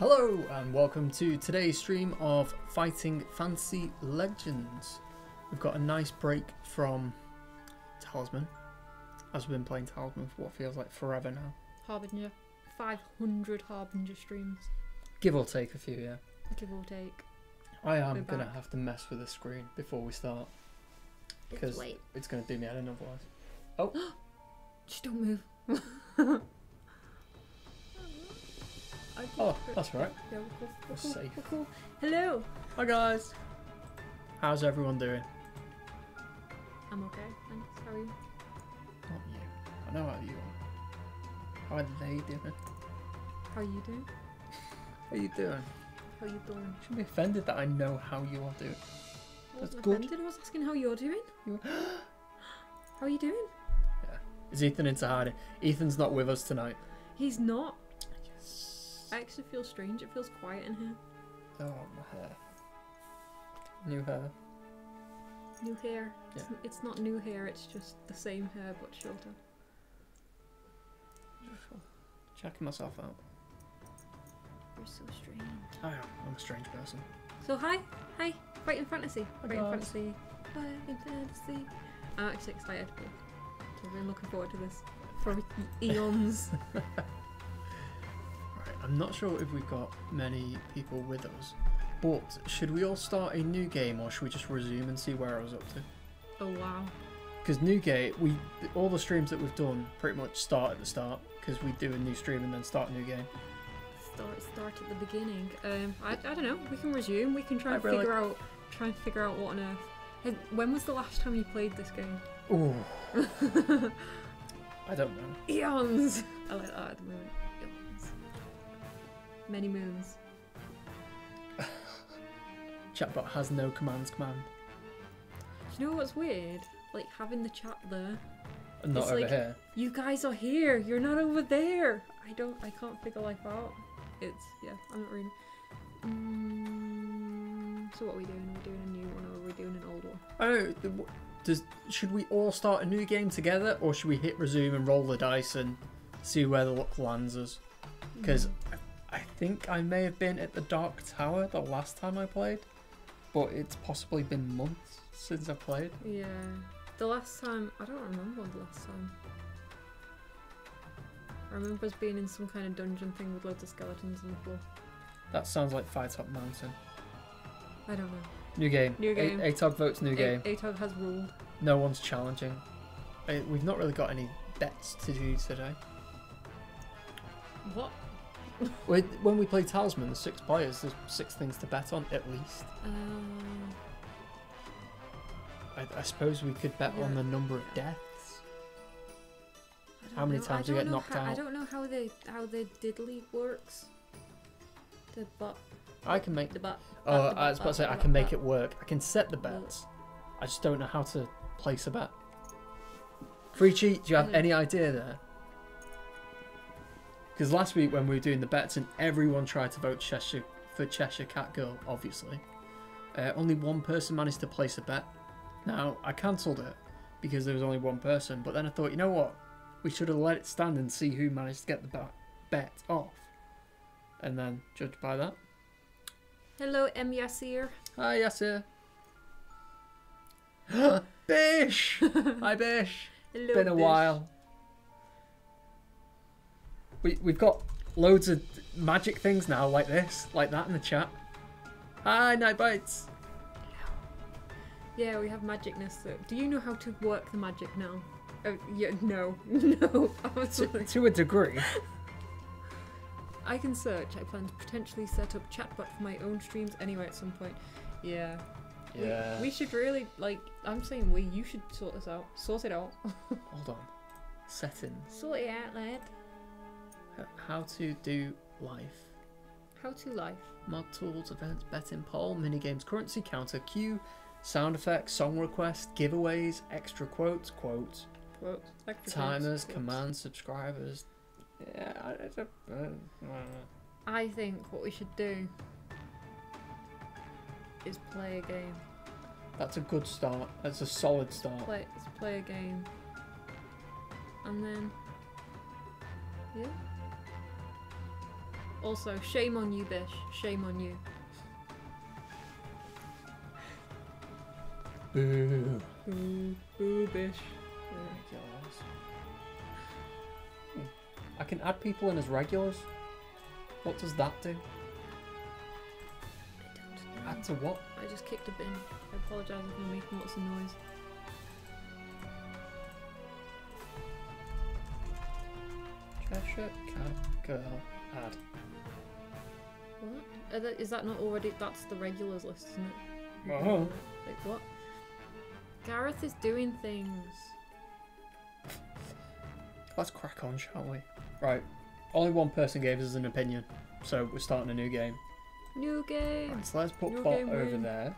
Hello and welcome to today's stream of Fighting Fantasy Legends. We've got a nice break from Talisman, as we've been playing Talisman for what feels like forever now. Harbinger. 500 Harbinger streams. Give or take a few, yeah. Give or take. I am going to have to mess with the screen before we start, because Wait. it's going to do me head in otherwise. Oh! Just don't move. Oh, that's right. Yeah, We're safe. We're cool. Hello. Hi guys! How's everyone doing? I'm okay, thanks. How are you? Not you. I know how you are. How are they doing? How are you doing? How are you doing? How are you doing? You shouldn't be offended that I know how you are doing. I wasn't good. offended. I was asking how you're doing. How are you doing? Yeah. Is Ethan into hiding? Ethan's not with us tonight. He's not. Yes. I actually feel strange. It feels quiet in here. Oh, my hair. New hair. New hair. Yeah. It's not new hair. It's just the same hair but shorter. Checking myself out. You're so strange. I am. I'm a strange person. So hi. Fighting Fantasy. Hi, Fighting guys. Fantasy. Fighting Fantasy. I'm actually excited. I've been looking forward to this for eons. Right, I'm not sure if we've got many people with us, but should we all start a new game or should we just resume and see where I was up to? Oh wow. Because new game, all the streams that we've done pretty much start at the start, because we do a new stream and then start a new game. Start at the beginning. I don't know. We can resume. We can try and figure out what on earth. Hey, when was the last time you played this game? Ooh. I don't know. Eons. I like that at the moment. Eons. Many moons. Chatbot has no commands command. Do you know what's weird? Like having the chat there. And not It's over like- here. You guys are here. You're not over there. I can't figure life out. I'm not really. So what are we doing? Are we doing a new one or are we doing an old one? I don't know. Should we all start a new game together, or should we hit resume and roll the dice and see where the luck lands us? Because I think I may have been at the Dark Tower the last time I played, but it's possibly been months since I played. Yeah. The last time, I don't remember the last time. I remember us being in some kind of dungeon thing with loads of skeletons on the floor. That sounds like Fire Top Mountain. I don't know. New game. New game. ATOG votes new game. ATOG has ruled. No one's challenging. We've not really got any bets to do today. What? When we play Talisman, there's 6 players. There's 6 things to bet on, at least. I suppose we could bet on the number of deaths. How many times you get knocked out. I don't know how the diddly works. The butt. I can make. The butt. Oh, I was about to say I can make it work. I can set the bets. I just don't know how to place a bet. Free cheat. Do you have any idea there? Because last week when we were doing the bets and everyone tried to vote Cheshire for Cheshire Cat Girl, obviously, only one person managed to place a bet. Now I cancelled it because there was only one person. But then I thought, you know what? We should have let it stand and see who managed to get the bet off, and then judge by that. Hello, M. Yassir. Hi, Yassir. Bish! Hi, Bish. Hello, Been a Bish. while. We've got loads of magic things now, like this, like that in the chat. Hi, Night Bites. Yeah, we have magicness. So, do you know how to work the magic now? Oh, yeah, no. No. To a degree. I can search. I plan to potentially set up chatbot for my own streams anyway at some point. Yeah. Yeah. We should really, like, I'm saying you should sort this out. Sort it out. Hold on. Settings. Sort it out, lad. How to do life. How to life. Mod tools, events, betting, poll, minigames, currency, counter, queue, sound effects, song requests, giveaways, extra quotes, Extra timers, quotes. commands, subscribers. Yeah, I don't know. I think what we should do is play a game. That's a good start. That's a solid start. Let's play a game. And then, yeah. Also, shame on you, Bish. Shame on you. Boo. Boo, Bish. Regulars. I can add people in as regulars. What does that do? I don't know. Add to what? I just kicked a bin. I apologise if I'm making lots of noise. Cheshire Cat Girl add. What? Is that not already? That's the regulars list, isn't it? Oh. Like what? Gareth is doing things. Let's crack on, shall we? Right. Only one person gave us an opinion, so we're starting a new game. New game. Right, so let's put New bot game over win. there.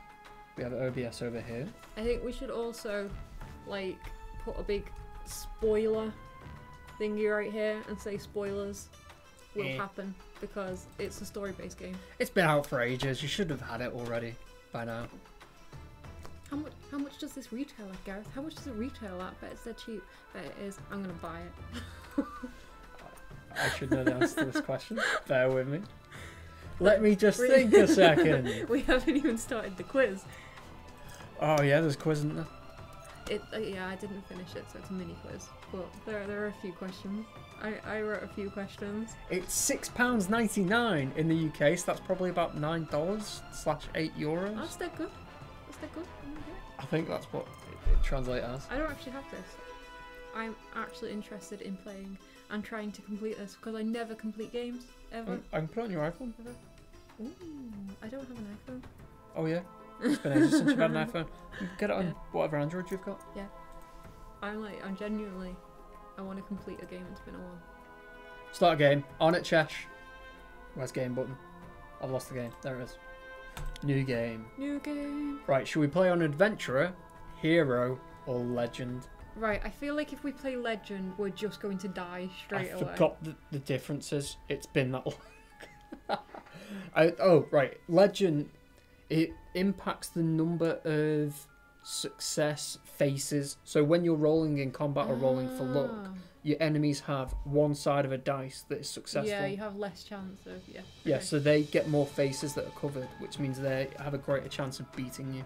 We have OBS over here. I think we should also, like, put a big spoiler thingy right here and say spoilers will happen because it's a story-based game. It's been out for ages. You should have had it already by now. How much does this retail at, Gareth? How much does it retail at? Bet it's dead cheap. Bet it is. I'm gonna buy it. I should know the answer to this question. Bear with me. Let me just think a second. We haven't even started the quiz. Oh yeah, there's a quiz, isn't there? Yeah, I didn't finish it, so it's a mini quiz. But there are a few questions. I wrote a few questions. It's £6.99 in the UK, so that's probably about $9/8 That's dead good. That's dead good. I think that's what it translates as. I don't actually have this. I'm actually interested in playing and trying to complete this because I never complete games ever. I can put it on your iPhone. Ever. Ooh, I don't have an iPhone. Oh yeah? It's been ages since you've had an iPhone. You can get it on whatever Android you've got. Yeah. I'm genuinely, I want to complete a game. It's been a while. Start a game. On it, Chesh. Where's game button? I've lost the game. There it is. New game. New game. Right, should we play on Adventurer, Hero, or Legend? Right, I feel like if we play Legend, we're just going to die straight away. I forgot the differences. It's been that long. Oh, right. Legend, it impacts the number of success faces. So when you're rolling in combat or rolling for luck, your enemies have one side of a dice that is successful. Yeah, you have less chance of, Yeah, okay. so they get more faces that are covered, which means they have a greater chance of beating you.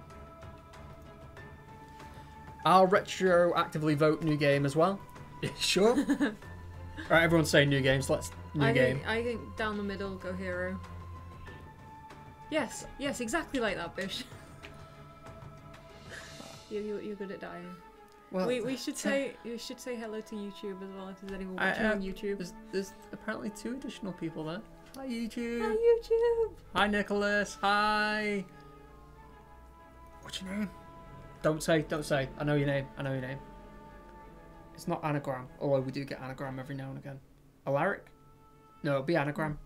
I'll retroactively vote new game as well. Sure. Right, everyone's saying new games. Let's new game. I think down the middle, go hero. Yes, exactly like that, Bish. You're good at dying. Well, we should say hello to YouTube as well if there's anyone watching on YouTube. There's apparently 2 additional people there. Hi YouTube. Hi YouTube. Hi Nicholas. Hi. What's your name? Don't say. I know your name. It's not anagram, although we do get anagram every now and again. Alaric? No, it'll be anagram.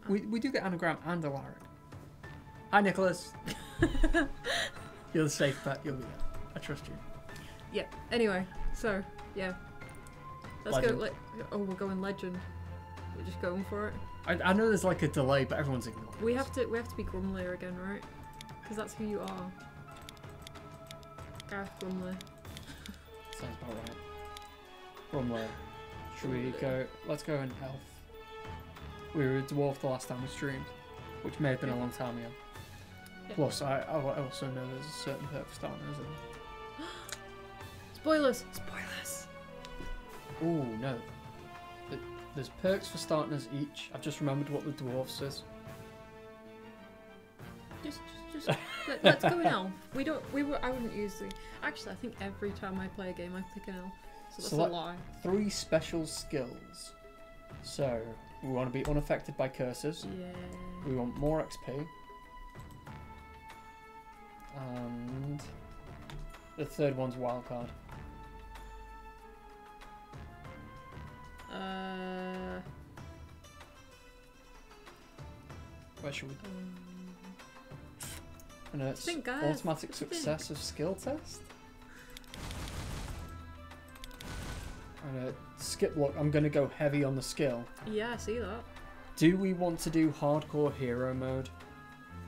We do get anagram and Alaric. Hi Nicholas. You're the safe bet. You'll be there. I trust you. Yeah. Anyway, so yeah, let's Legend. go. We're going Legend. We're just going for it. I know there's like a delay, but everyone's ignoring. We have to be Grumlayer again, right? Because that's who you are. Gareth Grumlayer. Sounds about right. Rumlow. Should we go? Let's go in elf. We were a dwarf the last time we streamed, which may have been a long time ago. Yeah. Plus, I also know there's a certain perk for starting, isn't there? Spoilers. Oh no. There's perks for starters each. I've just remembered what the dwarf says. Just let's go in elf. I wouldn't use the. Actually, I think every time I play a game, I pick an elf. So that's a lie. 3 special skills. So we want to be unaffected by curses. Yeah. We want more XP. And the third one's wildcard. Where should we go? And it's automatic success of skill test. And skip look, I'm going to go heavy on the skill. Yeah, I see that. Do we want to do hardcore hero mode?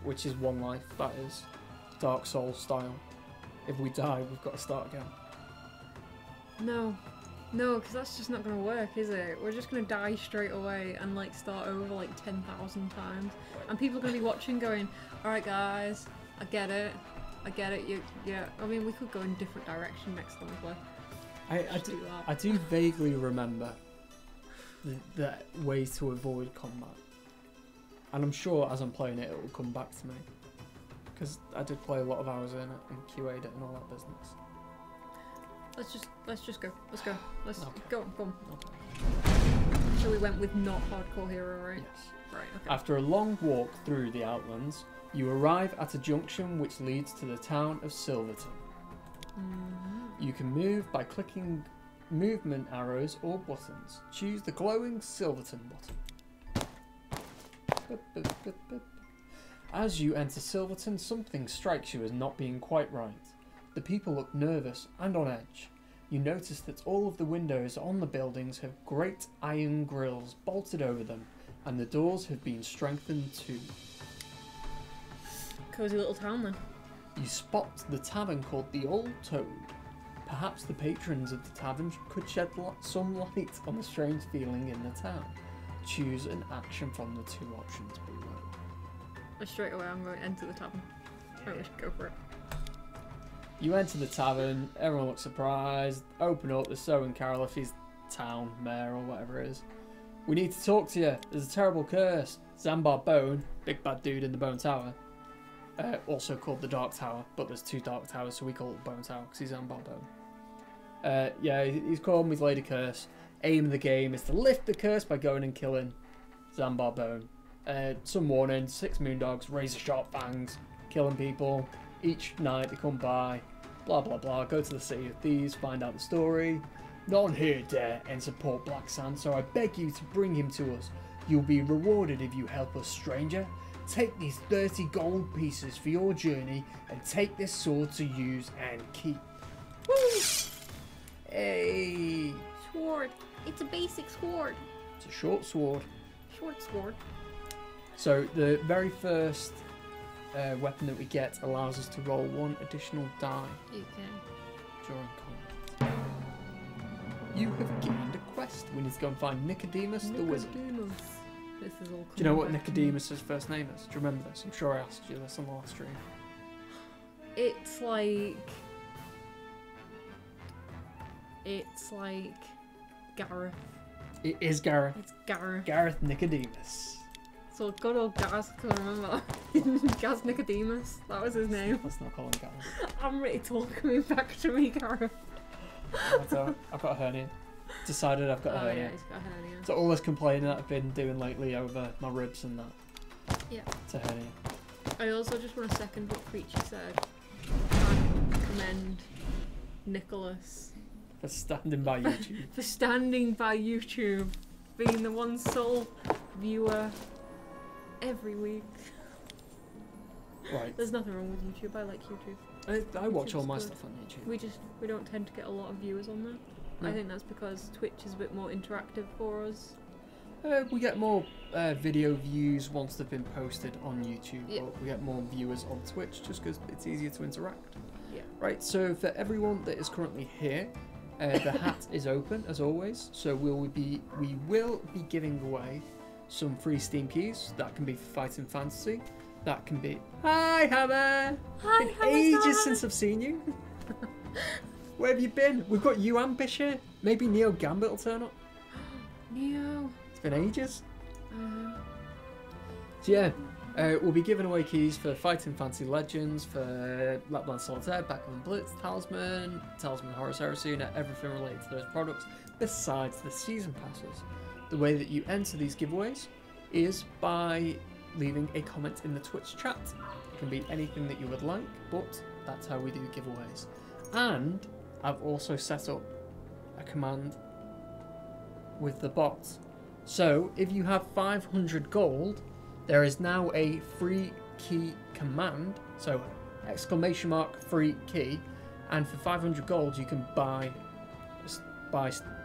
Which is 1 life, that is. Dark Souls style. If we die, we've got to start again. No. No, because that's just not going to work, is it? We're just going to die straight away and like start over like 10,000 times. And people are going to be watching going, alright guys, I get it. Yeah, I mean, we could go in a different direction next time, but I do vaguely remember the ways to avoid combat. And I'm sure as I'm playing it, it will come back to me. Because I did play a lot of hours in it and QA'd it and all that business. Let's just go. Let's go. Let's Okay. go on. Okay. So we went with not hardcore hero, right? Yes. Right, okay. After a long walk through the Outlands, you arrive at a junction which leads to the town of Silverton. You can move by clicking movement arrows or buttons. Choose the glowing Silverton button. As you enter Silverton, something strikes you as not being quite right. The people look nervous and on edge. You notice that all of the windows on the buildings have great iron grills bolted over them, and the doors have been strengthened too. Cozy little town then. You spot the tavern called the Old Toad. Perhaps the patrons of the tavern could shed some light on the strange feeling in the town. Choose an action from the two options below. Straight away I'm going to enter the tavern. Right, let's go for it. You enter the tavern, everyone looks surprised. Open up, there's Sow and Carol if he's town mayor or whatever it is. We need to talk to you. There's a terrible curse. Zambar Bone, big bad dude in the Bone Tower, also called the Dark Tower, but there's two Dark Towers, so we call it Bone Tower because he's Zambar Bone. Yeah, he's called him, he's laid a curse. Aim of the game is to lift the curse by going and killing Zambar Bone. Some warning, 6 moondogs, razor sharp fangs, killing people. Each night they come by, blah blah blah, go to the City of Thieves, find out the story. None here dare enter Port Black Sand, so I beg you to bring him to us. You'll be rewarded if you help us, stranger. Take these 30 gold pieces for your journey, and take this sword to use and keep. Woo! Hey! Sword. It's a basic sword. It's a short sword. Short sword. So the very first weapon that we get allows us to roll 1 additional die You can. during combat. You have gained a quest. We need to go and find Nicodemus the Wizard. This is all. Do you know what Nicodemus's first name is? Do you remember this? I'm sure I asked you this on the last stream. It's like Gareth. It is Gareth. It's Gareth. Gareth Nicodemus. So good old Gaz, I can remember. Gaz Nicodemus, that was his name. Let's not call him Gareth. I'm really talking back to me, Gareth. I've got a hernia. Decided I've got a hernia. Yeah, he's got a hernia. So all this complaining that I've been doing lately over my ribs and that. Yeah. It's a hernia. I also just want to second what Preachy said. I commend Nicholas For standing by YouTube. for standing by YouTube, being the one sole viewer every week. Right. There's nothing wrong with YouTube. I like YouTube. I watch all YouTube's my good. stuff on YouTube. We don't tend to get a lot of viewers on there. No. I think that's because Twitch is a bit more interactive for us. We get more video views once they've been posted on YouTube. Yeah. But we get more viewers on Twitch just because it's easier to interact. Yeah. Right, so for everyone that is currently here, the hat is open as always. So we will be giving away some free Steam keys. That can be for Fighting Fantasy. That can be... Hi, Hammer! Hi, Been Hammer's ages Hammer. since I've seen you. Where have you been? We've got you and Bish here. Maybe Neo Gambit will turn up. Neo. It's been ages. So yeah, we'll be giving away keys for Fighting Fantasy Legends, for Lapland Solitaire, Backland Blitz, Talisman Horus Heresy, and everything related to those products, besides the season passes. The way that you enter these giveaways is by leaving a comment in the Twitch chat. It can be anything that you would like, but that's how we do giveaways. And I've also set up a command with the bot. So if you have 500 gold, there is now a free key command. So ! free key, and for 500 gold you can buy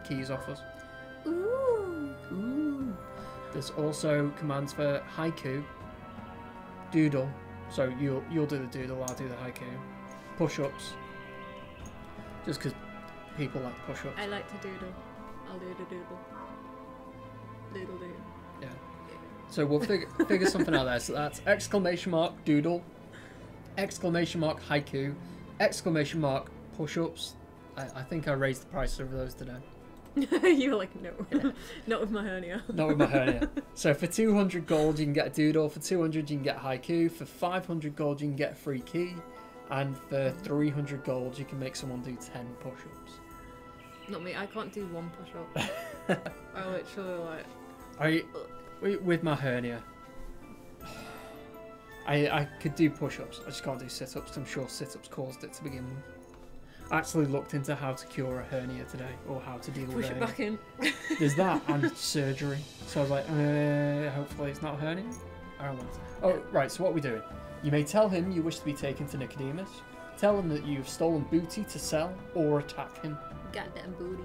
keys off us. Ooh. Ooh. There's also commands for haiku, doodle. So you'll do the doodle, I'll do the haiku. Push-ups. Just because people like push-ups. I like to doodle. I'll doodle doodle. Doodle doodle. Yeah. So we'll figure something out there. So that's exclamation mark doodle, exclamation mark haiku, exclamation mark push-ups. I think I raised the price of those today. You were like, no, yeah. Not with my hernia. Not with my hernia. So for 200 gold you can get a doodle, for 200 you can get a haiku, for 500 gold you can get a free key, and for 300 gold you can make someone do 10 push-ups. Not me, I can't do one push-up. I literally with my hernia, I could do push-ups, I just can't do sit-ups because I'm sure sit-ups caused it to begin with. I actually looked into how to cure a hernia today, or how to deal with it. Push it back in. There's that and surgery. So I was like, hopefully it's not a hernia. I don't want it. Oh, right, so what are we doing? You may tell him you wish to be taken to Nicodemus. Tell him that you've stolen booty to sell, or attack him. Goddamn booty.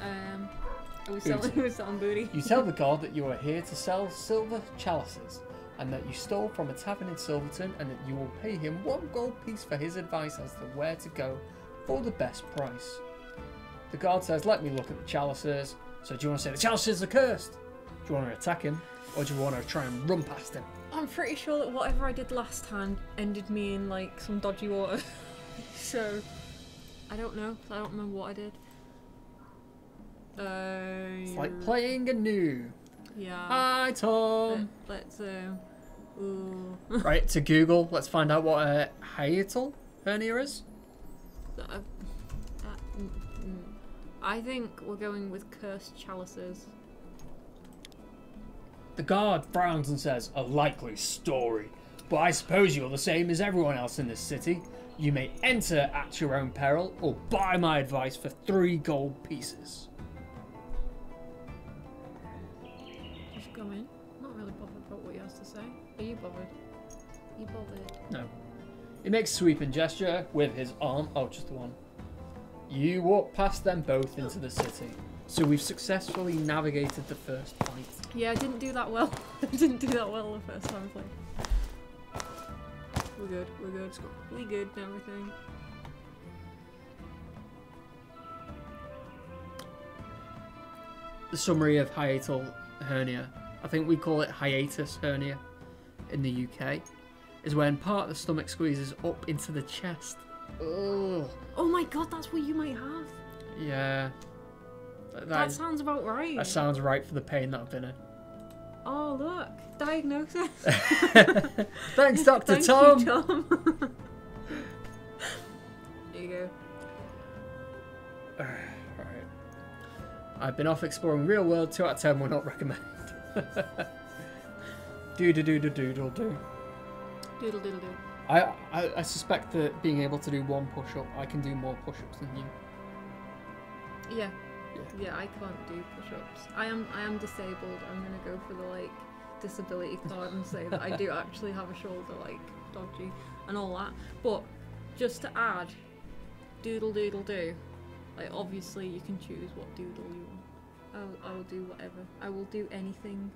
Are we selling booty? You tell the god that you are here to sell silver chalices, and that you stole from a tavern in Silverton, and that you will pay him 1 gold piece for his advice as to where to go for the best price. The guard says, let me look at the chalices. So do you want to say the chalices are cursed? Do you want to attack him? Or do you want to try and run past him? I'm pretty sure that whatever I did last time ended me in like some dodgy water. So I don't know. I don't remember what I did. It's like playing anew. Yeah. Hi Tom. Let's ooh. Right, to Google, let's find out what a hiatal hernia is. I think we're going with cursed chalices. The guard frowns and says, a likely story. But I suppose you're the same as everyone else in this city. You may enter at your own peril, or buy my advice for 3 gold pieces. Just go in. Not really bothered about what he has to say. Are you bothered? Are you bothered? No. He makes a sweeping gesture with his arm. Oh, just the one. You walk past them both into the city. So we've successfully navigated the first fight. Yeah, I didn't do that well. I didn't do that well the first time I played. We're good, we're good. We good and everything. The summary of hiatal hernia, I think we call it hiatus hernia in the UK, is when part of the stomach squeezes up into the chest. Ugh. Oh my god, that's what you might have. Yeah. That sounds about right. That sounds right for the pain that I've been in. Oh look, diagnosis. Thanks, Dr. Thank Tom. You, Tom. There you go. Right. I've been off exploring real world. 2 out of 10 will not recommend. Doodle doodle doodle do. Doodle doodle do. I suspect that being able to do 1 push-up, I can do more push-ups than you. Yeah. Yeah, I can't do push-ups. I am disabled. I'm gonna go for the like disability card and say that I do actually have a shoulder like dodgy and all that. But just to add, doodle doodle do. Like obviously you can choose what doodle you want. I will do whatever. I will do anything.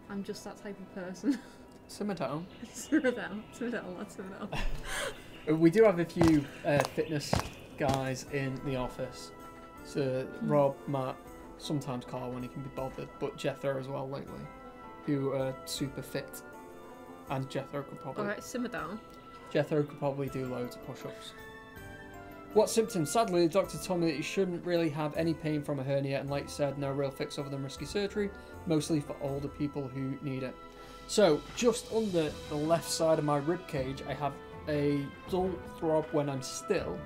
I'm just that type of person. Simmer down. Simmer down. Simmer down. Let's simmer down. We do have a few fitness guys in the office. So Rob, Matt, sometimes Carl when he can be bothered, but Jethro as well lately, who are super fit. And Jethro could probably... Alright, simmer down. Jethro could probably do loads of push-ups. What symptoms? Sadly, the doctor told me that you shouldn't really have any pain from a hernia, and like you said, no real fix other than risky surgery, mostly for older people who need it. So, just under the left side of my rib cage, I have a dull throb when I'm still,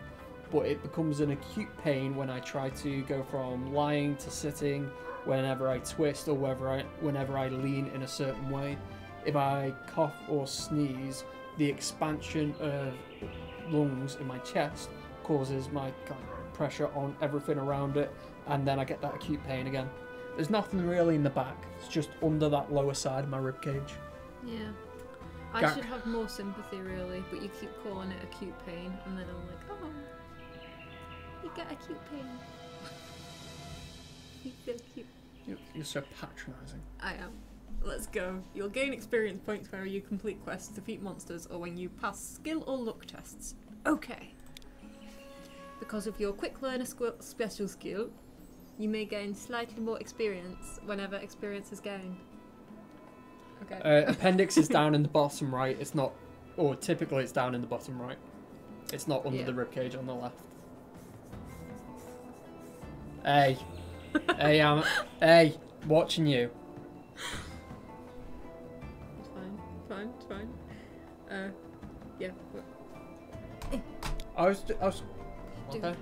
but it becomes an acute pain when I try to go from lying to sitting, whenever I twist or whenever I lean in a certain way. If I cough or sneeze, the expansion of lungs in my chest causes my pressure on everything around it, and then I get that acute pain again. There's nothing really in the back, it's just under that lower side of my rib cage. Yeah. I should have more sympathy really, but you keep calling it acute pain, and then I'm like, oh, you get acute pain. You get acute. You're so patronising. I am. Let's go. You'll gain experience points where you complete quests, defeat monsters, or when you pass skill or luck tests. Okay. Because of your quick learner special skill, you may gain slightly more experience whenever experience is gained. Okay. Appendix is down in the bottom right. It's not, or typically it's down in the bottom right. It's not under the ribcage on the left. Hey. Hey, watching you. It's fine. Yeah. I was. Okay. I'm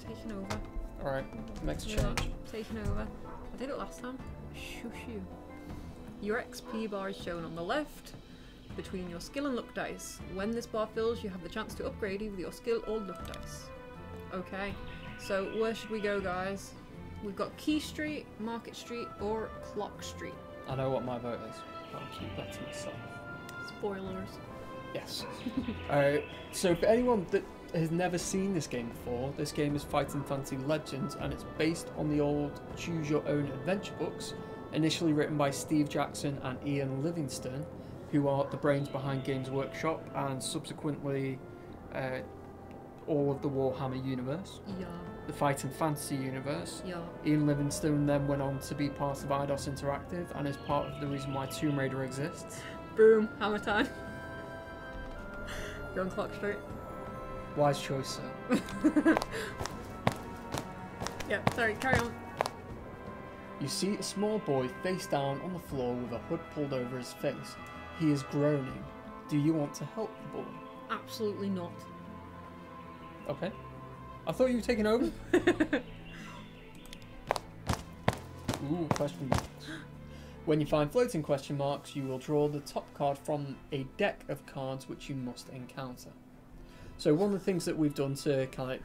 taking over. Alright, makes a Yeah, change. taking over. I did it last time. Shush you. Your XP bar is shown on the left between your skill and luck dice. When this bar fills, you have the chance to upgrade either your skill or luck dice. Okay, so where should we go, guys? We've got Key Street, Market Street, or Clock Street. I know what my vote is. I'll keep that to myself. Spoilers. Yes. So for anyone that has never seen this game before, this game is Fighting Fantasy Legends, and it's based on the old Choose Your Own Adventure books, initially written by Steve Jackson and Ian Livingstone, who are the brains behind Games Workshop and subsequently all of the Warhammer universe, Yeah. the Fighting Fantasy universe. Yeah. Ian Livingstone then went on to be part of Eidos Interactive and is part of the reason why Tomb Raider exists. Boom. Hammer time. You're on Clock Street. Wise choice, sir. Yeah, sorry, carry on. You see a small boy face down on the floor with a hood pulled over his face. He is groaning. Do you want to help the boy? Absolutely not. Okay. I thought you were taking over. Ooh, question marks. When you find floating question marks, you will draw the top card from a deck of cards which you must encounter. So one of the things that we've done to kind of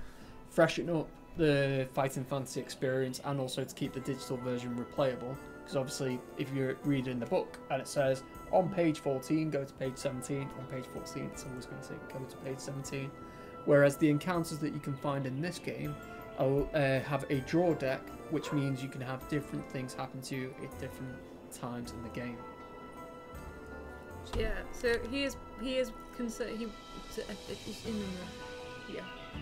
freshen up the Fighting Fantasy experience and also to keep the digital version replayable, because obviously if you're reading the book and it says on page 14 go to page 17, on page 14 it's always going to say go to page 17, whereas the encounters that you can find in this game have a draw deck, which means you can have different things happen to you at different times in the game. Yeah, so he is concerned. He's in the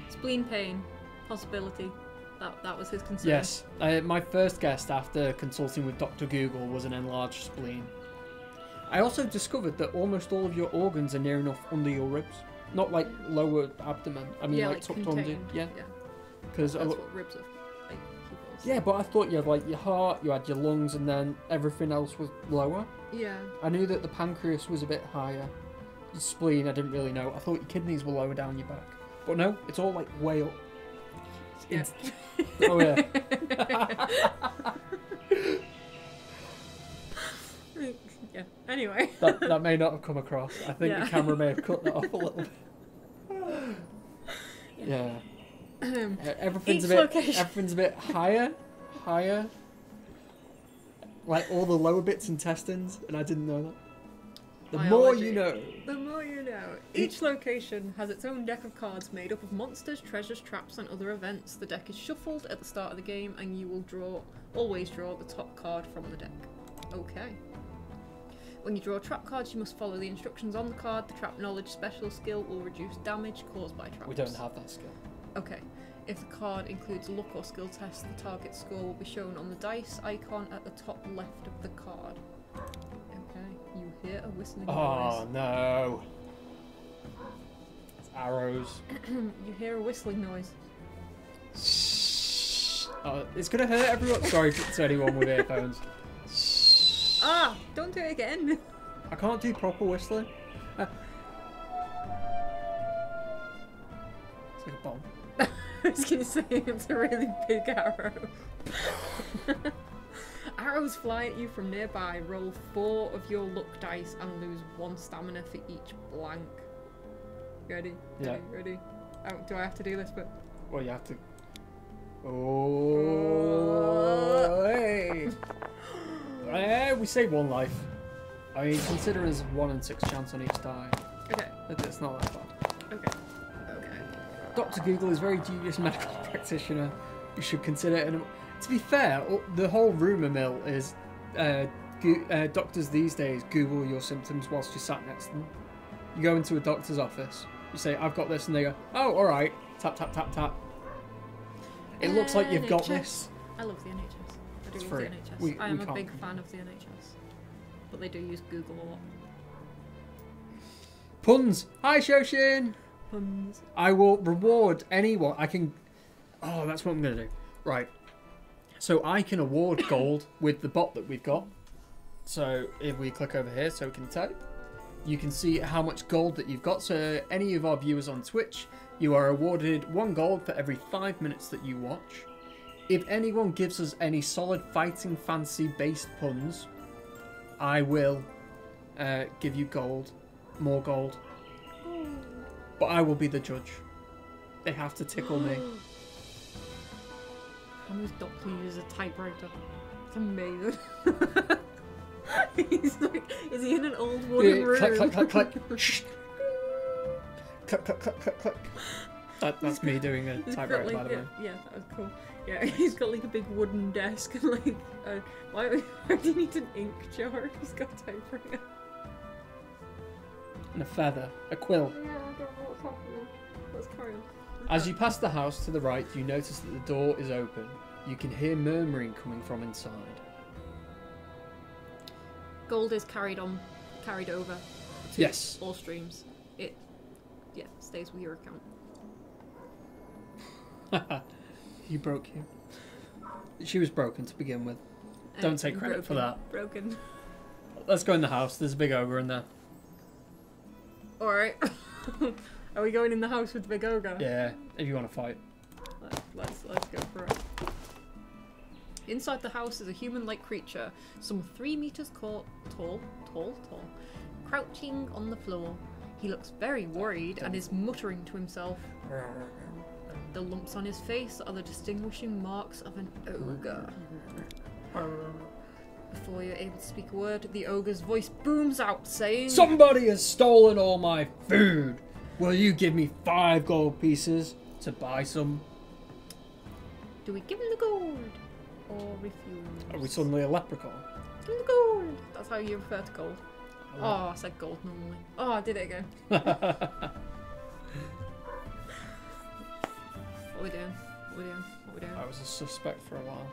spleen pain possibility. That was his concern. Yes, my first guess after consulting with Dr. Google was an enlarged spleen. I also discovered that almost all of your organs are near enough under your ribs, not like lower abdomen. I mean, like tucked under. Yeah, because that's what ribs are. Like, yeah, but I thought you had like your heart, you had your lungs, and then everything else was lower. Yeah. I knew that the pancreas was a bit higher. The spleen, I didn't really know. I thought your kidneys were lower down your back. But no, it's all like way up. Yeah. Oh yeah. Yeah. Anyway. that may not have come across. I think the camera may have cut that off a little bit. Yeah. Everything's a bit higher. Like all the lower bits intestines, and I didn't know that. The more you know. The more you know. Each location has its own deck of cards made up of monsters, treasures, traps, and other events. The deck is shuffled at the start of the game, and you will always draw the top card from the deck. Okay. When you draw trap cards, you must follow the instructions on the card. The trap knowledge special skill will reduce damage caused by traps. We don't have that skill. Okay. If the card includes a luck or skill test, the target score will be shown on the dice icon at the top left of the card. Okay, you hear a whistling noise. Oh no. It's arrows. You hear a whistling noise. It's gonna hurt everyone. Sorry to anyone with earphones. Ah! Don't do it again! I can't do proper whistling. It's like a bomb. I was gonna say it's a really big arrow. Arrows fly at you from nearby. Roll 4 of your luck dice and lose 1 stamina for each blank. Ready? Yeah. Ready? Oh, do I have to do this? But Well, you have to. Oh, hey. We save 1 life. I mean, consider as 1 in 6 chance on each die. okay. It's not that bad. Okay. Dr. Google is a very dubious medical practitioner. You should consider it. To be fair, the whole rumour mill is doctors these days Google your symptoms whilst you're sat next to them. You go into a doctor's office, you say, I've got this, and they go, oh, alright, tap, tap, tap, tap. It looks like you've got NHS. this. I love the NHS. I do It's love free. the NHS. We I am a can't big complain. fan of the NHS. But they do use Google a lot. Puns. Hi, Shoshin. Puns. I will reward anyone. I can... Oh, that's what I'm going to do. Right. So I can award gold with the bot that we've got. So if we click over here so we can type, you can see how much gold that you've got. So any of our viewers on Twitch, you are awarded 1 gold for every 5 minutes that you watch. If anyone gives us any solid fighting fantasy based puns, I will give you gold. More gold. But I will be the judge. They have to tickle me. Hammer's doctor uses a typewriter. It's amazing. He's like, is he in an old wooden room? Click, click, click, click. Shh. Click, click, click, click, click. That's me doing a He's got, typewriter, like, by the way. yeah, that was cool. Yeah, he's got like a big wooden desk and like, why do you need an ink jar if he's got a typewriter? And a feather. A quill. Yeah, I don't know what's happening. Let's carry on. As you pass the house to the right, you notice that the door is open. You can hear murmuring coming from inside. Gold is carried over to Yes. all streams. It, stays with your account. He broke you. She was broken to begin with. Don't take credit for that. Broken. Let's go in the house. There's a big ogre in there. Alright. Are we going in the house with the big ogre? Yeah, if you want to fight. Let's go for it. Inside the house is a human-like creature, some 3 meters tall, crouching on the floor. He looks very worried and is muttering to himself. The lumps on his face are the distinguishing marks of an ogre. Before you're able to speak a word, the ogre's voice booms out, saying, Somebody has stolen all my food. Will you give me 5 gold pieces to buy some? do we give him the gold? Or refuse? Are we suddenly a leprechaun? Give him the gold! That's how you refer to gold. Oh, I said gold normally. Oh, I did it again. What are we doing? What we doing? I was a suspect for a while.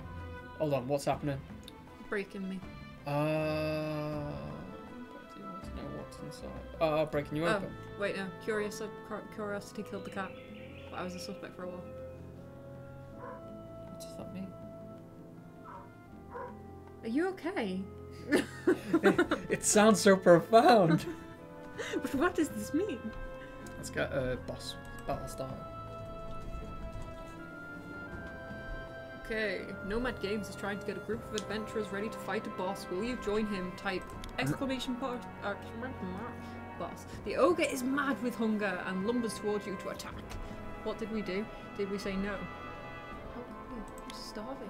Hold on, what's happening? Breaking me. Do you want to know what's inside? Breaking you Oh, open. wait, no. Curiosity killed the cat. But I was a suspect for a while. What does that mean? Are you okay? It sounds so profound. What does this mean? Let's get a boss battle started. Okay, Nomad Games is trying to get a group of adventurers ready to fight a boss. Will you join him? Type exclamation point boss. The ogre is mad with hunger and lumbers towards you to attack. What did we do? Did we say no? How could we? I'm starving.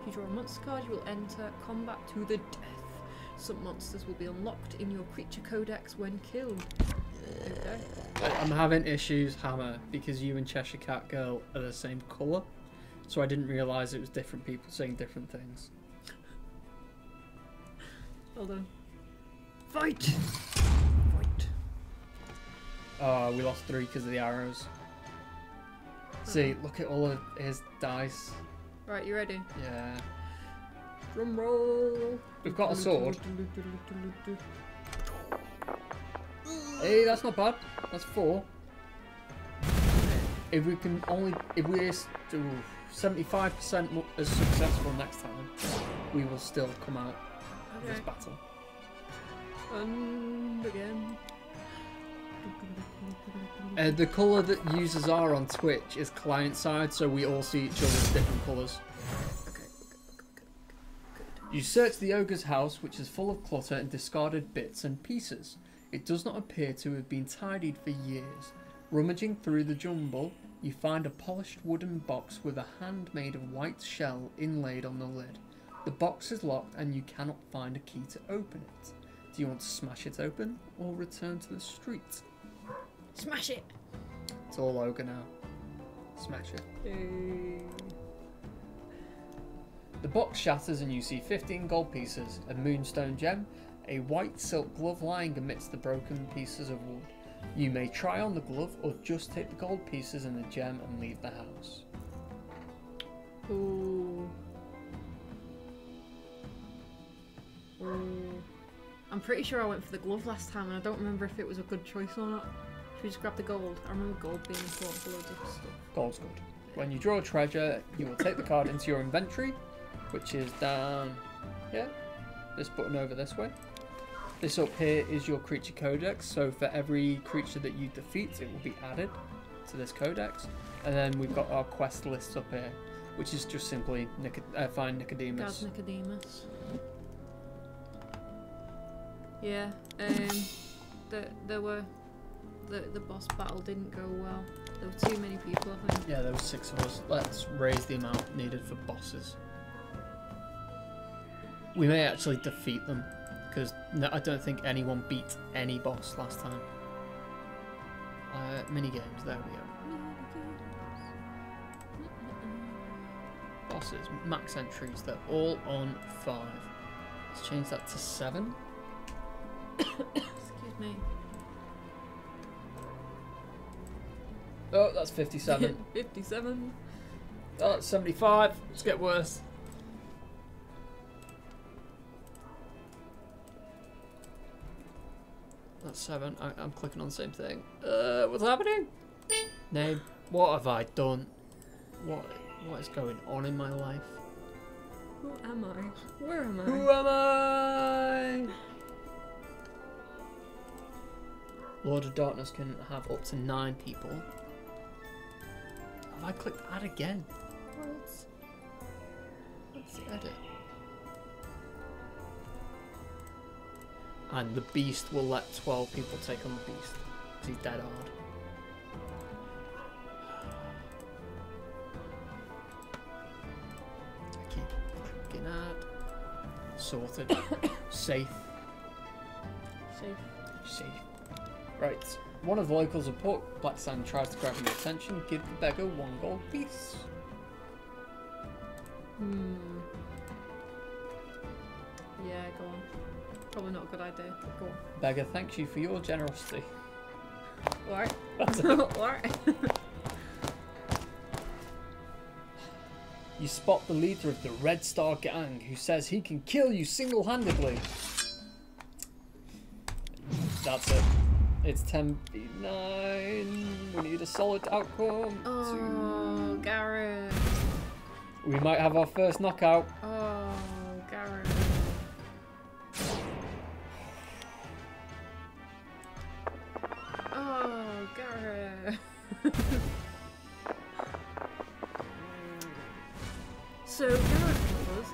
If you draw a monster card, you will enter combat to the death. Some monsters will be unlocked in your creature codex when killed. Okay. I'm having issues, Hammer, because you and Cheshire Cat Girl are the same colour. So I didn't realise it was different people saying different things. Hold on. Fight! Fight. Oh, we lost 3 because of the arrows. See, look at all of his dice. Right, you ready? Yeah. Drum roll! We've got a sword. Hey, that's not bad. That's 4. If we can only... If we're 75% as successful next time, we will still come out of this battle. And again. The colour that users are on Twitch is client side, so we all see each other's different colours. Okay. You search the ogre's house, which is full of clutter and discarded bits and pieces. It does not appear to have been tidied for years. Rummaging through the jumble, you find a polished wooden box with a hand made of white shell inlaid on the lid. The box is locked and you cannot find a key to open it. Do you want to smash it open or return to the street? Smash it! It's all ogre now. Smash it. Yay. The box shatters and you see 15 gold pieces, a moonstone gem, a white silk glove lying amidst the broken pieces of wood. You may try on the glove or just take the gold pieces and the gem and leave the house. Ooh. Ooh. I'm pretty sure I went for the glove last time, and I don't remember if it was a good choice or not. Should we just grab the gold? I remember gold being important for loads of stuff. Gold's good. When you draw a treasure, you will take the card into your inventory, which is down here. This button over this way. This up here is your creature codex, so for every creature that you defeat, it will be added to this codex. And then we've got our quest list up here, which is just simply find Nicodemus. Gaz Nicodemus. Yeah, the boss battle didn't go well. There were too many people, I think. Yeah, there were 6 of us. Let's raise the amount needed for bosses. We may actually defeat them, because I don't think anyone beat any boss last time. Mini games, there we go. Bosses, max entries, they're all on 5. Let's change that to 7. Excuse me. Oh, that's 57. 57. Oh, that's 75. Let's get worse. That's 7. I'm clicking on the same thing. What's happening? Name. What have I done? What is going on in my life? Who am I? Where am I? Who am I? Lord of Darkness can have up to 9 people. Have I clicked add again? Let's edit. And the beast will let 12 people take on the beast. Because he's dead hard. I keep clicking add. Sorted. Safe. Safe. Right. One of the locals report Black Sand tries to grab your attention. Give the beggar 1 gold piece. Yeah, go on. Probably not a good idea, but go on. Beggar thanks you for your generosity. What? That's it. What? You spot the leader of the Red Star Gang who says he can kill you single-handedly. That's it. It's 10v9. We need a solid outcome. Oh, Garrett. We might have our first knockout. Oh, Garrett. Oh, Garrett. So, Garrett brothers.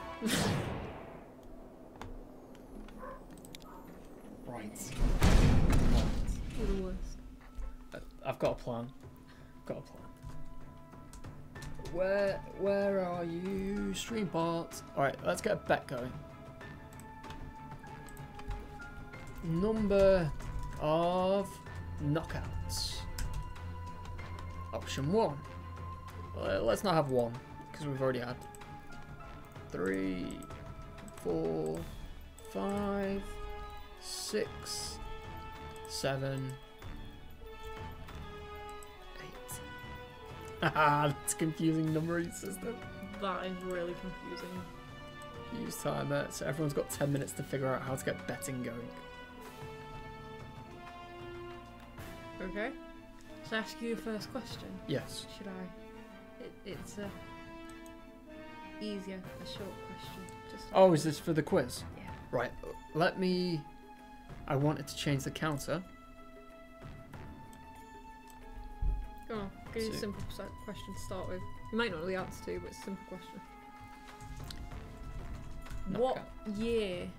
Right. You're the worst. I've got a plan. Where are you? Stream bots. Alright, let's get a bet going. Number of knockouts. Option 1. Let's not have 1, because we've already had 3, 4, 5, 6, 7, 8. Haha, that's a confusing numbering system. That is really confusing. Use timer, so everyone's got 10 minutes to figure out how to get betting going. Okay. Should I ask you the first question? Yes. Should I? It's a easier, a short question. Just Oh, is this for the quiz? Yeah. Right, let me... I wanted to change the counter. Go on, give you a So- simple question to start with. You might not know the answer to, but it's a simple question. What Knockout. year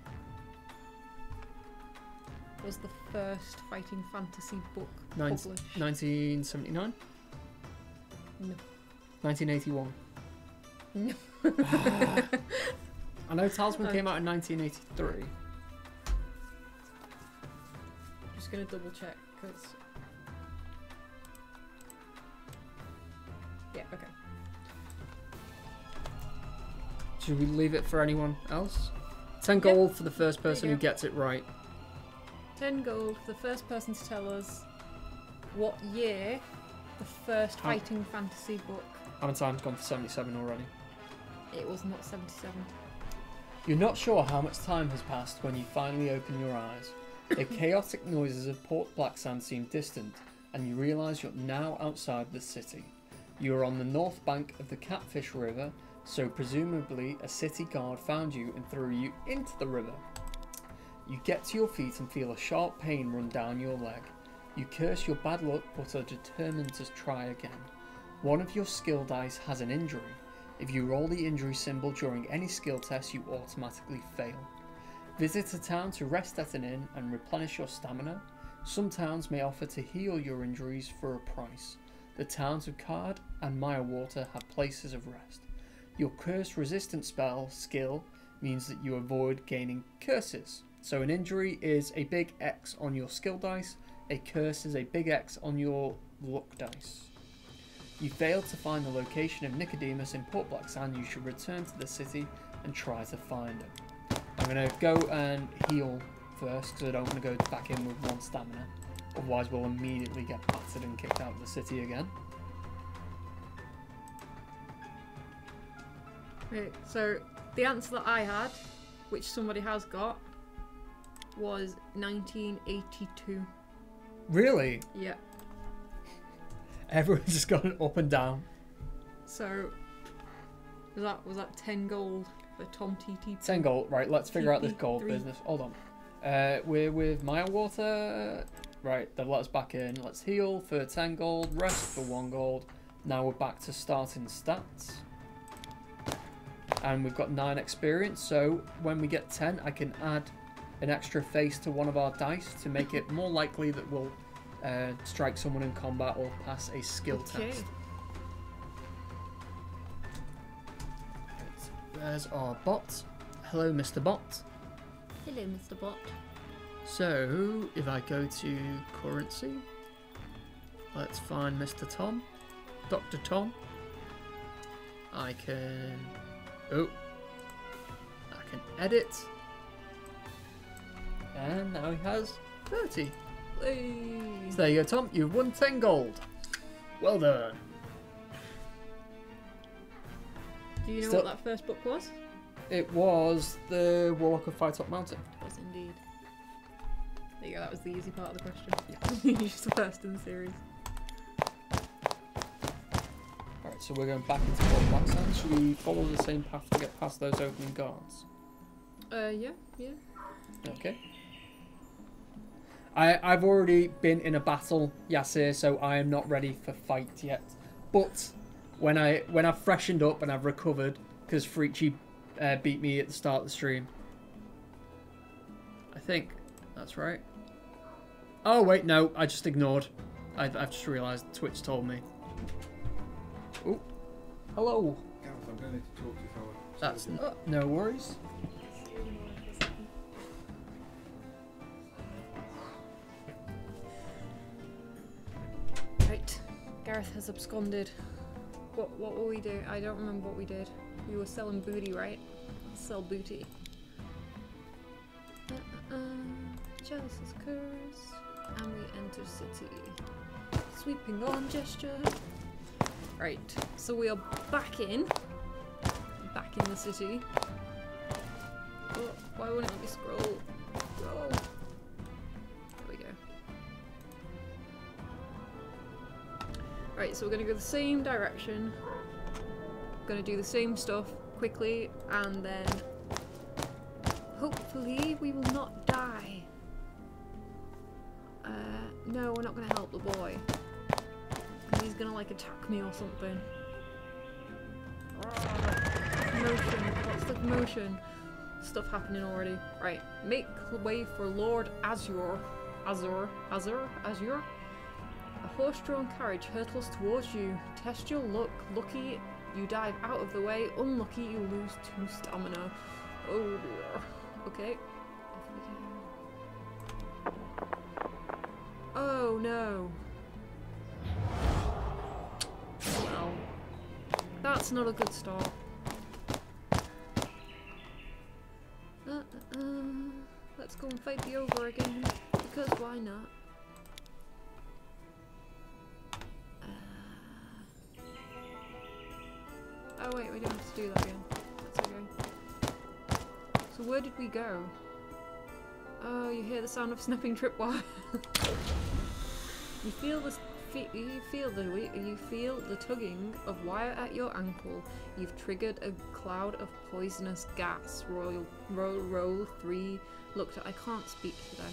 was the first fighting fantasy book published? 1979? No. 1981? No. I know Talisman came out in 1983. Just gonna double check, because... Yeah, okay. Should we leave it for anyone else? 10 Yep. gold for the first person you who go. gets it right. 10 gold for the first person to tell us what year the first How- fighting fantasy book. How many times gone for 77 already? It was not 77. You're not sure how much time has passed when you finally open your eyes. The chaotic noises of Port Blacksand seem distant, and you realise you're now outside the city. You are on the north bank of the Catfish River, so presumably a city guard found you and threw you into the river. You get to your feet and feel a sharp pain run down your leg. You curse your bad luck but are determined to try again. One of your skill dice has an injury. If you roll the injury symbol during any skill test, you automatically fail. Visit a town to rest at an inn and replenish your stamina. Some towns may offer to heal your injuries for a price. The towns of Card and Mirewater have places of rest. Your curse resistant spell skill means that you avoid gaining curses. So an injury is a big X on your skill dice, a curse is a big X on your luck dice. You failed to find the location of Nicodemus in Port Blacksand. You should return to the city and try to find him. I'm going to go and heal first because I don't want to go back in with 1 stamina. Otherwise we'll immediately get battered and kicked out of the city again. Right, so the answer that I had, which somebody has got, was 1982. Really? Yeah. Everyone's just gone up and down. So was that 10 gold for Tom TT? 10 gold. Right, let's figure out this gold TP3. business. Hold on. We're with Mirewater. Right, they've let us back in. Let's heal for 10 gold, rest for 1 gold. Now we're back to starting stats. And we've got 9 experience, so when we get 10, I can add an extra face to one of our dice to make it more likely that we'll strike someone in combat or pass a skill test. There's our bot. Hello, Mr. Bot. Hello, Mr. Bot. So, if I go to currency, let's find Mr. Tom. Dr. Tom. I can edit. And now he has 30. Hey. So there you go, Tom. You've won 10 gold. Well done. Do you know what that first book was? It was the Warlock of Firetop Mountain. It was indeed. There you go, that was the easy part of the question. Yeah. Just the first in the series. Alright, so we're going back into Port Blacksand. Should we follow the same path to get past those opening guards? Yeah. Okay. I've already been in a battle, Yasir, so I am not ready for fight yet. But when I've freshened up and I've recovered, because Frici beat me at the start of the stream. I think that's right. Oh wait, no, I just ignored. I've just realised Twitch told me. Oh, hello. Gareth, I'm going to need to talk to you for a That's no worries. Right, Gareth has absconded. What will we do? I don't remember what we did. We were selling booty, right? Sell booty. Jealous's curse. And we enter city. Sweeping on gesture. Right, so we are back in the city. Oh, why won't it let me scroll? Scroll. There we go. Right, so we're gonna go the same direction. Gonna do the same stuff quickly, and then hopefully we will not die. No, we're not gonna help the boy. He's gonna like attack me or something. Motion, lots of motion. Stuff happening already. Right, make way for Lord Azure. Azure. A horse-drawn carriage hurtles towards you. Test your luck. Lucky, you dive out of the way. Unlucky, you lose 2 stamina. Oh dear. Okay. Oh no. Well, that's not a good start. Let's go and fight the ogre again, because why not? Oh wait, we don't have to do that again. So where did we go? Oh, you hear the sound of snapping tripwire. You feel the tugging of wire at your ankle. You've triggered a cloud of poisonous gas. Roll 3. Look, I can't speak today.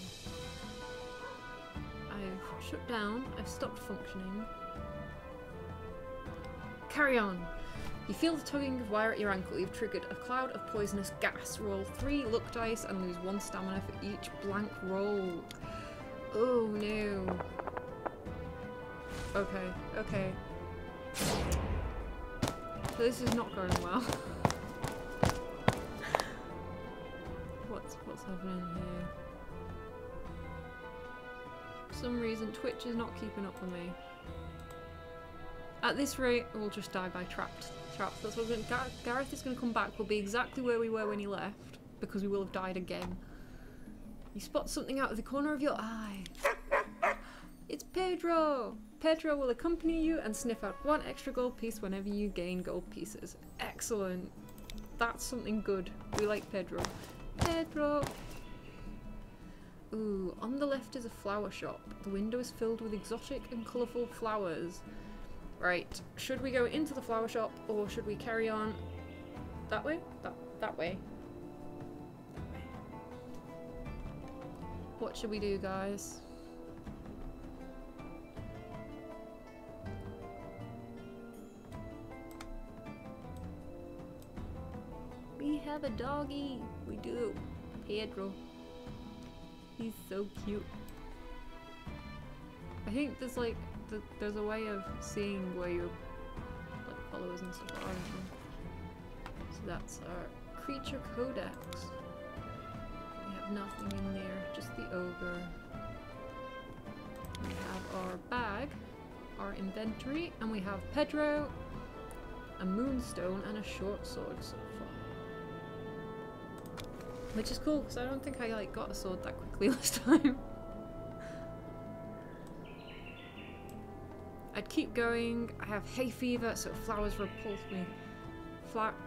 I've shut down. I've stopped functioning. Carry on. You feel the tugging of wire at your ankle. You've triggered a cloud of poisonous gas. Roll 3 luck dice and lose 1 stamina for each blank roll. Oh no. Okay, okay. So this is not going well. What's happening here? For some reason Twitch is not keeping up with me. At this rate, we'll just die by traps. That's what Gareth is going to come back. We'll be exactly where we were when he left, because we will have died again. You spot something out of the corner of your eye. It's Pedro! Pedro will accompany you and sniff out 1 extra gold piece whenever you gain gold pieces. Excellent. That's something good. We like Pedro. Pedro! Ooh, on the left is a flower shop. The window is filled with exotic and colourful flowers. Right, should we go into the flower shop or should we carry on that way? That way. What should we do, guys? We have a doggy. We do. Pedro. He's so cute. I think there's like there's a way of seeing where your like followers and stuff are. So that's our creature codex. We have nothing in there, just the ogre. We have our bag, our inventory, and we have Pedro, a moonstone, and a short sword so far. Which is cool, because I don't think I like got a sword that quickly last time. I'd keep going. I have hay fever, so flowers repulse me.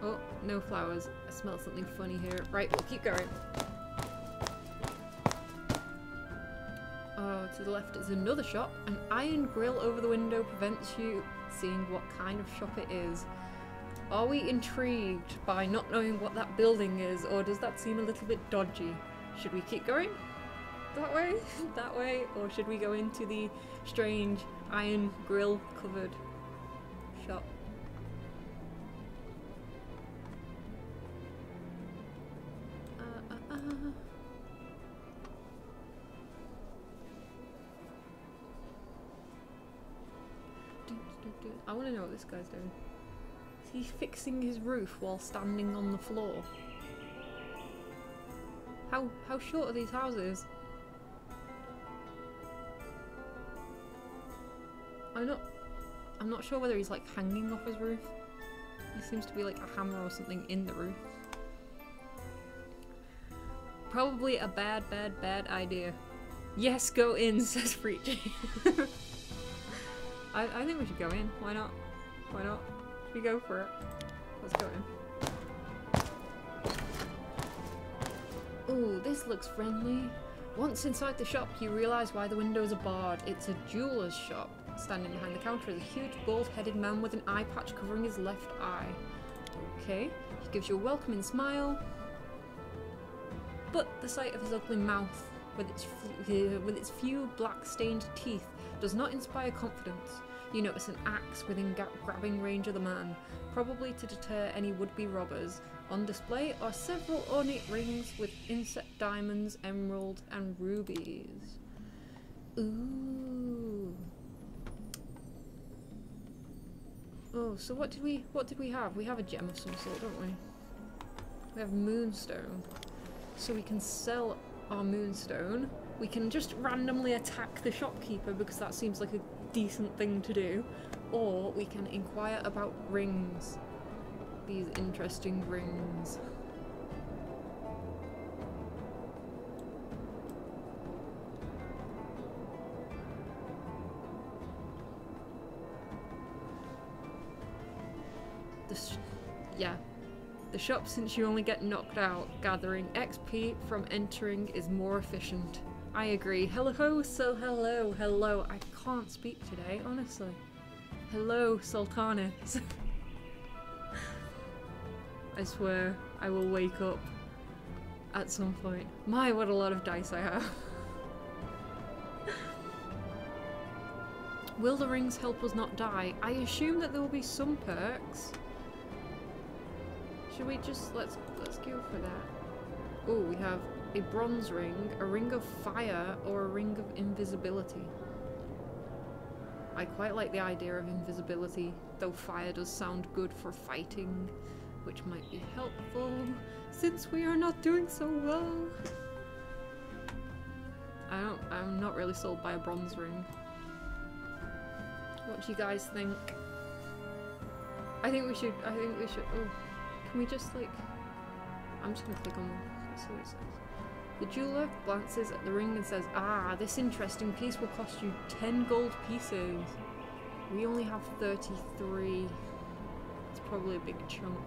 Oh, no flowers. I smell something funny here. Right, we'll keep going. Oh, to the left is another shop. An iron grill over the window prevents you seeing what kind of shop it is. Are we intrigued by not knowing what that building is, or does that seem a little bit dodgy? Should we keep going? That way? That way? Or should we go into the strange iron grill covered shop? I want to know what this guy's doing. Is he fixing his roof while standing on the floor? How short are these houses? I'm not sure whether he's like hanging off his roof. There seems to be like a hammer or something in the roof. Probably a bad idea. Yes, go in, says Freechy. I think we should go in. Why not? Why not? Should we go for it? Let's go in. Ooh, this looks friendly. Once inside the shop, you realise why the windows are barred. It's a jeweller's shop. Standing behind the counter is a huge bald-headed man with an eye patch covering his left eye. Okay, he gives you a welcoming smile. But the sight of his ugly mouth, with its few black-stained teeth, does not inspire confidence. You notice an axe within grabbing range of the man, probably to deter any would-be robbers. On display are several ornate rings with inset diamonds, emeralds, and rubies. Ooh. Oh, so what did we have? We have a gem of some sort, don't we? We have moonstone. So we can sell our moonstone. We can just randomly attack the shopkeeper because that seems like a decent thing to do. Or we can inquire about rings. These interesting rings. Yeah. The shop, since you only get knocked out, gathering XP from entering is more efficient. I agree. Hello, so hello. I can't speak today, honestly. Hello, Sultanis. I swear I will wake up at some point. My, what a lot of dice I have. Will the rings help us not die? I assume that there will be some perks. Should we just let's go for that. Oh, we have a bronze ring, a ring of fire, or a ring of invisibility. I quite like the idea of invisibility, though fire does sound good for fighting, which might be helpful since we are not doing so well. I'm not really sold by a bronze ring. What do you guys think? I think we should, oh, can we just like, I'm just gonna click on, let's see what it says. The jeweler glances at the ring and says, ah, this interesting piece will cost you 10 gold pieces. We only have 33. It's probably a big chunk.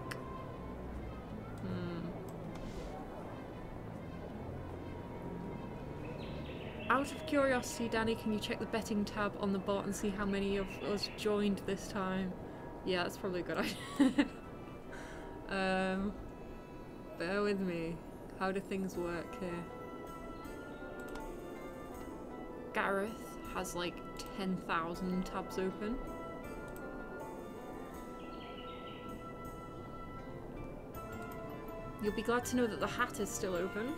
Out of curiosity, Danny, can you check the betting tab on the bot and see how many of us joined this time? Yeah, that's probably a good idea. Bear with me. How do things work here? Gareth has like 10,000 tabs open. You'll be glad to know that the hat is still open.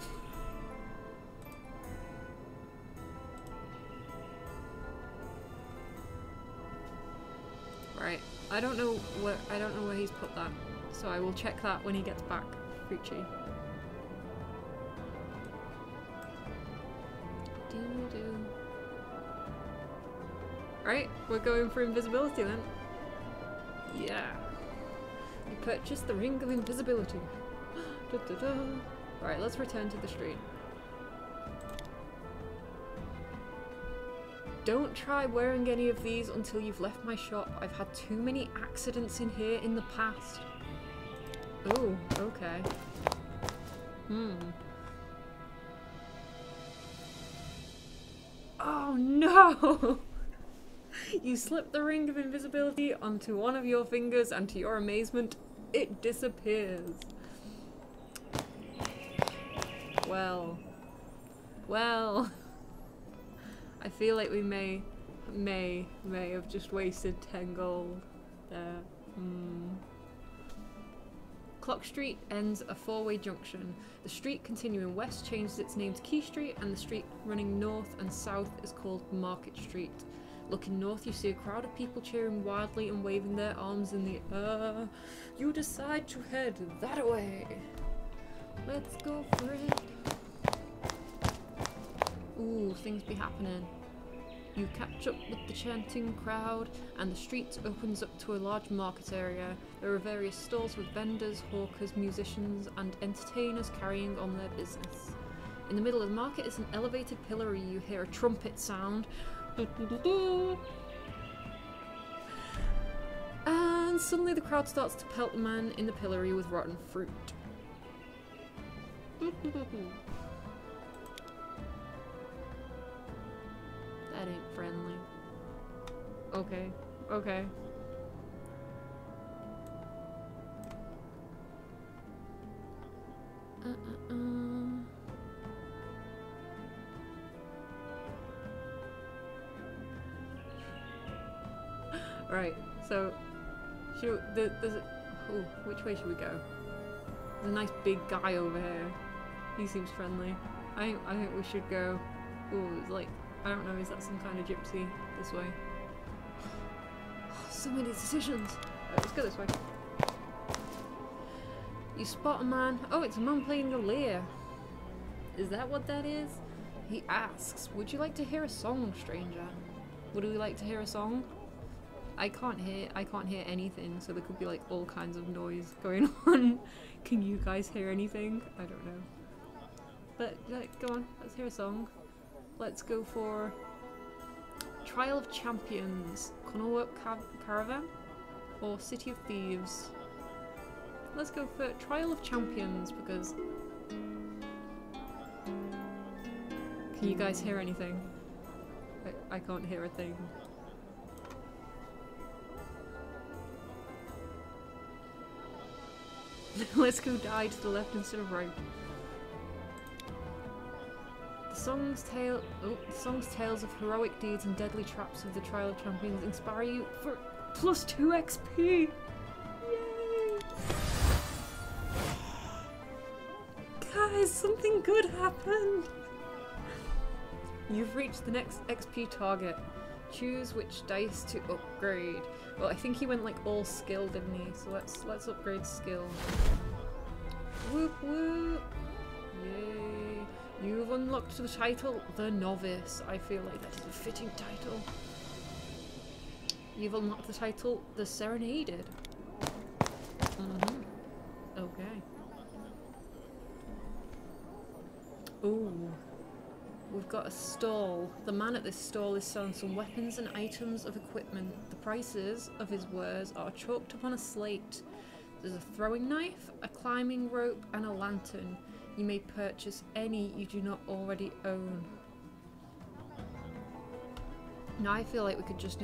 Right, I don't know where he's put that, so I will check that when he gets back, Fucci. Right, we're going for invisibility then. Yeah. You purchased the ring of invisibility. Da, da, da. Right, let's return to the street. Don't try wearing any of these until you've left my shop. I've had too many accidents in here in the past. Oh, okay. Oh no! You slip the ring of invisibility onto one of your fingers and to your amazement, it disappears. Well. I feel like we may have just wasted 10 gold there. Clock Street ends a four-way junction. The street continuing west changes its name to Key Street, and the street running north and south is called Market Street. Looking north, you see a crowd of people cheering wildly and waving their arms in the air. You decide to head that way. Let's go for it. Ooh, things be happening. You catch up with the chanting crowd, and the street opens up to a large market area. There are various stalls with vendors, hawkers, musicians, and entertainers carrying on their business. In the middle of the market is an elevated pillory. You hear a trumpet sound. And suddenly the crowd starts to pelt the man in the pillory with rotten fruit. That ain't friendly. Okay, okay. Right, so which way should we go? There's a nice big guy over here. He seems friendly. I think we should go. Oh, it's like, I don't know, is that some kind of gypsy? This way. So many decisions. Right, let's go this way. You spot a man. Oh, it's a man playing the lyre. Is that what that is? He asks, would you like to hear a song, stranger? Would we like to hear a song? I can't hear anything, so there could be like all kinds of noise going on. Can you guys hear anything? I don't know. But go on, let's hear a song. Let's go for Trial of Champions, Connaught Caravan, or City of Thieves. let's go for Trial of Champions because. Can you guys hear anything? I can't hear a thing. Let's go die to the left instead of right. The song's tales of heroic deeds and deadly traps of the Trial of Champions inspire you for +2 XP! Yay! Guys, something good happened! You've reached the next XP target. Choose which dice to upgrade. Well, I think he went like all skill, didn't he? So let's upgrade skill. Whoop whoop! Yay! You've unlocked the title, The Novice. I feel like that is a fitting title. You've unlocked the title, The Serenaded. Okay. Ooh. We've got a stall. The man at this stall is selling some weapons and items of equipment. The prices of his wares are chalked upon a slate. There's a throwing knife, a climbing rope, and a lantern. You may purchase any you do not already own. Now I feel like we could just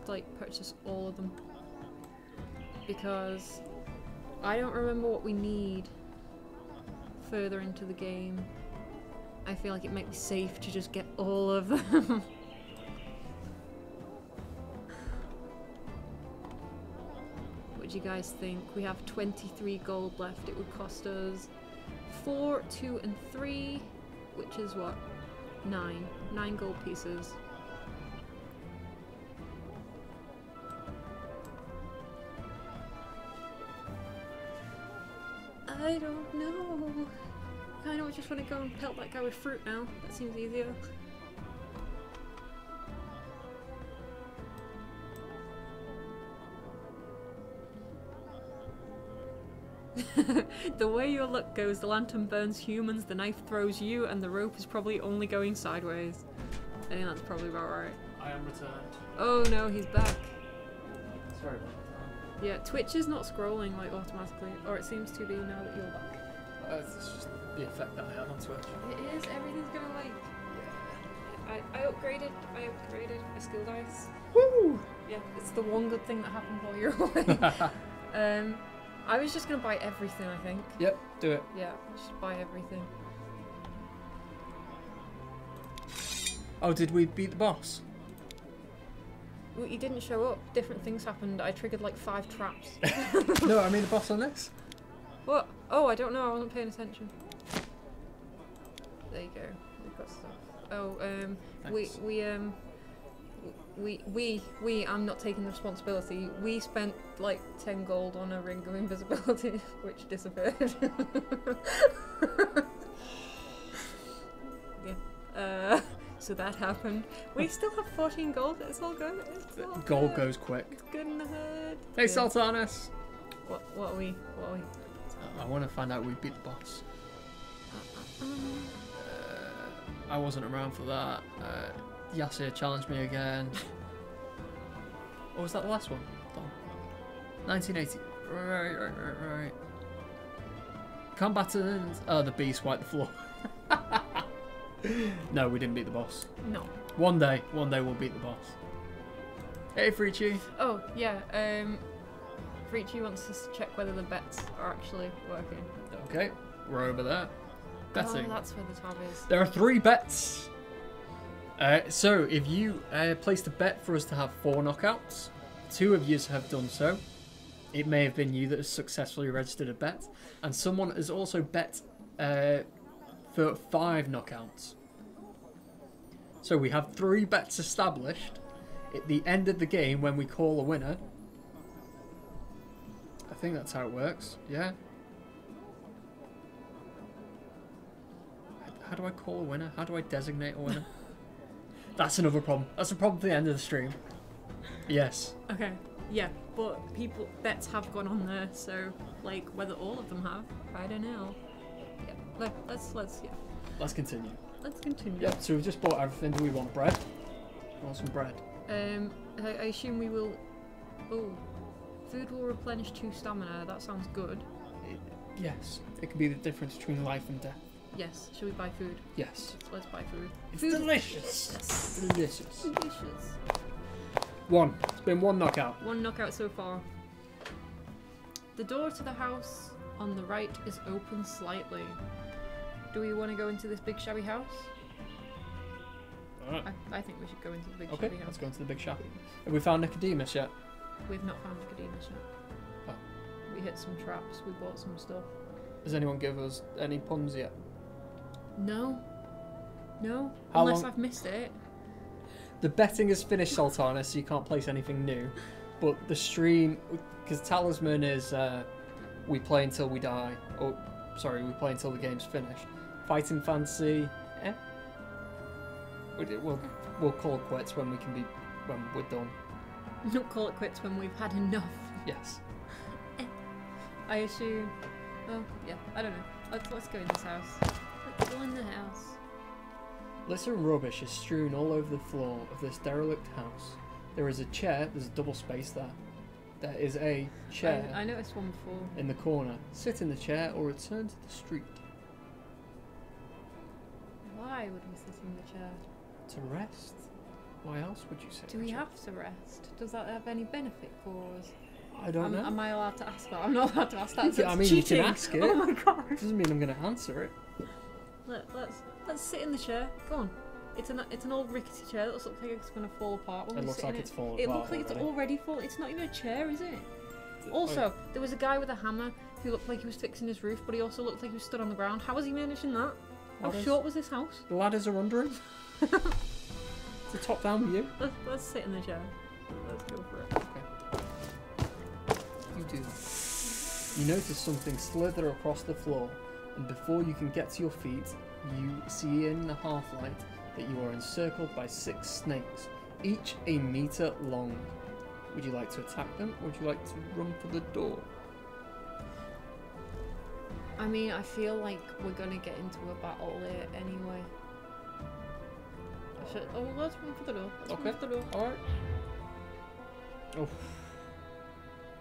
like purchase all of them. Because I don't remember what we need further into the game. I feel like it might be safe to just get all of them. What do you guys think? We have 23 gold left. It would cost us 4, 2, and 3, which is what? 9. 9 gold pieces. I don't know. I don't just want to go and pelt that guy with fruit now. That seems easier. The way your luck goes, the lantern burns humans, the knife throws you, and the rope is probably only going sideways. I think that's probably about right. I am returned. Oh no, he's back. Sorry about that. Yeah, Twitch is not scrolling like automatically, or it seems to be now that you're back. It's just the effect that I had on Twitch. It is, everything's gonna like... I upgraded my skill dice. Woo! Yeah, it's the one good thing that happened while you're away. I was just gonna buy everything, I think. Yep, do it. Yeah, just buy everything. Oh, did we beat the boss? Well, you didn't show up. Different things happened. I triggered like 5 traps. No, I mean the boss on this. What? Oh, I don't know. I wasn't paying attention. There you go. We've got stuff. Oh, Thanks. I'm not taking the responsibility. We spent like 10 gold on a ring of invisibility, which disappeared. Yeah. So that happened. We still have 14 gold. It's all good. It's all Gold good. goes quick. It's good in the hood. Hey, Yeah. Sultanas! What are we? I want to find out we beat the boss. I wasn't around for that. Yasir challenged me again. Or was that the last one? Done. 1980. Right. Combatants. Oh, the beast wiped the floor. No, we didn't beat the boss. No. One day we'll beat the boss. Hey, Frichi. Oh, yeah, Frichi wants us to check whether the bets are actually working. Okay, we're over there. Betting. Oh, that's where the tab is. There are 3 bets. So, if you placed a bet for us to have 4 knockouts, 2 of you have done so. It may have been you that has successfully registered a bet, and someone has also bet for 5 knockouts. So we have 3 bets established. At the end of the game, when we call a winner, I think that's how it works. Yeah. How do I call a winner? How do I designate a winner? That's another problem. That's a problem for the end of the stream. Yes. Okay, yeah, but bets have gone on there, so, like, whether all of them have, I don't know. Yeah, let's Let's continue. Let's continue. Yep, so we've just bought everything. Do we want bread? We want some bread. I assume we will... Oh. Food will replenish 2 stamina. That sounds good. Yes, it could be the difference between life and death. Yes. Should we buy food? Yes. Let's buy food. It's Food. delicious. Yes. Delicious. Delicious. 1. It's been 1 knockout. 1 knockout so far. The door to the house on the right is open slightly. Do we want to go into this big shabby house? Alright. I think we should go into the big Okay, shabby house. let's go into the big shop. Have we found Nicodemus yet? We've not found Nicodemus yet. Oh. We hit some traps. We bought some stuff. Has anyone give us any puns yet? No. No. How Unless long- I've missed it. The betting is finished, Sultana, so you can't place anything new. But the stream, because Talisman is we play until we die. Oh, sorry, we play until the game's finished. Fighting Fantasy, we'll call it quits when we're done. Don't call it quits when we've had enough. Yes. I assume. Oh, yeah. I don't know. Let's go in this house. Let's go in the house. Litter and rubbish is strewn all over the floor of this derelict house. There is a chair. There's a double space there. There is a chair. I noticed one before. In the corner. Sit in the chair or return to the street. Why would we sit in the chair? To rest? Why else would you sit Do in we the chair? have to rest? Does that have any benefit for us? I don't know. Am I allowed to ask that? I'm not allowed to ask that. Yeah, I mean, you can ask it. Oh my god. Doesn't mean I'm going to answer it. Let's sit in the chair. Go on. It's an old rickety chair that looks like it's going to fall apart. When It we looks sit in like it's fallen It apart looks like it's already. already full. It's not even a chair, is it? Also, there was a guy with a hammer who looked like he was fixing his roof, but he also looked like he was stood on the ground. How was he managing that? How Ladders. short was this house? The ladders are under him. It's a top-down view. Let's sit in the chair. Let's go for it. You do that. You notice something slither across the floor, and before you can get to your feet, you see in the half-light that you are encircled by 6 snakes, each a meter long. Would you like to attack them, or would you like to run for the door? I mean, I feel like we're gonna get into a battle here anyway. Oh, let's run for the door. Let's run for the door. Alright. Oh.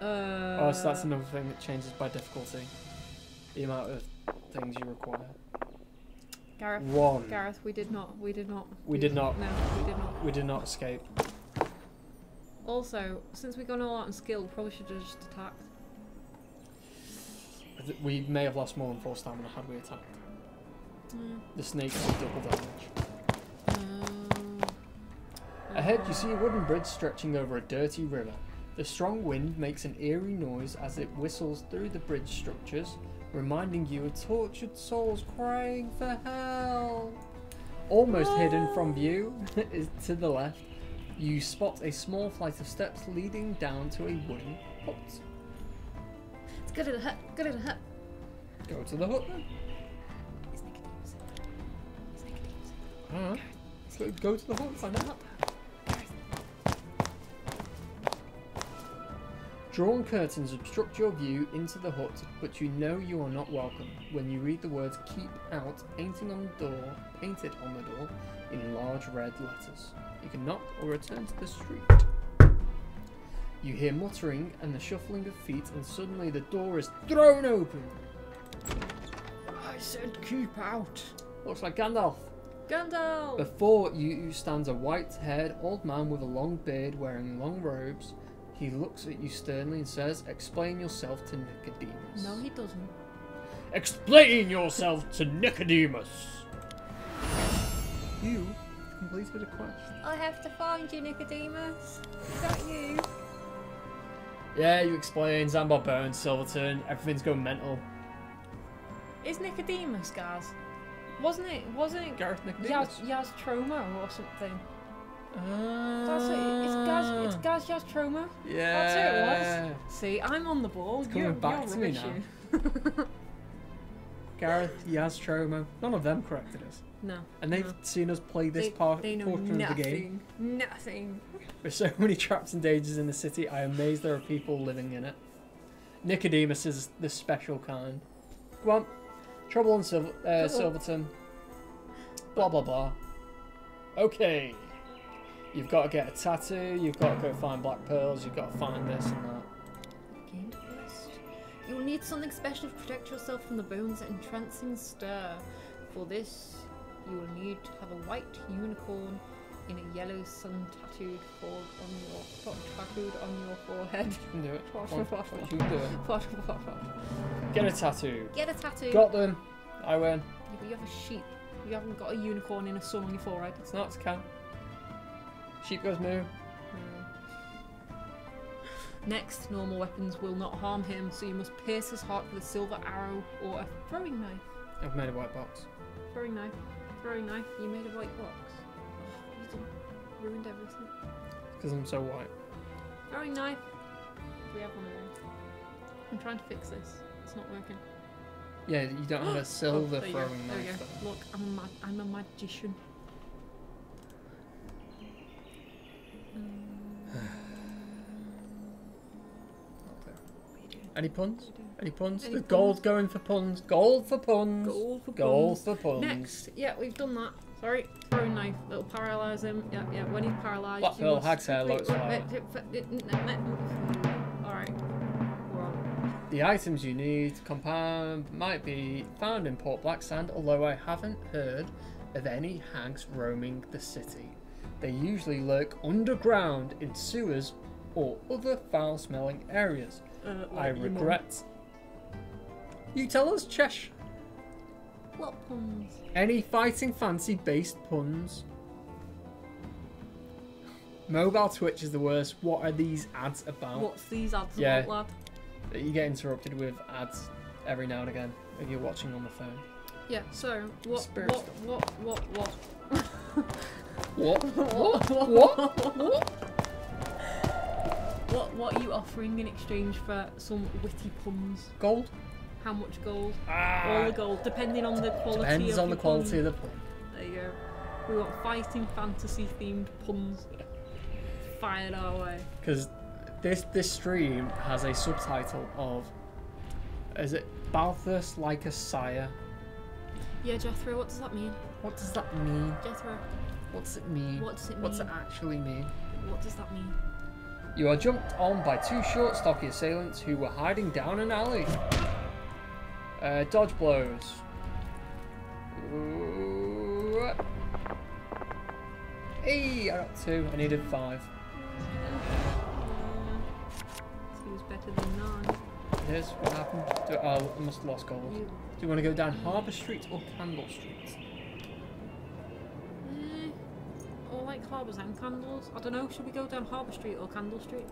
Uh, Oh, so that's another thing that changes by difficulty. The amount of things you require. Gareth. 1. Gareth, we did not. We did not. No, we did not. We did not escape. Also, since we've gone all out in skill, we probably should have just attacked. We may have lost more than 4 stamina had we attacked. Mm. The snakes do double damage. Um, Ahead, you see a wooden bridge stretching over a dirty river. The strong wind makes an eerie noise as it whistles through the bridge structures, reminding you of tortured souls crying for help. Almost hidden from view is to the left. You spot a small flight of steps leading down to a wooden hut. Let's go to the hut. Go to the hut. Go to the hut then. It's Nicodemus. It's Nicodemus. Alright. So go to the hut and find out. Drawn curtains obstruct your view into the hut, but you know you are not welcome when you read the words "Keep Out" painted on the door in large red letters. You can knock or return to the street. You hear muttering and the shuffling of feet, and suddenly the door is thrown open. I said keep out. Looks like Gandalf. Gandalf! Before you stands a white-haired old man with a long beard wearing long robes. He looks at you sternly and says, "Explain yourself to Nicodemus." No, he doesn't. Explain yourself to Nicodemus! You completed a quest. I have to find you, Nicodemus. Is that you? Yeah, you explain. Zambo Bones, Silverton, everything's going mental. It's Nicodemus, guys. Wasn't it Gareth Nicodemus. Yaz Tromo or something? That's It's Gaz Yaz Tromo. Yeah. That's who it was. See, I'm on the ball. It's coming back to me now. Gareth, Yaz, Tromo. None of them corrected us. No. And they've seen us play this they know portion nothing. of the game. Nothing. With so many traps and dangers in the city, I am amazed there are people living in it. Nicodemus is the special kind. Come on. Trouble in Silverton. Blah, blah, blah. Okay. You've got to get a tattoo, you've got to go find black pearls, you've got to find this and that. Paint Quest. You will need something special to protect yourself from the bones entrancing stir. For this, you will need to have a white unicorn in a yellow sun tattooed on your forehead. Do it. What you doing? Get a tattoo. Get a tattoo. Got them. I win. Yeah, but you have a sheep. You haven't got a unicorn in a sun on your forehead. It's not a cat. Sheep goes moo. Next, normal weapons will not harm him, so you must pierce his heart with a silver arrow or a throwing knife. I've made a white box. Throwing knife. Throwing knife. You made a white box. Oh, you done ruined everything. Because I'm so white. Throwing knife. We have one of those. I'm trying to fix this. It's not working. Yeah, you don't have a silver there you go. throwing There we knife. go. though. Look, I'm a magician. What are you doing? Any puns? What are you doing? Any puns? Any The puns? gold going for puns. Gold for puns. Gold for Gold puns. for puns. Next, yeah, we've done that. Sorry, throwing knife. It'll paralyse him. Yeah, yeah. When he's paralysed, Black you pearl, must hag's hair, lotus flower. Alright, we're on. The items you need compound might be found in Port Blacksand, although I haven't heard of any hags roaming the city. They usually lurk underground in sewers or other foul-smelling areas. I regret. You tell us, Chesh. What puns? Any fighting fancy based puns? Mobile Twitch is the worst. What are these ads about? What's these ads Yeah. about, lad? You get interrupted with ads every now and again if you're watching on the phone. Yeah. So what? Spirit What? stuff. What? What? What? What are you offering in exchange for some witty puns? Gold? How much gold? Ah, All the gold, depending on the quality. depends of on the your quality pun. of the pun. There you go. We want fighting fantasy themed puns fired our way. Because this stream has a subtitle of, is it Balthus like a sire? Yeah, Jethro, what does that mean? What does that mean? Jethro, What's it mean? what does it mean? What's it actually mean? What does that mean? You are jumped on by two short, stocky assailants who were hiding down an alley. Dodge blows. Ooh. Hey, I got 2. I needed 5. Two's better than none. It is. What happened? Oh, I must have lost gold. You, Do you want to go down Harbour Street or Candle Street? or like harbours and candles. I don't know. Should we go down Harbour Street or Candle Street?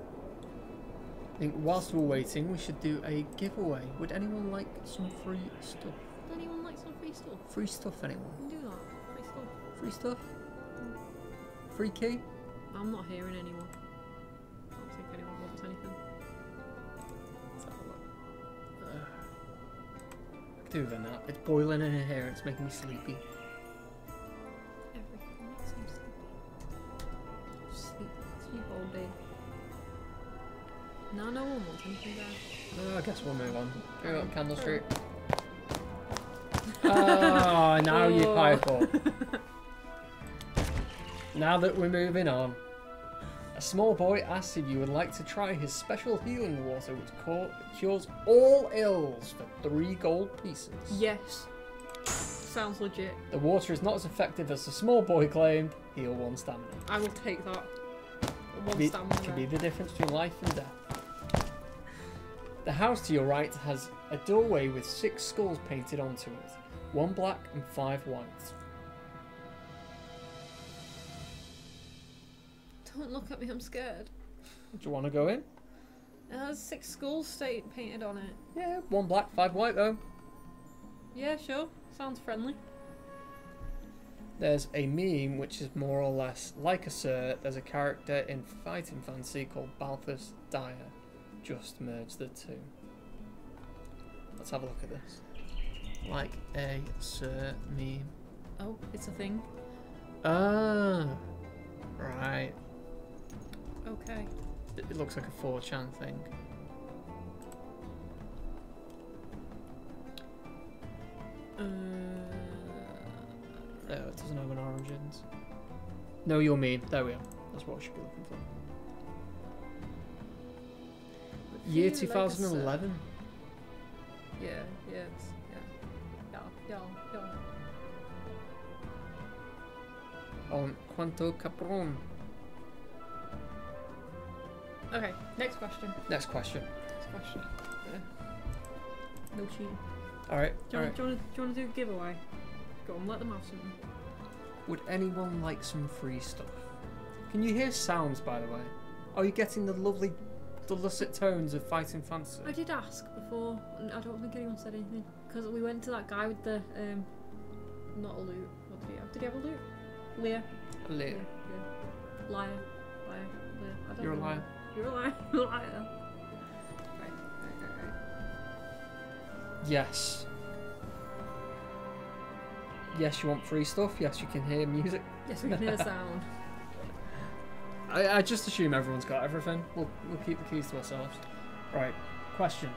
I think whilst we're waiting, we should do a giveaway. Would anyone like some free stuff? Does anyone like some free stuff? Free stuff, anyone? We can do that. Free stuff. Free stuff? Free key? I'm not hearing anyone. I don't think anyone wants anything. Let's have a look. I could do with a nap. It's boiling in here. It's making me sleepy. Everything makes him sleepy. Sleep. Sleep all day. No one wants anything there. I guess we'll move on. Go up Candle Street. Oh, now you pipe up. Now that we're moving on. A small boy asks if you would like to try his special healing water which cures all ills for 3 gold pieces. Yes. Sounds legit. The water is not as effective as the small boy claimed. Heal 1 stamina. I will take that. One Could be the difference between life and death. The house to your right has a doorway with 6 skulls painted onto it. 1 black and 5 white. Don't look at me, I'm scared. Do you want to go in? It has 6 skulls painted on it. Yeah, 1 black, 5 white though. Yeah, sure. Sounds friendly. There's a meme which is more or less like a sir. There's a character in Fighting Fantasy called Balthus Dyer. Just merge the 2. Let's have a look at this. Like a sir meme. Oh, it's a thing. Ah, right. Okay. It looks like a 4chan thing. Oh, it doesn't have an origins. Know your meme. There we are. That's what I should be looking for. Year feel like it's, 2011. Yeah, yes, yeah. Yeah. Quanto cabrón. Okay, next question. Next question. No cheating. Alright, Do you alright. want to do a giveaway? Go on, let them have something. Would anyone like some free stuff? Can you hear sounds, by the way? Are you getting the lovely dulcet tones of Fighting Fantasy? I did ask before, and I don't think anyone said anything. Because we went to that guy with the, not a lute. What did he have? Did he have a lute? Lear. Lear. Yeah. Liar. I don't You're a know. liar. You're a liar. Liar. Right. Yes. Yes, you want free stuff? Yes, you can hear music. Yes, we can hear the sound. I just assume everyone's got everything. We'll keep the keys to ourselves. Right. Question.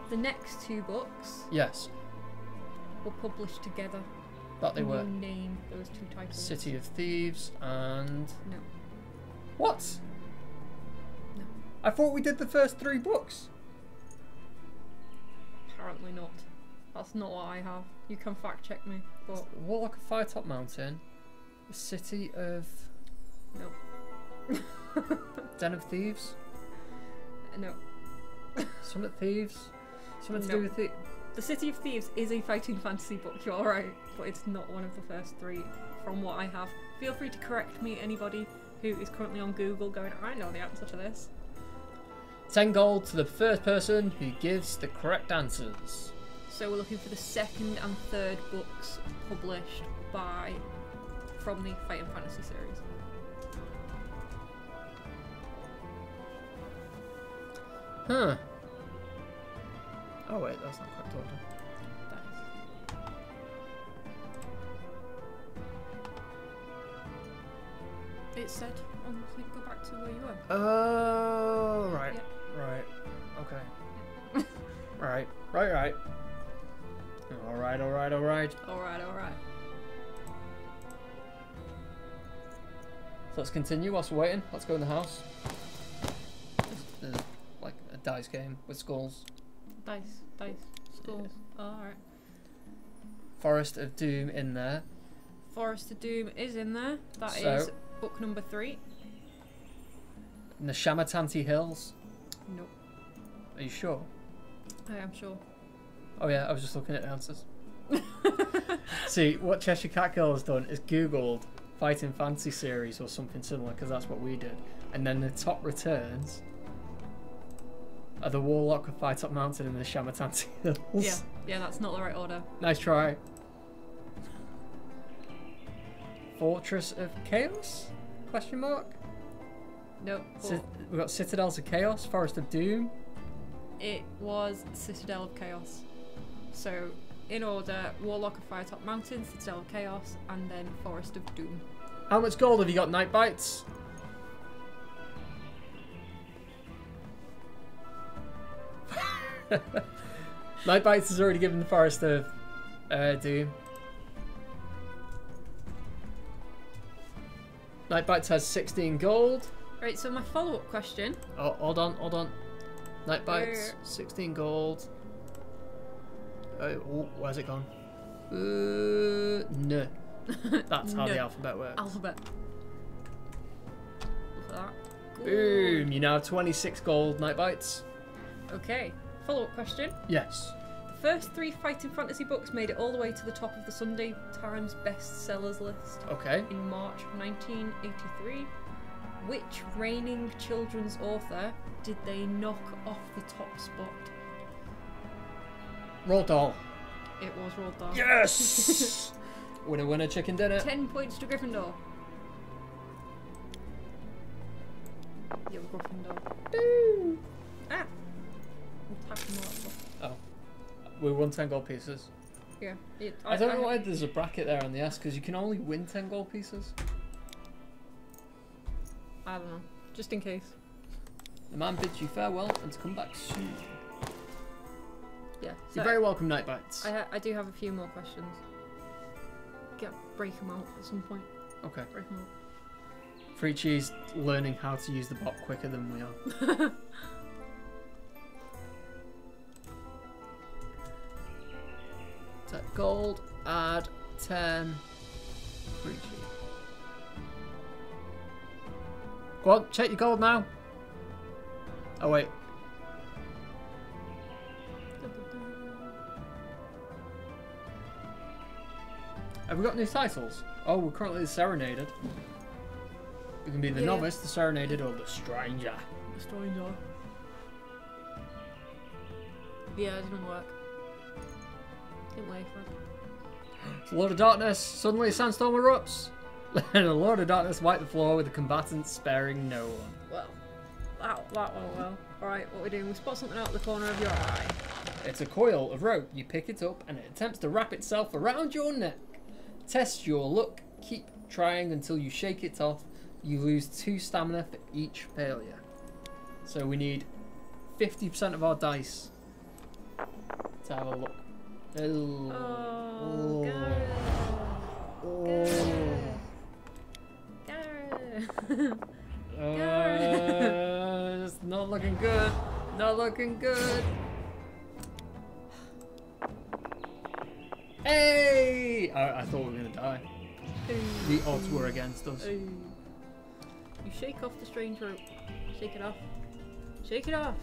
The next two books Yes. were published together. That they Can were. you name those two titles? City of Thieves and... No. What? No. I thought we did the first 3 books. Apparently not. That's not what I have. You can fact check me, but Warlock of Firetop Mountain. The City of... no. Den of Thieves. No. Summit Thieves. Something to No. do with Thieves. The City of Thieves is a fighting fantasy book, you're right, but it's not one of the first 3 from what I have. Feel free to correct me, anybody who is currently on Google going, I know the answer to this. 10 gold to the first person who gives the correct answers. So we're looking for the second and third books published from the Fighting Fantasy series. Huh. Oh wait, that's not correct order. That is. It said on the thing, go back to where you were. Oh, right. Yeah. Right. Okay. Right. Alright. Alright. So let's continue whilst we're waiting. Let's go in the house. There's like a dice game with skulls. Dice, skulls. Oh, alright. Forest of Doom in there. Forest of Doom is in there. That So- is book number 3. Neshamatanti Hills. Nope. Are you sure? I am sure. Oh yeah, I was just looking at the answers. See, what Cheshire Cat Girl has done is Googled Fighting Fantasy series or something similar, because that's what we did. And then the top returns are the Warlock of Firetop Mountain and the Neshamatanti Hills. Yeah, that's not the right order. Nice try. Fortress of Chaos? Question mark? Nope. We've got Citadels of Chaos, Forest of Doom. It was Citadel of Chaos. So, in order, Warlock of Firetop Mountain, Citadel of Chaos, and then Forest of Doom. How much gold have you got, Night Bites? Night Bites has already given the Forest of Doom. Night Bites has 16 gold. Right, so my follow-up question. Oh, hold on. Night Bites, 16 gold. Oh, where's it gone? No. That's how the No. alphabet works. Alphabet. Look at that. Boom! You now have 26 gold, Night Bites. Okay, follow-up question. Yes. The first 3 Fighting Fantasy books made it all the way to the top of the Sunday Times bestsellers list Okay. in March 1983. Which reigning children's author did they knock off the top spot? Roll doll. It was Roald Dahl. Yes! Winner, chicken dinner. 10 points to Gryffindor. You're Gryffindor. Boo! Ah! I'm tapping all that stuff. Oh. We won 10 gold pieces. Yeah. I don't know why there's a bracket there on the S, because you can only win 10 gold pieces. I don't know. Just in case. The man bids you farewell and to come back soon. Yeah. You're very welcome, Night Bites. I do have a few more questions. Break them out at some point. Okay. Break them out. Free Cheese learning how to use the bot quicker than we are. Gold, add 10. Free cheat. Go on, check your gold now. Oh, wait. Have we got new titles? Oh, we're currently the Serenaded. We can be the Novice, the Serenaded, or the Stranger. The Stranger. Yeah, it didn't work. Didn't wait for it. It's a lot of darkness. Suddenly a sandstorm erupts. And a lot of darkness wipe the floor with the combatants sparing no one. Well, that went well. Alright, what we're doing, we spot something out of the corner of your eye. It's a coil of rope. You pick it up and it attempts to wrap itself around your neck. Test your luck. Keep trying until you shake it off. You lose 2 stamina for each failure. So we need 50% of our dice to have a look. Oh, Gareth. Gareth. It's not looking good. Not looking good. Hey! I thought we were gonna die. The odds were against us. You shake off the strange rope. Shake it off. Shake it off.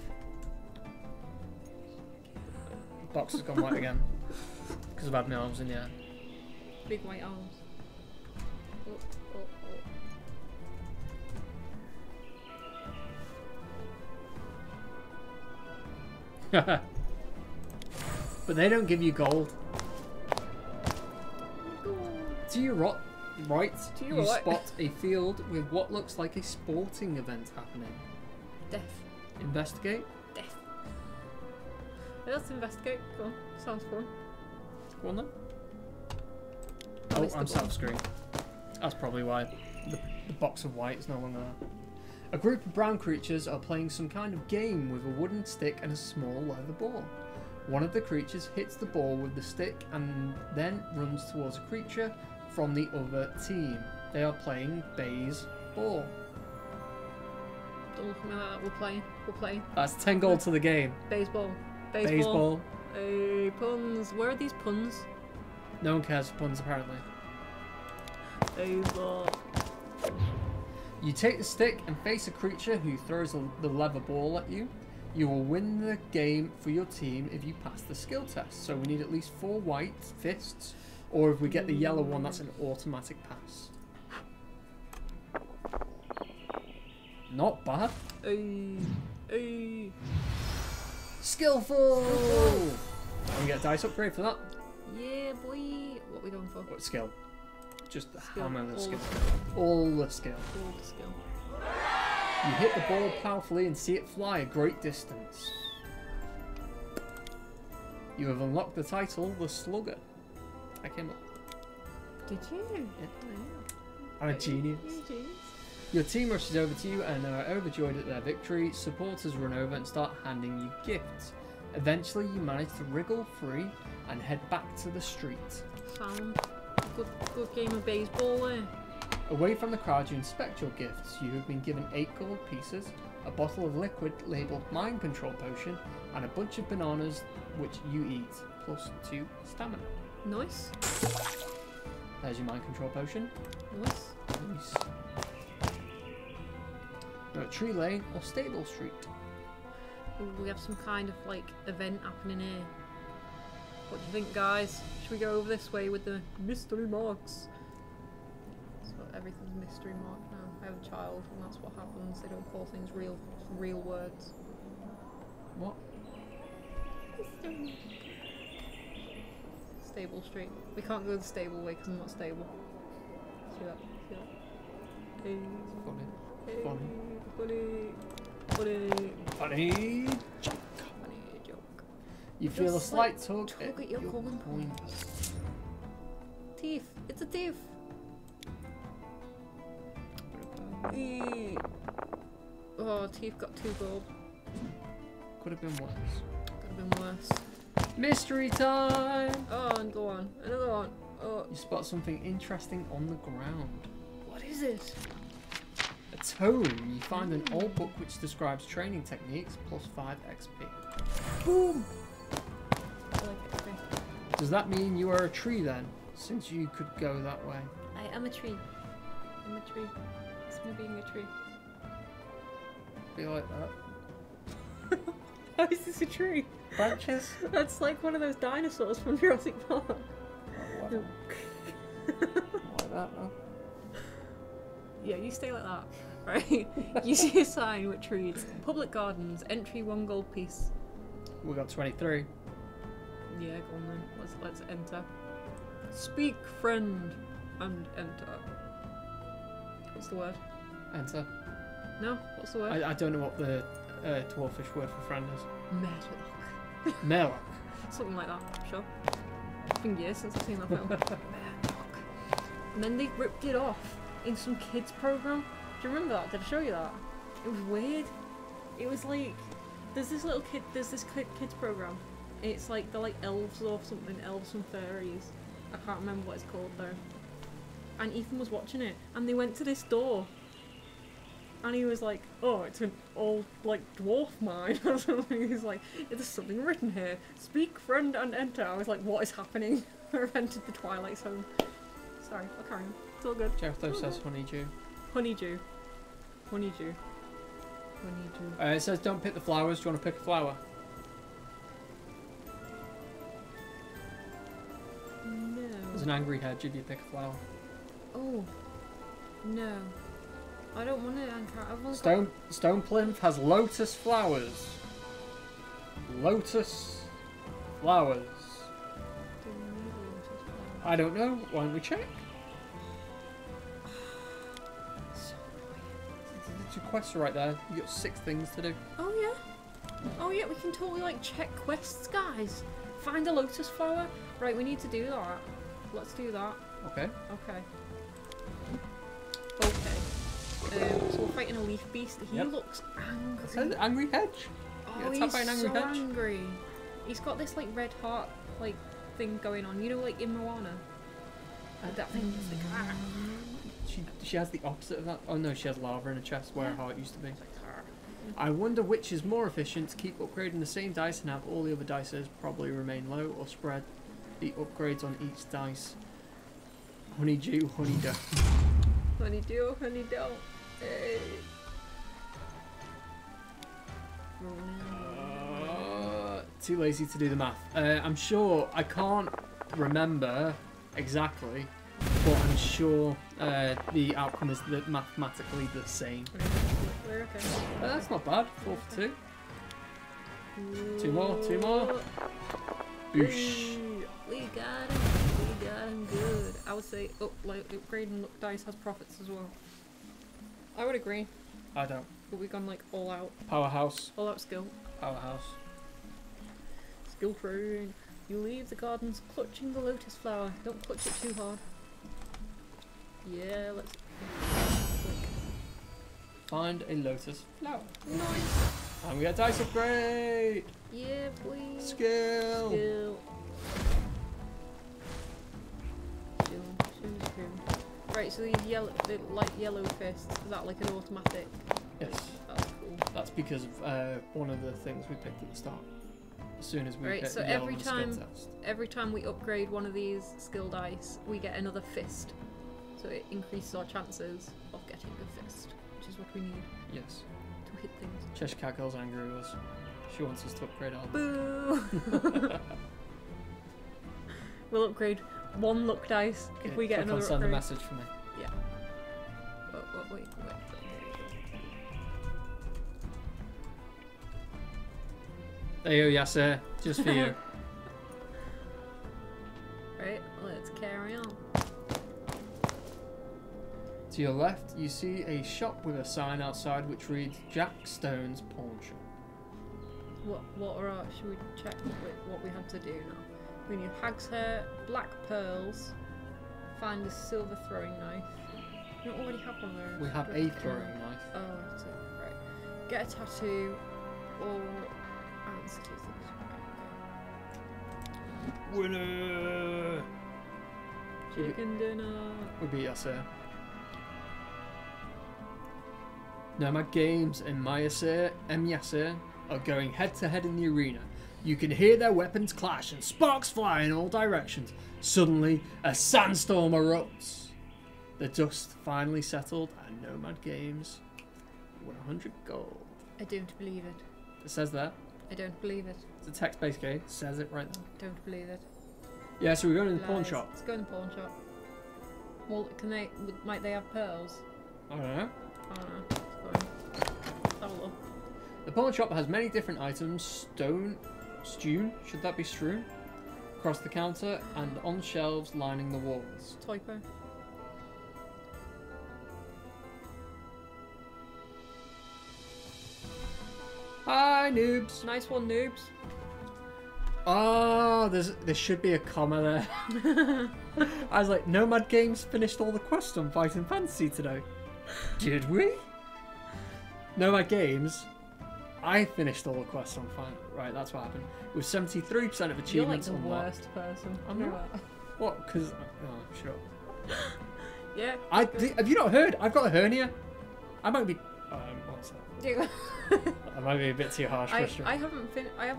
The box has gone white again. Because I've had my arms in the air. Big white arms. Oh. But they don't give you gold. To your right, you spot a field with what looks like a sporting event happening. Death. Investigate. Death. Let's investigate. Go on. Sounds fun. Go on then. Oh, I'm self-screen. That's probably why the box of white is no longer there. A group of brown creatures are playing some kind of game with a wooden stick and a small leather ball. One of the creatures hits the ball with the stick and then runs towards a creature from the other team. They are playing base ball. Don't look at me like that. We're playing. We're playing. That's 10 gold to the game. Baseball. Baseball. Hey, puns. Where are these puns? No one cares for puns, apparently. Baseball. You take the stick and face a creature who throws the leather ball at you. You will win the game for your team if you pass the skill test. So we need at least 4 white fists, or if we get the yellow one, that's an automatic pass. Not bad. Skillful! And we get a dice upgrade for that. Yeah, boy. What are we going for? What skill? Just Skill. how many skill? All All the skill. All the skill. You hit the ball powerfully and see it fly a great distance. You have unlocked the title, the Slugger. I came up. Did you? Yeah. Oh, I'm a genius. you're a genius. Your team rushes over to you and are overjoyed at their victory. Supporters run over and start handing you gifts. Eventually, you manage to wriggle free and head back to the street. Sound. Good game of baseball there. Away from the crowd, you inspect your gifts. You have been given 8 gold pieces, a bottle of liquid labelled Mind Control Potion, and a bunch of bananas which you eat, plus 2 stamina. Nice. There's your Mind Control Potion. Nice. Nice. Now, Tree Lane or Stable Street. Ooh, we have some kind of like event happening here. What do you think, guys? Should we go over this way with the mystery marks? So everything's mystery marked now. I have a child, and that's what happens. They don't call things real words. What? Stable Street. We can't go the stable way because I'm not stable. See that? See that? Hey. Funny. Hey. Funny. Funny. Funny joke. Funny joke. You feel a Just slight tug at your colon points. Thief. It's a thief. Oh, thief got 2 gold. Could have been worse. Could have been worse. Mystery time! Oh, and go on. Another one. Oh, You spot something interesting on the ground. what is it? A tome. You find an old book which describes training techniques plus 5 XP. Boom! I like XP. Does that mean you are a tree then? Since you could go that way. I am a tree. I'm a tree. It's me being a tree. Be like that. How is this a tree? Branches? That's like one of those dinosaurs from Jurassic Park. Oh, wow. Like that, no? Yeah, you stay like that, right? You see a sign which reads, Public Gardens, entry 1 gold piece. We got 23. Yeah, go on then. Let's enter. Speak, friend, and enter. What's the word? Enter. No? What's the word? I don't know what the dwarfish word for friend is. Merlock. Merlock. Something like that, sure. It's been years since I've seen that film. Merlock. And then they ripped it off in some kids program. Do you remember that? Did I show you that? It was weird. It was like, there's this kids program. It's like, they're like elves or something, elves and fairies. I can't remember what it's called though. And Ethan was watching it, and they went to this door. And he was like, oh, it's an old, like, dwarf mine or something. He's like, there's something written here. Speak, friend, and enter. I was like, what is happening? I've entered the Twilight Zone. Sorry, I'll carry on. It's all good. Jeffo says honeydew. Honeydew. Honeydew. Honeydew. It says don't pick the flowers. Do you want to pick a flower? No. There's an angry hedge if you pick a flower. Oh. No. I don't want to anchor. Stone plinth has lotus flowers. Lotus flowers. I don't know. Why don't we check? The 2 quests are right there. You got 6 things to do. Oh yeah. Oh yeah, we can totally like check quests, guys. Find a lotus flower. Right, we need to do that. Let's do that. Okay. Okay. Okay. So we're fighting a leaf beast. He looks angry. It says angry hedge. Oh, He's he's an angry so hedge. angry. He's got this like red heart like thing going on. You know, like in Moana. That thing is like. Ah. She has the opposite of that. Oh no, she has lava in her chest where her heart used to be. I wonder which is more efficient, to keep upgrading the same dice and have all the other dices probably remain low, or spread the upgrades on each dice. Honeydew, honeydew. Honeydew, honeydew. Hey. Too lazy to do the math. I'm sure, I can't remember exactly, but I'm sure the outcome is mathematically the same. We're okay. That's not bad. 4 for 2. 2 more, 2 more. Boosh. We got him good. I would say upgrading look dice has profits as well. I would agree. I don't. But we've gone like all out. Powerhouse. All out skill. Powerhouse. Skill train. You leave the gardens clutching the lotus flower. Don't clutch it too hard. Yeah, let's click. Find a lotus flower. Nice. And we got dice upgrade. Yeah, boy. Skill. Skill. Right, so these the light yellow fists, is that like an automatic? Yes. That's cool. That's because of one of the things we picked at the start. As soon as we Right, get so the yellow on the skill test. every time we upgrade one of these skill dice, we get another fist. So it increases our chances of getting a fist, which is what we need Yes. to hit things. Cheshire Cat Girl's angry with us. She wants us to upgrade our. Boo! We'll upgrade one luck dice if we get Click on another send upgrade. a message for me. Yeah. Oh, wait. There you go, yes sir. Just for you. Right, let's carry on. To your left, you see a shop with a sign outside which reads Jack Stone's Pawn Shop. What are our, should we check what we have to do now? We need hag's hair, black pearls, find a silver throwing knife. We don't already have one of those. We have a throwing knife. Oh, that's it. Right. Get a tattoo or answer two things. Winner! Chicken dinner. We beat us here. Nomad Games and Yasir are going head to head in the arena. You can hear their weapons clash and sparks fly in all directions. Suddenly, a sandstorm erupts. The dust finally settled and Nomad Games won 100 gold. I don't believe it. It says that. I don't believe it. It's a text-based game. It says it right there. Don't believe it. Yeah, so we're going to the pawn Lies. shop. Let's go in the pawn shop. Well, might they have pearls? I don't know. I don't know. Let's have a look. The pawn shop has many different items. Strewn, should that be strewn? Across the counter and on shelves lining the walls. Typo. Hi, noobs. Nice one, noobs. Ah, there should be a comma there. I was like, Nomad Games finished all the quests on Fighting Fantasy today. Did we? Nomad Games, I finished all the quests on Right, that's what happened. With 73% of achievements You're like the unlocked. worst person. I'm Know not. that. What? Because oh, shut up. Yeah. Have you not heard? I've got a hernia. I might be. What's that? Yeah. I might be a bit too harsh. I haven't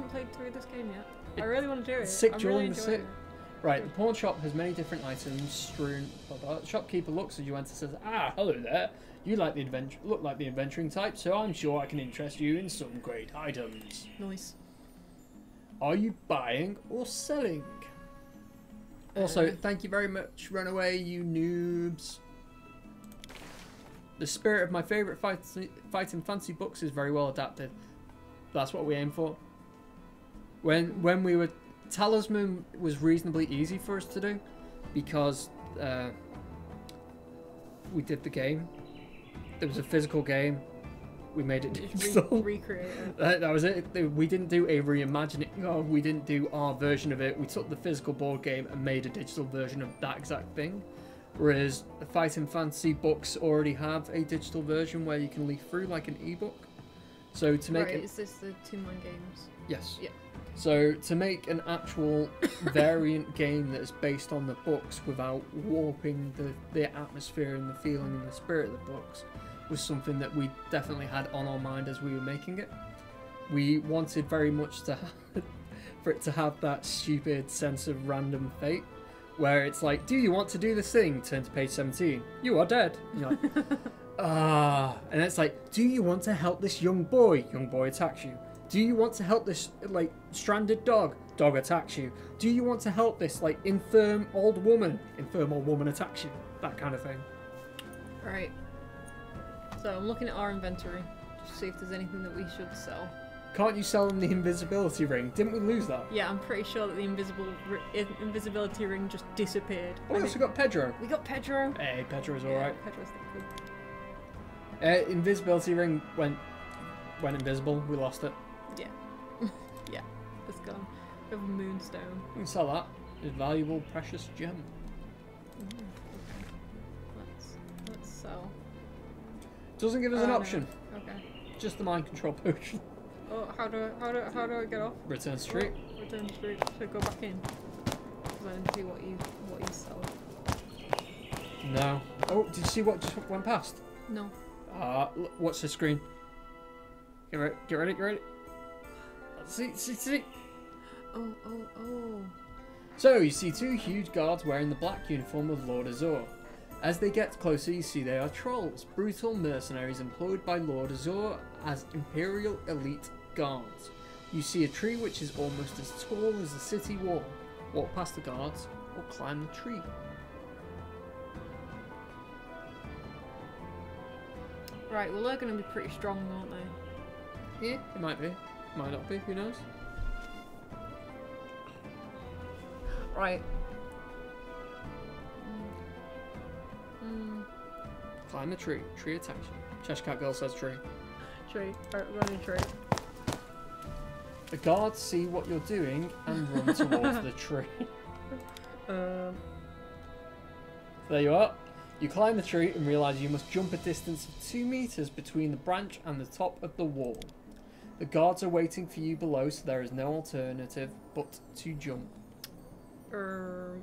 played through this game yet. I really want to do it. Sick I'm during really the enjoying sick. it. Right, the pawn shop has many different items strewn. The shopkeeper looks at you and says, "Ah, hello there. You like the adventure? Look like the adventuring type, so I'm sure I can interest you in some great items. Nice. Are you buying or selling?" Also, thank you very much, Runaway, you noobs. The spirit of my favourite fighting fantasy books is very well adapted. That's what we aim for. When we were... Talisman was reasonably easy for us to do because we did the game. There was a physical game. We made it digital. Recreate it. That was it. We didn't do a reimagining. Oh, we didn't do our version of it. We took the physical board game and made a digital version of that exact thing. Whereas the Fighting Fantasy books already have a digital version where you can leaf through like an ebook. So to make is this the 2-man games? Yes. Yeah. So to make an actual variant game that is based on the books without warping the atmosphere and the feeling and the spirit of the books was something that we definitely had on our mind as we were making it. We wanted very much to for it to have that stupid sense of random fate where it's like, do you want to do this thing? Turn to page 17. You are dead. And you're like, and it's like, do you want to help this young boy? Young boy attacks you. Do you want to help this, like, stranded dog? Dog attacks you. Do you want to help this, like, infirm old woman? Infirm old woman attacks you. That kind of thing. Right. So I'm looking at our inventory just to see if there's anything that we should sell. Can't you sell them the invisibility ring? Didn't we lose that? Yeah, I'm pretty sure that the invisibility ring just disappeared. Oh, we also got Pedro. We got Pedro. Hey, Pedro's Yeah, alright. Pedro's cool. Invisibility ring went invisible. We lost it. Yeah. Yeah, it's gone. We have a moonstone. We can sell that. It's a valuable, precious gem. Okay. Let's sell. Doesn't give us an No. option. Okay. Just the mind control potion. Oh, how do I get off? Return street. Oh, return to street. So go back in. Because I didn't see what you sell. No. Oh, did you see what just went past? No. Watch the screen. Get ready. See. Oh. So, you see two huge guards wearing the black uniform of Lord Azor. As they get closer, you see they are trolls, brutal mercenaries employed by Lord Azor as Imperial elite guards. You see a tree which is almost as tall as the city wall. Walk past the guards or climb the tree. Right, well they're going to be pretty strong, aren't they? Yeah, it might be. Might not be, who knows? Right. Climb the tree. Tree attacks you. Cheshire Cat Girl says tree. Tree. Right, running tree. The guards see what you're doing and run towards the tree. There you are. You climb the tree and realise you must jump a distance of 2 meters between the branch and the top of the wall. The guards are waiting for you below, so there is no alternative but to jump. The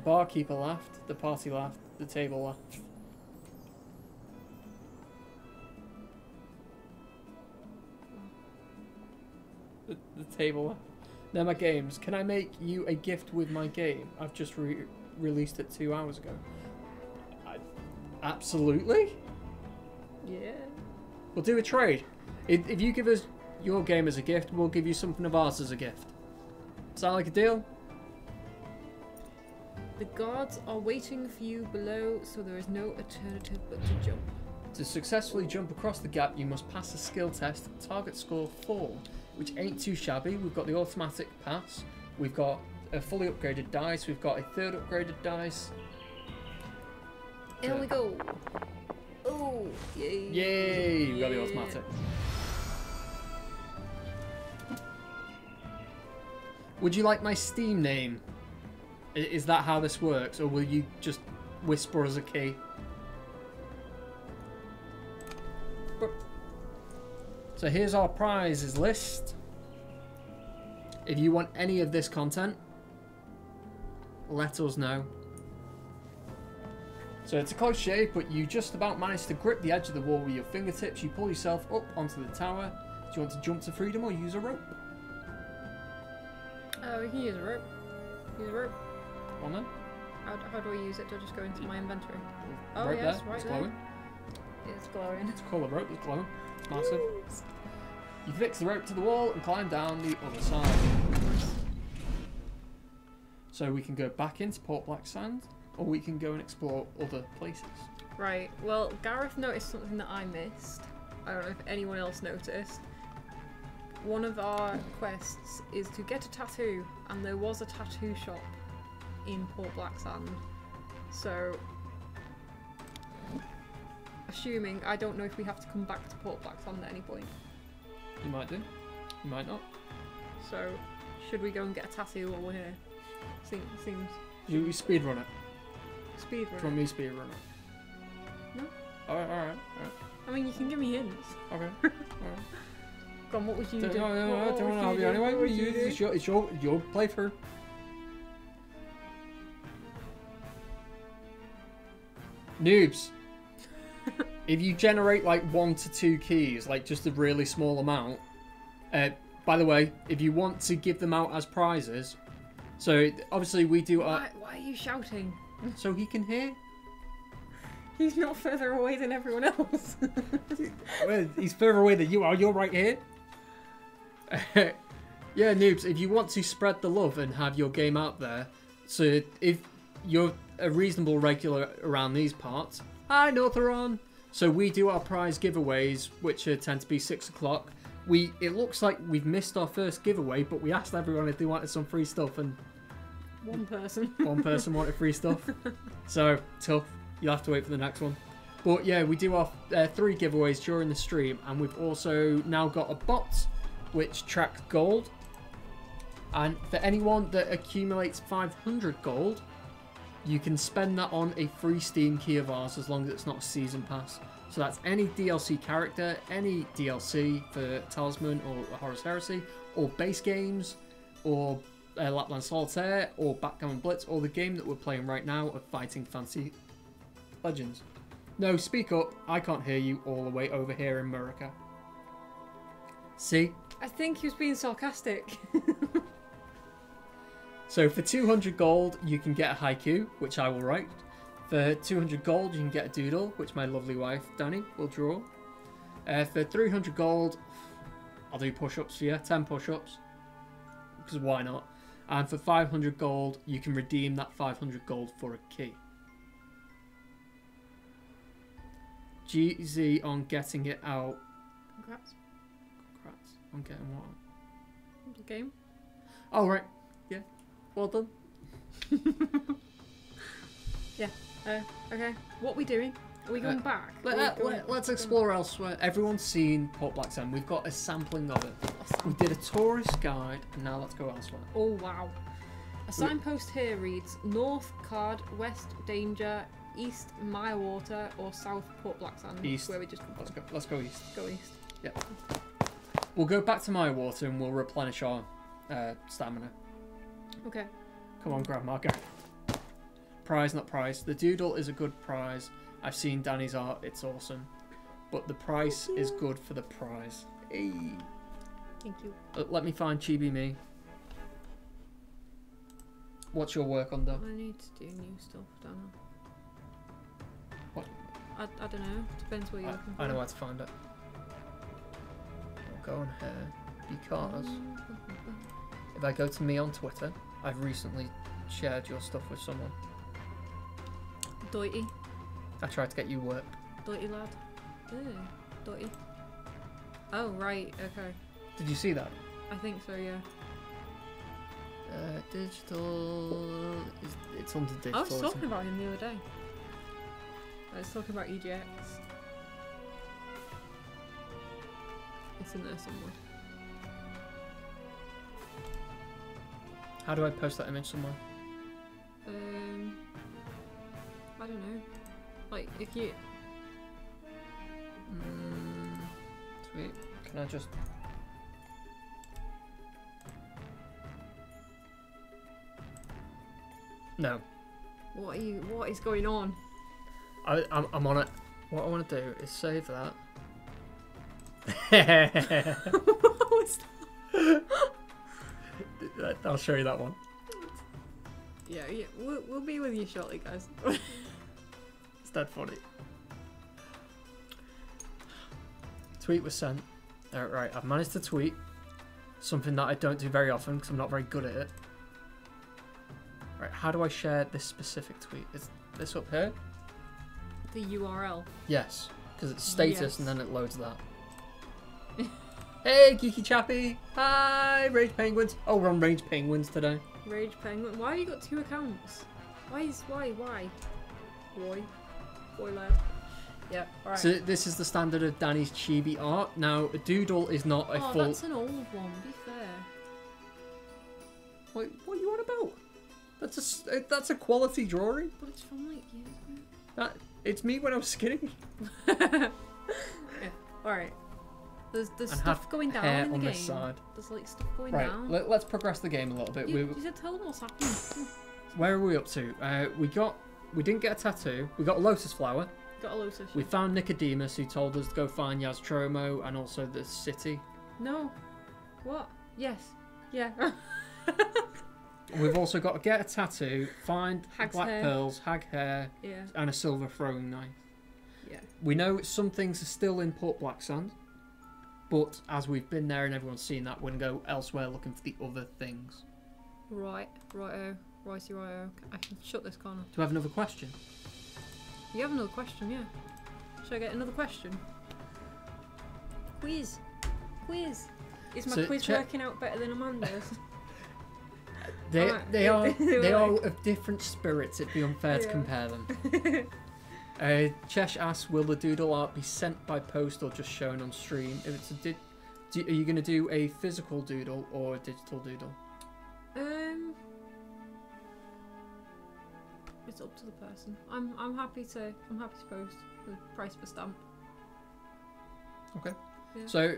barkeeper laughed, the party laughed, the table laughed. the table. Nomad Games, can I make you a gift with my game? I've just released it 2 hours ago. Absolutely. Yeah. We'll do a trade. If you give us your game as a gift, we'll give you something of ours as a gift. Sound like a deal? The guards are waiting for you below, so there is no alternative but to jump. To successfully jump across the gap, you must pass a skill test, target score 4, which ain't too shabby. We've got the automatic pass, we've got a fully upgraded dice, we've got a third upgraded dice. Here we go. Oh, yay. Yay, we got the automatic. Would you like my Steam name? Is that how this works, or will you just whisper us a key? So here's our prizes list. If you want any of this content, let us know. So it's a close shave, but you just about manage to grip the edge of the wall with your fingertips. You pull yourself up onto the tower. Do you want to jump to freedom or use a rope? We can use a rope. Use a rope. On then. How do I use it? Do I just go into my inventory? Oh, Rope yes, there. right It's there. glowing. It's glowing. It's called a rope. It's glowing. It's massive. You fix the rope to the wall and climb down the other side. So we can go back into Port Black Sand, or we can go and explore other places. Right, well, Gareth noticed something that I missed. I don't know if anyone else noticed. One of our quests is to get a tattoo, and there was a tattoo shop in Port Black Sand. So, assuming, I don't know if we have to come back to Port Black Sand at any point. You might do. You might not. So, should we go and get a tattoo while we're here? Seems You speedrun it. speed Do you run. want me to speedrun it? No. Alright. I mean, you can give me hints. Okay. Go on, what would you Don't do? know, What don't would know. you do? Anyway, What would you do? it's your playthrough. Noobs. If you generate like 1 to 2 keys, like just a really small amount. By the way, if you want to give them out as prizes, so obviously we do. Why are you shouting? So he can hear. He's not further away than everyone else. Well, he's further away than you are. You're right here. Yeah, noobs. If you want to spread the love and have your game out there, so if you're a reasonable regular around these parts, hi Northeron. So we do our prize giveaways, which tend to be 6 o'clock. It looks like we've missed our first giveaway, but we asked everyone if they wanted some free stuff, and One person. one person wanted free stuff. So tough. You'll have to wait for the next one. But yeah, we do our 3 giveaways during the stream, and we've also now got a bot which tracks gold. And for anyone that accumulates 500 gold, you can spend that on a free Steam key of ours, as long as it's not a season pass. So that's any DLC character, any DLC for Talisman or Horus Heresy, or base games, or Lapland Solitaire, or Backgammon Blitz, or the game that we're playing right now of Fighting Fantasy Legends. No, speak up. I can't hear you all the way over here in America. See? I think he was being sarcastic. So for 200 gold, you can get a haiku, which I will write. For 200 gold, you can get a doodle, which my lovely wife, Danny, will draw. For 300 gold, I'll do push-ups for you, 10 push-ups. Because why not? And for 500 gold, you can redeem that 500 gold for a key. GZ on getting it out. Congrats. Congrats on getting what? The game. Oh, right. Yeah. Well done. Yeah. Okay. What are we doing? Are we going back? Let's explore elsewhere. Everyone's seen Port Black Sand. We've got a sampling of it. We did a tourist guide, and now let's go elsewhere. Oh wow. A signpost here reads North Card, West Danger, East Mirewater, or South Port Black Sand. East. Where we just come from. Let's go east. Go east. Yep. We'll go back to Mirewater and we'll replenish our stamina. Okay. Come on, grab marker. Prize, not prize. The doodle is a good prize. I've seen Danny's art. It's awesome. But the price is good for the prize. Hey. Thank you. Let me find Chibi Me. What's your work under? I need to do new stuff, don't I? What? I don't know. Depends what you're looking for. I know where to find it. I'll go on here because if I go to me on Twitter, I've recently shared your stuff with someone. Doity. I tried to get you work. Doity lad. Ew. Doity. Oh, right. Okay. Did you see that? I think so, yeah. Digital. It's under digital. I was talking about him the other day. I was talking about EGX. It's in there somewhere. How do I post that image somewhere? I don't know. Like, if you... Sweet. Can I just... No. What is going on? I'm on it. What I want to do is save that. What was that? I'll show you that one. Yeah, we'll be with you shortly, guys. It's dead funny. Tweet was sent. Right, I've managed to tweet something that I don't do very often because I'm not very good at it. Right, how do I share this specific tweet? Is this up here? The URL. Yes, because it's status Yes. and then it loads that. Hey, Geeky Chappy! Hi, Rage Penguins! Oh, we're on Rage Penguins today. Rage Penguin. Why have you got 2 accounts? Why? Boy lad. Yeah, alright. So this is the standard of Danny's chibi art. Now, a doodle is not a full... that's an old one, be fair. Wait, what are you on about? That's a quality drawing. But it's from like years It's me when I was skinny. ago. Yeah, alright. There's And stuff have going down hair in the on game. this side. There's like stuff going Right, down. let's progress the game a little bit. You said tell them what's happening. Where are we up to? We didn't get a tattoo. We got a lotus flower. Got a lotus. We found Nicodemus, who told us to go find Yaztromo and also the city. No. What? Yes. Yeah. We've also got to get a tattoo, find Hag's black hair. pearls, hag hair, Yeah. and a silver throwing knife. Yeah. We know some things are still in Port Black Sand, but as we've been there and everyone's seen that, we're going to go elsewhere looking for the other things. Right. Righto. Righty-righto. I can shut this corner. Do I have another question? You have another question, yeah. Should I get another question? Quiz. Quiz. Is my So, quiz check- working out better than Amanda's? They Alright. are of different spirits. It'd be unfair to Yeah. compare them. Chesh asks, will the doodle art be sent by post or just shown on stream? If it's a are you going to do a physical doodle or a digital doodle? It's up to the person. I'm happy to post the price per stamp. Okay. Yeah. So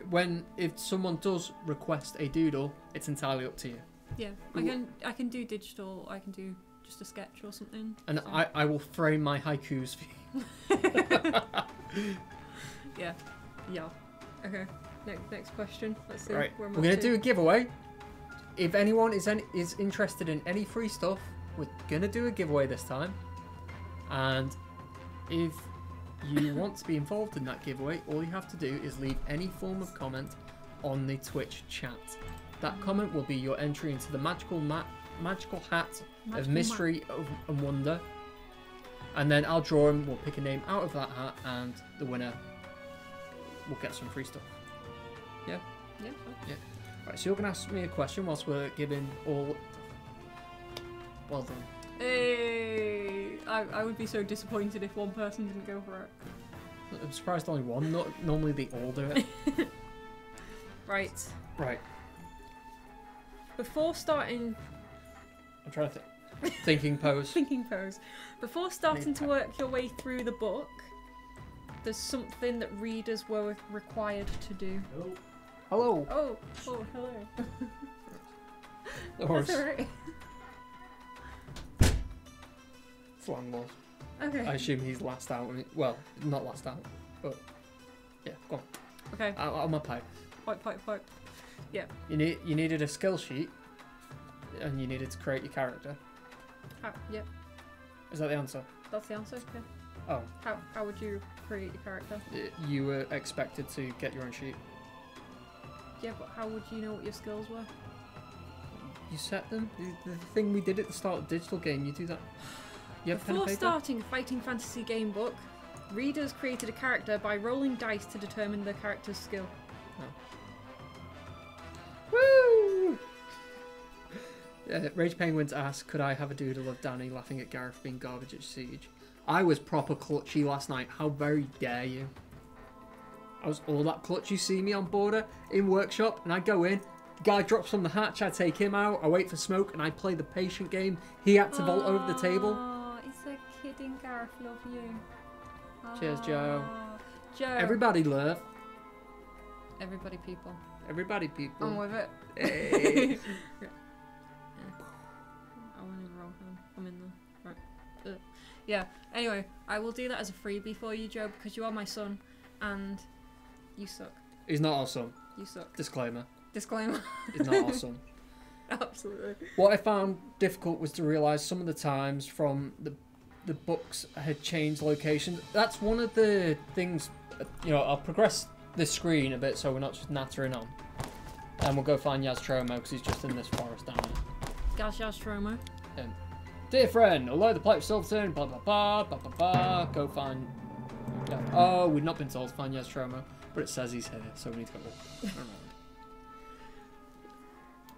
if someone does request a doodle, it's entirely up to you. Yeah, I can do digital. I can do just a sketch or something. And so. I will frame my haikus for you. Yeah. Okay. Next question. Let's see. Right. Where We're going to do a giveaway. If anyone is interested in any free stuff, we're going to do a giveaway this time. And if you want to be involved in that giveaway, all you have to do is leave any form of comment on the Twitch chat. That comment will be your entry into the magical hat of mystery and wonder. And then I'll draw him, we'll pick a name out of that hat, and the winner will get some free stuff. Yeah? Yeah. Sure. Right, so you're going to ask me a question whilst we're giving all... Well done. Hey, I would be so disappointed if one person didn't go for it. I'm surprised only one. Normally they all do it. Right. Right. Before starting I'm trying to think. Thinking pose. thinking pose, before starting to work your way through the book, there's something that readers were required to do. Hello. Oh, hello. The horse. That's alright. It's long balls. Okay. I assume he's last out. Well, not last out, but yeah, go on. Okay. On my pipe. Pipe. Yeah. You needed a skill sheet, and you needed to create your character. Yeah. Is that the answer? That's the answer. Yeah. Oh. How would you create your character? You were expected to get your own sheet. Yeah, but how would you know what your skills were? You set them. The thing we did at the start of the digital game, you do that. You have pen and Before paper? starting a fighting fantasy game book, readers created a character by rolling dice to determine the character's skill. Woo! Rage Penguins asks, could I have a doodle of Danny laughing at Gareth being garbage at Siege? I was proper clutchy last night. How very dare you? I was all that clutch. You see me on border in workshop, and I go in. The guy drops from the hatch. I take him out. I wait for smoke, and I play the patient game. He had to vault over the table. Oh, it's a kidding, Gareth. Love you. Cheers, Joe. Joe. Everybody love. Everybody, people. Everybody people. I'm with it. Hey. I went in the wrong hand. I'm in there. Right. Yeah. Anyway, I will do that as a freebie for you, Joe, because you are my son, and you suck. He's not awesome. You suck. Disclaimer. Disclaimer. He's not awesome. Absolutely. What I found difficult was to realise some of the times from the books had changed locations. That's one of the things, I'll progress this screen a bit so we're not just nattering on. And we'll go find Yaztromo because he's just in this forest down here. Yaztromo. Dear friend, although the plight of Silverton, blah blah blah, blah blah blah, go find... Oh, we've not been told to find Yaztromo, but it says he's here, so we need to go around.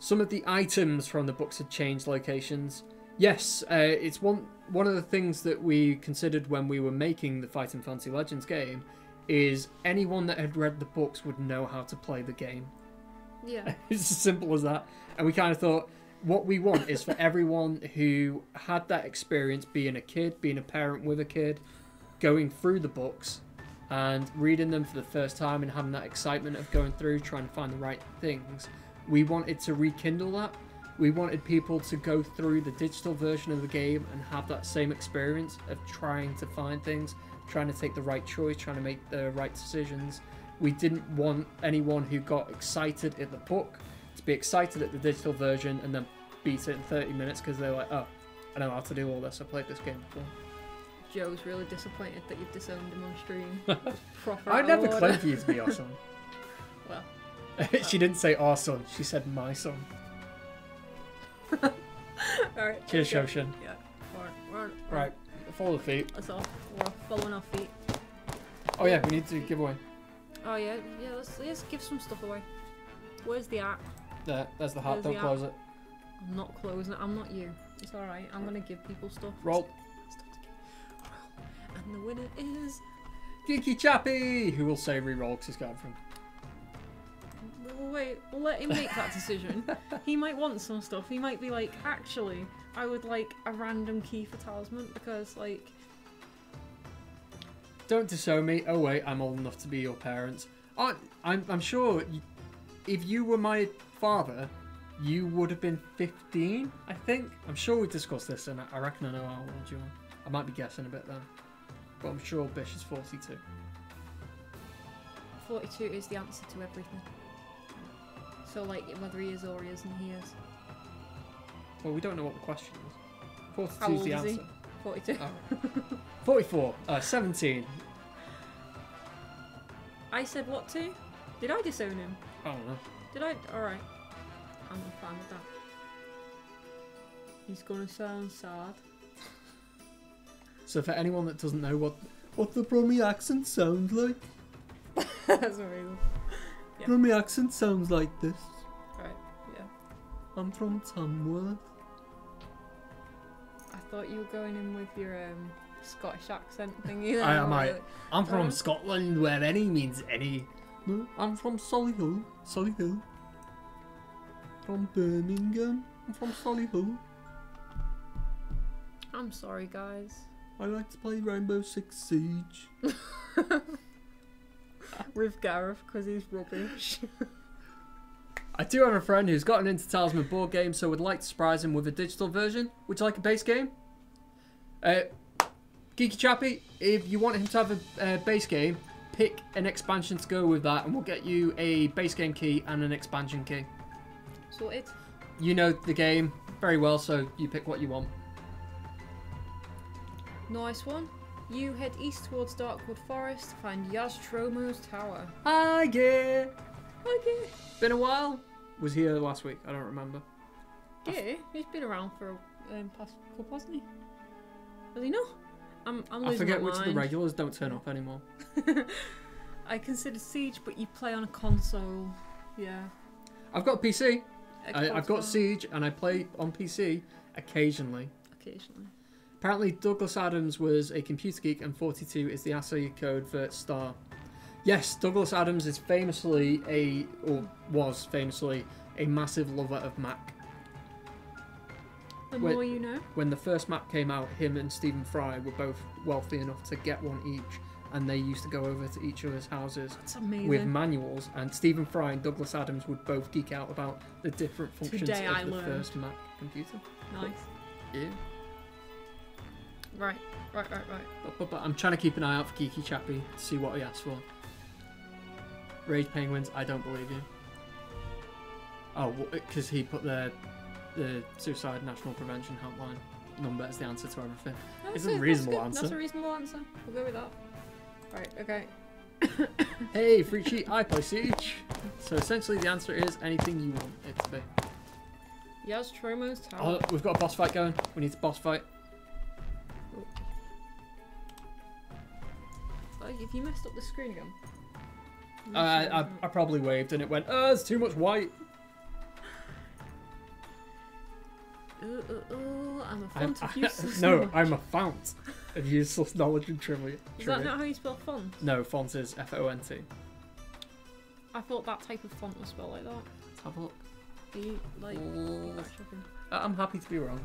Some of the items from the books had changed locations. Yes, it's one of the things that we considered when we were making the Fighting Fantasy Legends game is anyone that had read the books would know how to play the game. Yeah. It's as simple as that. And we kind of thought, what we want is for everyone who had that experience being a kid, being a parent with a kid, going through the books and reading them for the first time and having that excitement of going through, trying to find the right things. We wanted to rekindle that. We wanted people to go through the digital version of the game and have that same experience of trying to find things, trying to take the right choice, trying to make the right decisions. We didn't want anyone who got excited at the book to be excited at the digital version and then beat it in 30 minutes because they're like, oh, I know how to do all this. I played this game before. Joe's really disappointed that you've disowned him on stream. Proper I never order. claimed for you to be awesome. Well. She didn't say our son, she said my son. Alright. Cheers, okay. Shoshin. Yeah. Right, follow the feet. That's all. We're following our feet. Oh yeah, we need to give away. Oh yeah, let's give some stuff away. Where's the app? There's the hat, There's don't the close it. I'm not closing it, I'm not you. It's alright, I'm gonna give people stuff. Roll. And the winner is... Geeky Chappy! Who will say re-roll because he's got it from... Wait, we'll let him make that decision. He might want some stuff. He might be like, actually, I would like a random key for talisman because, like... Don't disown me. Oh wait, I'm old enough to be your parents. I'm sure if you were my father, you would have been 15, I think. I'm sure we discussed this and I reckon I know how old you are. I might be guessing a bit then. But I'm sure Bish is 42. 42 is the answer to everything. So, like, whether he is or he isn't, he is. Well, we don't know what the question is. 42 How is old the is he? answer. 42. Oh. 44. 17. I said what to? Did I disown him? I don't know. Did I? Alright. I'm fine with that. He's gonna sound sad. So for anyone that doesn't know what the Brummie accent sounds like, That's amazing. Yeah. Brummie accent sounds like this. Right, yeah. I'm from Tamworth. I thought you were going in with your Scottish accent thingy there. I might. Really. I'm from Scotland, where any means any. No, I'm from Solihull. Solihull. From Birmingham. I'm from Solihull. I'm sorry, guys. I like to play Rainbow Six Siege. With Gareth, because he's rubbish. I do have a friend who's gotten into Talisman board games, so would like to surprise him with a digital version. Would you like a base game? Geeky Chappy, if you want him to have a base game, pick an expansion to go with that, and we'll get you a base game key and an expansion key. Sorted. You know the game very well, so you pick what you want. Nice one. You head east towards Darkwood Forest to find Yaztromo's tower. Hi, yeah. Okay. Been a while. Was he here last week? I don't remember. Yeah, he's been around for a past couple, hasn't he? Does he not? I'm I losing forget my which of the mind. regulars don't turn up anymore. I consider Siege, but you play on a console. Yeah. I've got a PC. I've Xbox got One. Siege, and I play on PC occasionally. Occasionally. Apparently, Douglas Adams was a computer geek, and 42 is the ASCII code for star. Yes, Douglas Adams is was famously a massive lover of Mac. The Wait. more you know. When the first Mac came out, him and Stephen Fry were both wealthy enough to get one each, and they used to go over to each other's houses That's amazing. with manuals, and Stephen Fry and Douglas Adams would both geek out about the different functions Today I of the learned. first Mac computer. Nice. Yeah. Right. But I'm trying to keep an eye out for Geeky Chappie to see what he asks for. Rage Penguins, I don't believe you. Oh, because he put the Suicide National Prevention Helpline number as the answer to everything. It's a reasonable answer. That's a reasonable answer. We'll go with that. Right, okay. Hey, free cheat, I play Siege. So essentially the answer is anything you want it to be. Yaztromo's tower. Oh, we've got a boss fight going. We need a boss fight. Have you messed up the screen again? I probably waved and it went, oh, there's too much white. I'm a font of useless No, knowledge. I'm a fount of useless knowledge and trivia. Is that not how you spell font? No, font is F-O-N-T. I thought that type of font was spelled like that. Let's have a look. Are you, like, backtracking? I'm happy to be wrong.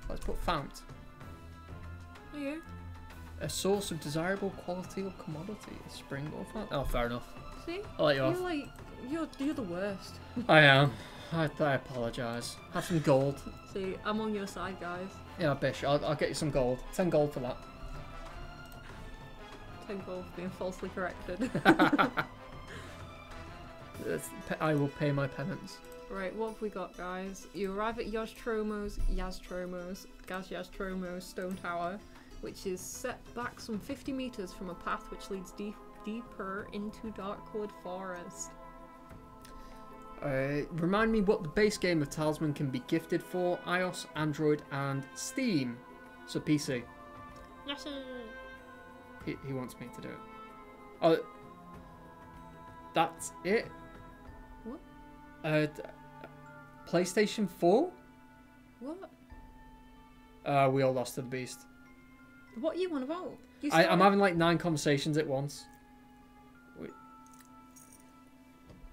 Let's put fount. Are you? A source of desirable quality or commodity. A spring or fount. Oh, fair enough. See? I'll let you off. You're like, you're the worst. I am. I apologise. Have some gold. See, I'm on your side, guys. Yeah, bish. I'll get you some gold. 10 gold for that. 10 gold for being falsely corrected. I will pay my penance. Right, what have we got, guys? You arrive at Yaztromo's stone tower, which is set back some 50 meters from a path which leads deeper into Darkwood Forest. Remind me what the base game of Talisman can be gifted for. iOS, Android, and Steam. So PC. Yes, sir. He wants me to do it. Oh, that's it. What? PlayStation 4? What? We all lost to the beast. What are you on about? I'm having like 9 conversations at once.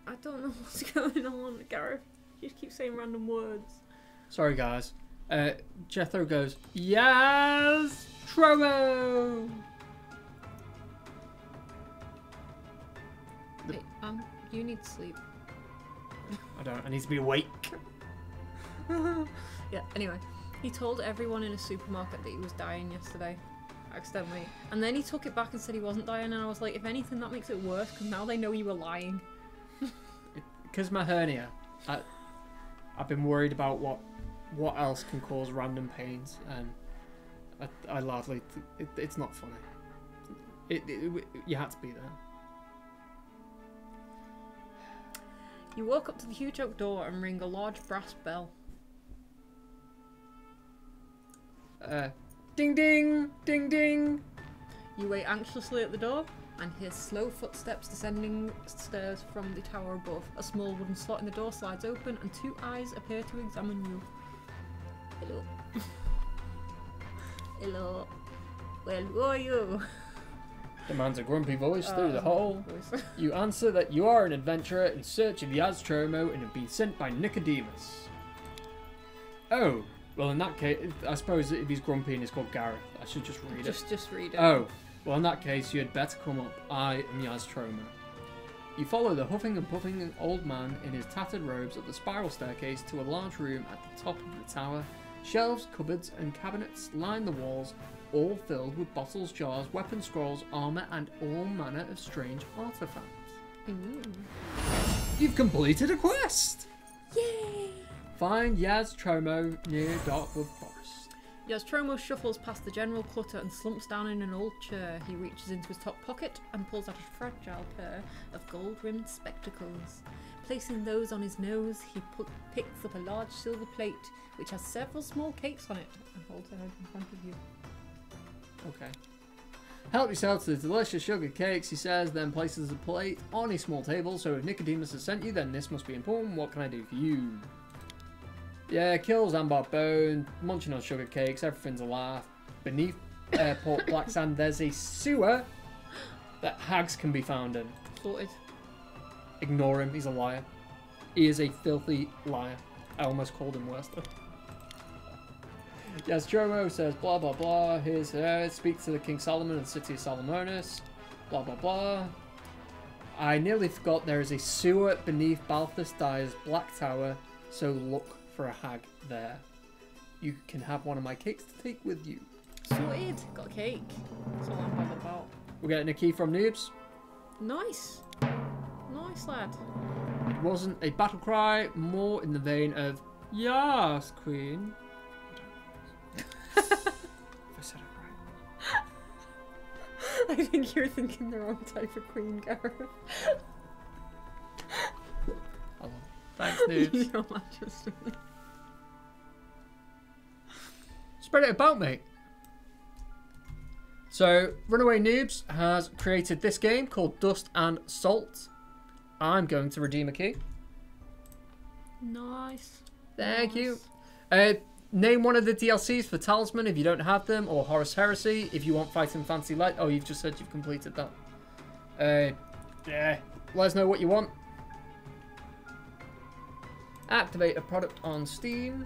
I don't know what's going on, Gareth. You just keep saying random words. Sorry, guys. Jethro goes, yes, Trovo! Hey, you need sleep. I don't. I need to be awake. Yeah, anyway. He told everyone in a supermarket that he was dying yesterday. Accidentally. And then he took it back and said he wasn't dying, and I was like, if anything, that makes it worse, because now they know you were lying. Because my hernia, I've been worried about what else can cause random pains, and I largely it's not funny. You had to be there. You walk up to the huge oak door and ring a large brass bell. Ding ding, ding ding. You wait anxiously at the door and hear slow footsteps descending stairs from the tower above. A small wooden slot in the door slides open and 2 eyes appear to examine you. Hello. Hello. Well, who are you? Demands a grumpy voice through the hole. You answer that you are an adventurer in search of Yaztromo and have been sent by Nicodemus. Oh, well in that case, I suppose if he's grumpy and he's called Gareth, I should just read it. Just read it. Oh, well in that case you had better come up. I am Yaztromo. You follow the huffing and puffing old man in his tattered robes up the spiral staircase to a large room at the top of the tower. Shelves, cupboards and cabinets line the walls, all filled with bottles, jars, weapon scrolls, armor, and all manner of strange artifacts. Ooh. You've completed a quest! Yay! Find Yaz Tromo near Darkwood Forest. Yastromo shuffles past the general clutter and slumps down in an old chair. He reaches into his top pocket and pulls out a fragile pair of gold-rimmed spectacles. Placing those on his nose, he picks up a large silver plate which has several small cakes on it and holds it out in front of you. Okay. Help yourself to the delicious sugar cakes, he says, then places the plate on a small table. So if Nicodemus has sent you, then this must be important. What can I do for you? Yeah, kills Ambar Bone, munching on sugar cakes, everything's a laugh. Beneath Port Black Sand, there's a sewer that hags can be found in. Sorted. Ignore him, he's a liar. He is a filthy liar. I almost called him worse though. Yes, Jomo says blah blah blah. Here's speak to the King Solomon and the city of Salomonis. Blah blah blah. I nearly forgot there is a sewer beneath Balthus Dyer's Black Tower, so look for a hag there. You can have one of my cakes to take with you. Sorted. Got a cake. That's all I'm bothered about. We're getting a key from Noobs. Nice. Nice, lad. It wasn't a battle cry, more in the vein of "Yes, Queen." If I said it right. I think you're thinking the wrong type of queen, Gareth. Thanks, Noobs. Your Majesty. Spread it about, mate. So, Runaway Noobs has created this game called Dust and Salt. I'm going to redeem a key. Nice. Thank Nice. you. Name one of the DLCs for Talisman if you don't have them, or Horus Heresy if you want Fighting Fancy Light. Oh, you've just said you've completed that. Yeah. Let us know what you want. Activate a product on Steam.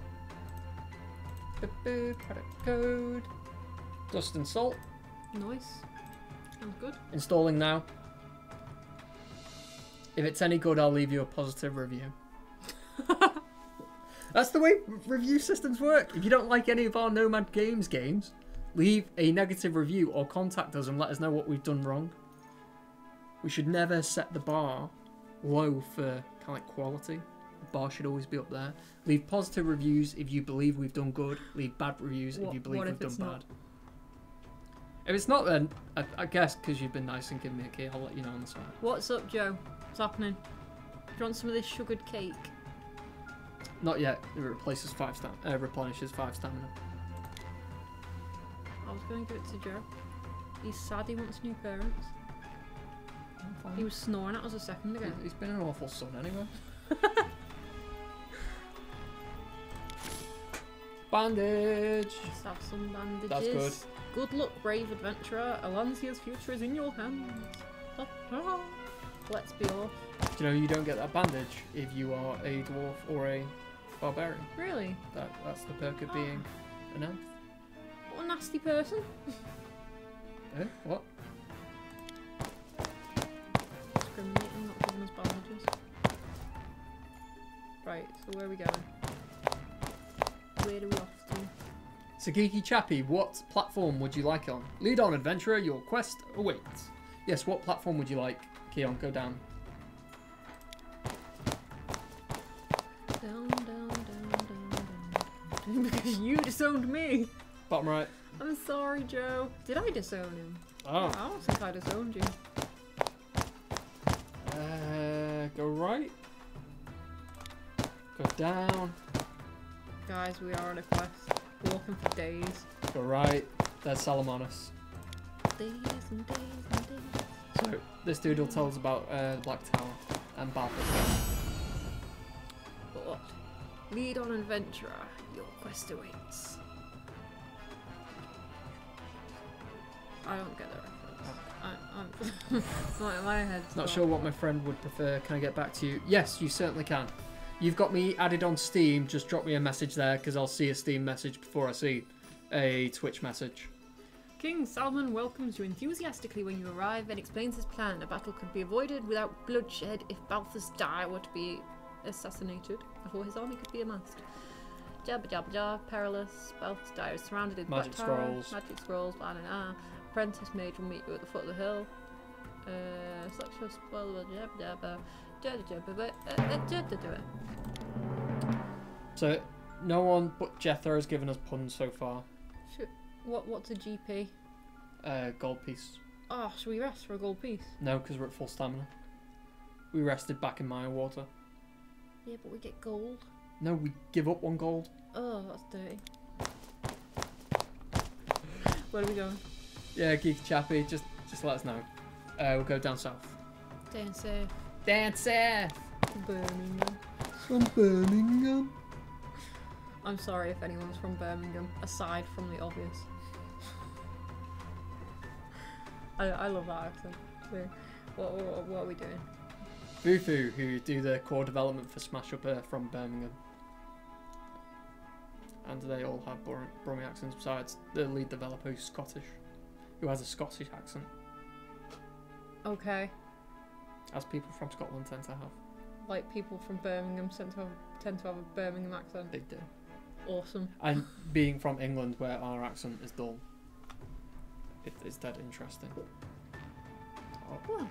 Product code. Dust and Salt. Nice. Sounds good. Installing now. If it's any good, I'll leave you a positive review. That's the way review systems work. If you don't like any of our Nomad games, leave a negative review or contact us and let us know what we've done wrong. We should never set the bar low for kind of like quality. The bar should always be up there. Leave positive reviews if you believe we've done good. Leave bad reviews if you believe we've done bad. If it's not, then I guess because you've been nice and given me a key, I'll let you know on the side. What's up, Joe? What's happening? Do you want some of this sugared cake? Not yet. It replaces replenishes 5 stamina. I was going to give it to Joe. He's sad he wants new parents. He was snoring at us a second ago. He's been an awful son anyway. Bandage! Let's have some bandages. That's good. Good luck, brave adventurer. Alansia's future is in your hands. Let's be off. Do you know you don't get that bandage if you are a dwarf or a barbarian? Really? That's the perk of being an elf. What a nasty person. What? Discriminating, not giving us bandages. Right, so where are we going? Where do we off to? Sagiki Chappie, what platform would you like on? Lead on, adventurer, your quest awaits. Yes, what platform would you like? Keon, go down. Down, down, down, down, down. Because you disowned me. Bottom right. I'm sorry, Joe. Did I disown him? Oh. I don't think I disowned you. Go right. Go down. Guys, we are on a quest. Walking for days. Go right. There's Salomonis. Days and days and days. So, this dude will tell us about the Black Tower and Balthus. But lead on, adventurer. Your quest awaits. I don't get the reference. I'm my head's Not sure what my friend would prefer. Can I get back to you? Yes, you certainly can. You've got me added on Steam. Just drop me a message there because I'll see a Steam message before I see a Twitch message. King Salman welcomes you enthusiastically when you arrive and explains his plan. A battle could be avoided without bloodshed if Balthus Dyer were to be assassinated before his army could be amassed. Jabba jabba jabba. Perilous. Balthus diary surrounded in Magic black tower. scrolls. Magic scrolls. Blah, blah, blah. Apprentice mage will meet you at the foot of the hill. Selection spoil. Jabba jabba. So, no one but Jethro has given us puns so far. What's a GP? Gold piece. Oh, should we rest for a gold piece? No, because we're at full stamina. We rested back in Maya water. Yeah, but we get gold. No, we give up 1 gold. Oh, that's dirty. Where are we going? Yeah, Geeky Chappy, just let us know. We'll go down south. Staying safe. Down south! Birmingham. From Birmingham. I'm sorry if anyone's from Birmingham, aside from the obvious. I love that accent. So, what are we doing? Fufu, who do the core development for Smash Up Earth from Birmingham. And they all have Brummie accents besides the lead developer who's Scottish. Who has a Scottish accent. Okay. As people from Scotland tend to have. Like people from Birmingham tend to have a Birmingham accent. They do. Awesome. And being from England where our accent is dull. It's dead interesting. Oh.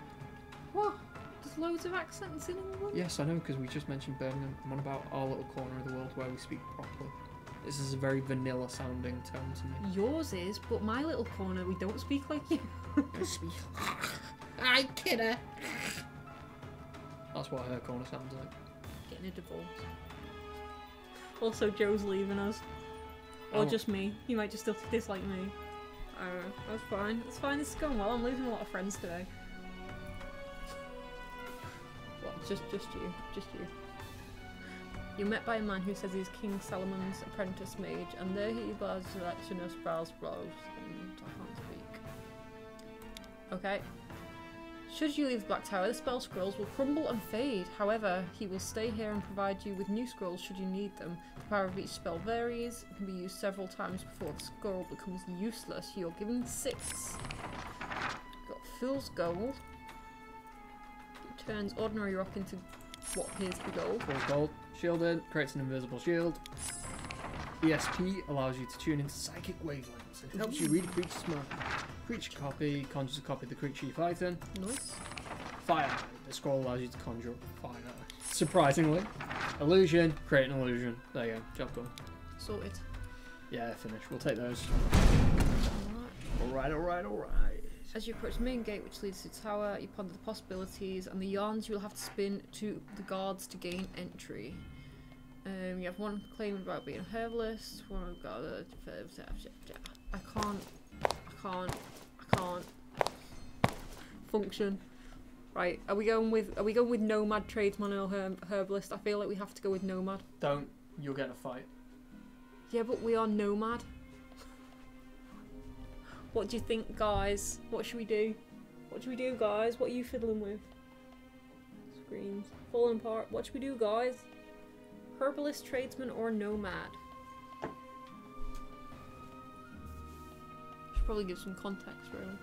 What? There's loads of accents in England? Yes, I know, because we just mentioned Birmingham. I'm on about our little corner of the world where we speak properly. This is a very vanilla sounding tone to me. Yours is, but my little corner, we don't speak like you. I speak. I kidder. That's what her corner sounds like. Getting a divorce. Also, Joe's leaving us. Or Oh. just me. He might just still dislike me. I don't know. That's fine. It's fine. This is going well. I'm losing a lot of friends today. Well, just you. Just you. You're met by a man who says he's King Solomon's apprentice mage, and there he was selection of spells blows, and I can't speak. Okay. Should you leave the Black Tower, the spell scrolls will crumble and fade. However, he will stay here and provide you with new scrolls should you need them. The power of each spell varies. It can be used several times before the scroll becomes useless. You're given 6. Got Fool's Gold. It turns ordinary rock into what appears to be gold. Fool's Gold. Shielded. Creates an invisible shield. ESP allows you to tune into psychic wavelengths. It helps you read a creature's mind. Creature copy conjures a copy of the creature you're fighting. Nice. Fire. The scroll allows you to conjure up fire. Surprisingly. Illusion. Create an illusion. There you go. Job done. Sorted. Yeah, finished. We'll take those. Alright. Alright. As you approach the main gate which leads to the tower, you ponder the possibilities and the yarns you will have to spin to the guards to gain entry. You have one claim about being a herbalist, one got I can't function. Right, are we going with Nomad, tradesman or herbalist? I feel like we have to go with Nomad. Don't. You'll get a fight. Yeah, but we are Nomad. What do you think, guys? What should we do? What should we do, guys? What are you fiddling with? Screens. Falling apart. What should we do, guys? Herbalist, tradesman, or Nomad? Should probably give some context, really.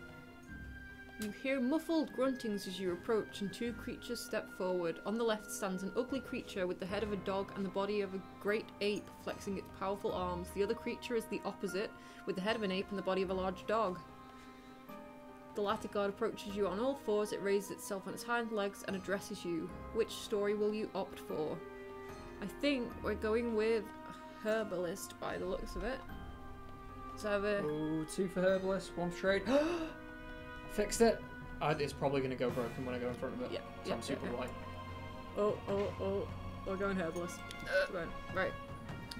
You hear muffled gruntings as you approach, and 2 creatures step forward. On the left stands an ugly creature with the head of a dog and the body of a great ape flexing its powerful arms. The other creature is the opposite, with the head of an ape and the body of a large dog. The latter guard approaches you on all fours. It raises itself on its hind legs and addresses you. Which story will you opt for? I think we're going with herbalist by the looks of it. Oh, 2 for herbalist, 1 for trade. Fixed it. It's probably going to go broken when I go in front of it. Yeah. So I'm super light. Oh. We're going herbalist. Right.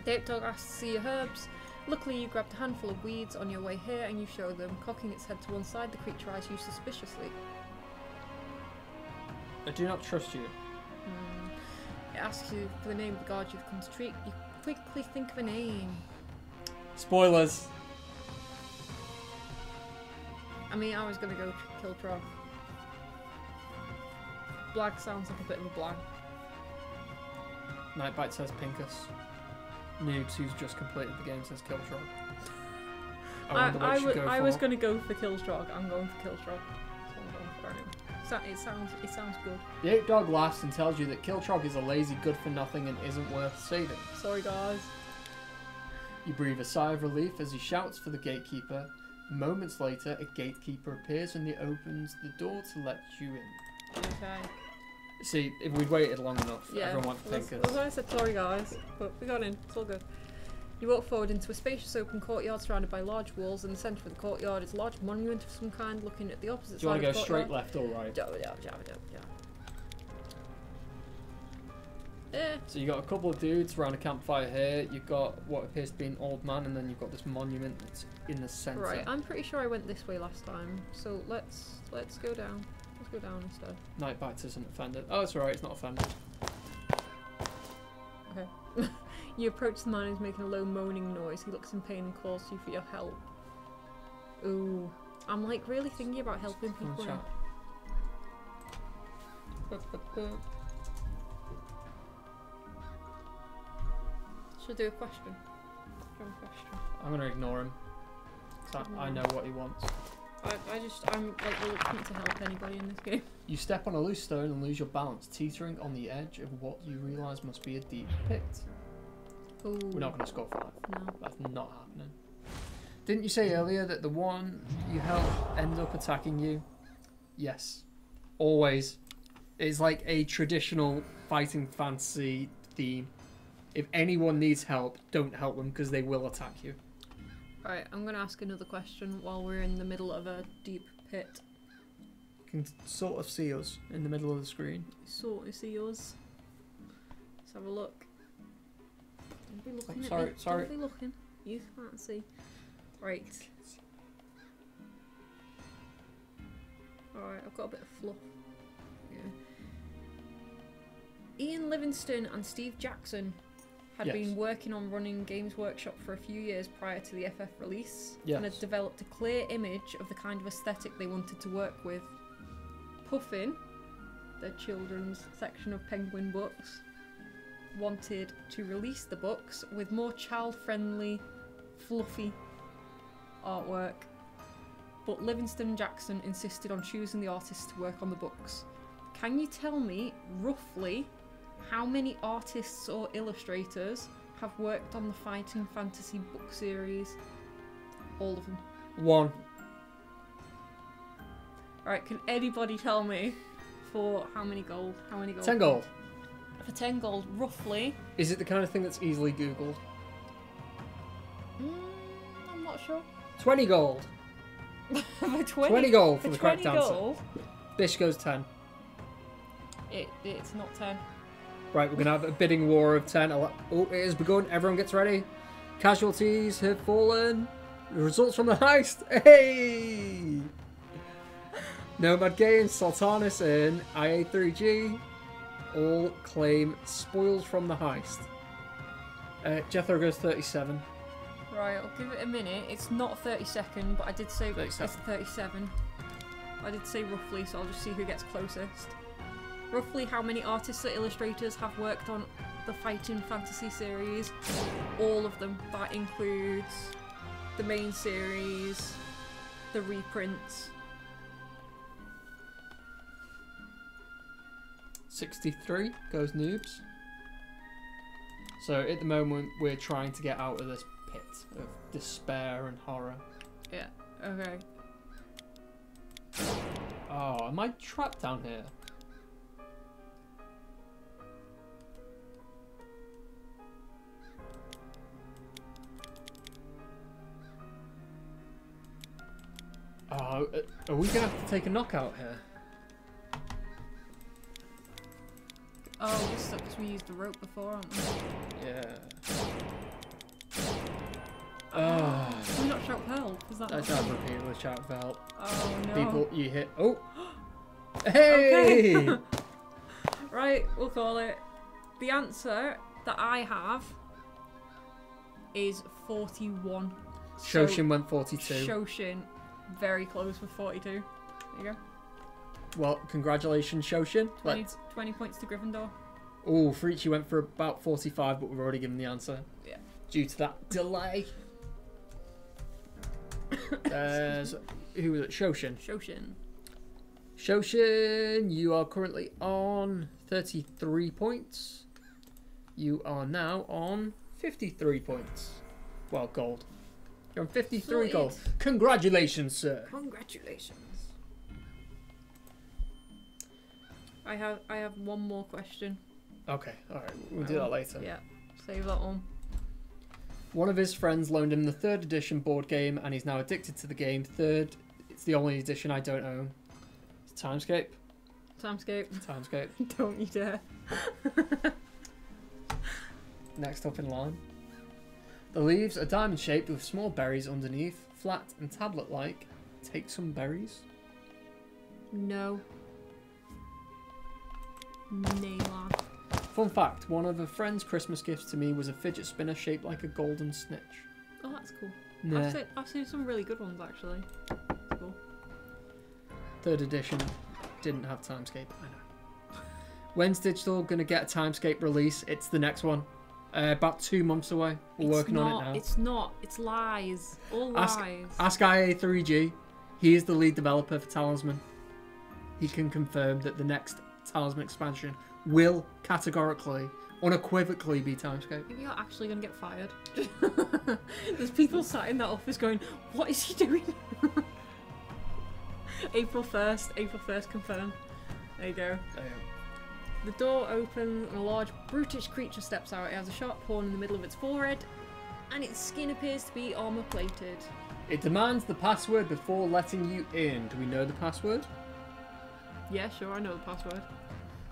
Date dog asks to see your herbs. Luckily, you grabbed a handful of weeds on your way here and you show them. Cocking its head to one side, the creature eyes you suspiciously. I do not trust you. It asks you for the name of the guard you've come to treat. You quickly think of a name. Spoilers. I mean, I was gonna go Kiltrog. Blag sounds like a bit of a blag. Nightbite says Pinkus. Noobs who's just completed the game says Killtrog. I was gonna go for Killstrog. I'm going for Killstrog. That's what I'm going for anyway. It sounds good. The ape dog laughs and tells you that Killtrog is a lazy, good-for-nothing and isn't worth saving. Sorry, guys. You breathe a sigh of relief as he shouts for the gatekeeper. Moments later, a gatekeeper appears and he opens the door to let you in. Okay. See, if we'd waited long enough, Yeah. everyone would think That's why I said sorry, guys, but we got in. It's all good. You walk forward into a spacious open courtyard surrounded by large walls. In the centre of the courtyard is a large monument of some kind looking at the opposite Do you side want to of go the straight left or right? Yeah. So you got a couple of dudes around a campfire here. You've got what appears to be an old man, and then you've got this monument that's in the centre. Right, I'm pretty sure I went this way last time, so let's go down. Let's go down instead. Nightbite isn't offended. Oh, it's alright, it's not offended. Okay. You approach the man who's making a low moaning noise. He looks in pain and calls to you for your help. Ooh. I'm like really thinking about helping people now. Should I do a question? I'm gonna ignore him. 'Cause I know what he wants. I'm like reluctant to help anybody in this game. You step on a loose stone and lose your balance, teetering on the edge of what you realise must be a deep pit. Ooh. We're not going to score 5. No. That's not happening. Didn't you say earlier that the one you help end up attacking you? Yes. Always. It's like a traditional fighting fantasy theme. If anyone needs help, don't help them because they will attack you. Right, I'm going to ask another question while we're in the middle of a deep pit. You can sort of see us in the middle of the screen. Sort of see us. Let's have a look. Don't be looking sorry, at me. sorry. Don't be looking. You can't see. Right. Alright, I've got a bit of fluff. Yeah. Ian Livingston and Steve Jackson had been working on running Games Workshop for a few years prior to the FF release, and had developed a clear image of the kind of aesthetic they wanted to work with. Puffin, their children's section of Penguin Books, wanted to release the books with more child-friendly, fluffy artwork, but Livingston and Jackson insisted on choosing the artists to work on the books. Can you tell me, roughly, how many artists or illustrators have worked on the Fighting Fantasy book series? All of them. 1. Alright, can anybody tell me for how many gold? 10 gold. For 10 gold, roughly. Is it the kind of thing that's easily Googled? I'm not sure. 20 gold. For 20 gold for the correct 20 answer. gold, Bish goes 10. it's not 10. Right, we're going to have a bidding war of 10. Oh, it has begun. Everyone gets ready. Casualties have fallen. The results from the heist. Hey! Nomad Games, Sultanis, and IA3G all claim spoils from the heist. Jethro goes 37. Right, I'll give it a minute. It's not 32nd, but I did say 37. it's 37. I did say roughly, so I'll just see who gets closest. Roughly how many artists or illustrators have worked on the Fighting Fantasy series? All of them. That includes the main series, the reprints. 63 goes Noobs. So at the moment we're trying to get out of this pit of despair and horror. Yeah, okay. Oh, am I trapped down here? Oh, are we gonna have to take a knockout here? Oh, this sucks because we used the rope before, aren't we? Yeah. Can we not shout for help? Is that I not tried repeatedly shout for help. Oh no. People, you hit. Oh! Hey! Okay. Right, we'll call it. The answer that I have is 41. Shoshin went 42. Shoshin, very close with 42. There you go. Well, congratulations, Shoshin. 20 points to Gryffindor. Oh, Frichi went for about 45, but we've already given the answer. Yeah. Due to that delay. Who was it? Shoshin. Shoshin. Shoshin, you are currently on 33 points. You are now on 53 points. Well, gold. You're on 53 Sorted. gold. Congratulations, sir. Congratulations. I have one more question. Okay, alright. We'll do that later. Yeah, save that one. One of his friends loaned him the 3rd edition board game, and he's now addicted to the game. It's the only edition I don't own. It's Timescape. Timescape. Don't you dare. Next up in line. The leaves are diamond shaped with small berries underneath, flat and tablet like. Take some berries. No. Neymar. Fun fact, one of a friend's Christmas gifts to me was a fidget spinner shaped like a golden snitch. Oh, that's cool. Nah. I've seen some really good ones actually. That's cool. 3rd edition didn't have Timescape, I know. When's Digital going to get a Timescape release? It's the next one. About 2 months away. We're working on it now. It's not. It's lies. All lies. Ask IA3G. He is the lead developer for Talisman. He can confirm that the next Talisman expansion will categorically, unequivocally be Timescape. Maybe you're actually going to get fired. There's people sat in that office going, what is he doing? April 1st confirmed. There you go. The door opens and a large brutish creature steps out. It has a sharp horn in the middle of its forehead and its skin appears to be armor plated. It demands the password before letting you in. Do we know the password? Yeah, sure, I know the password.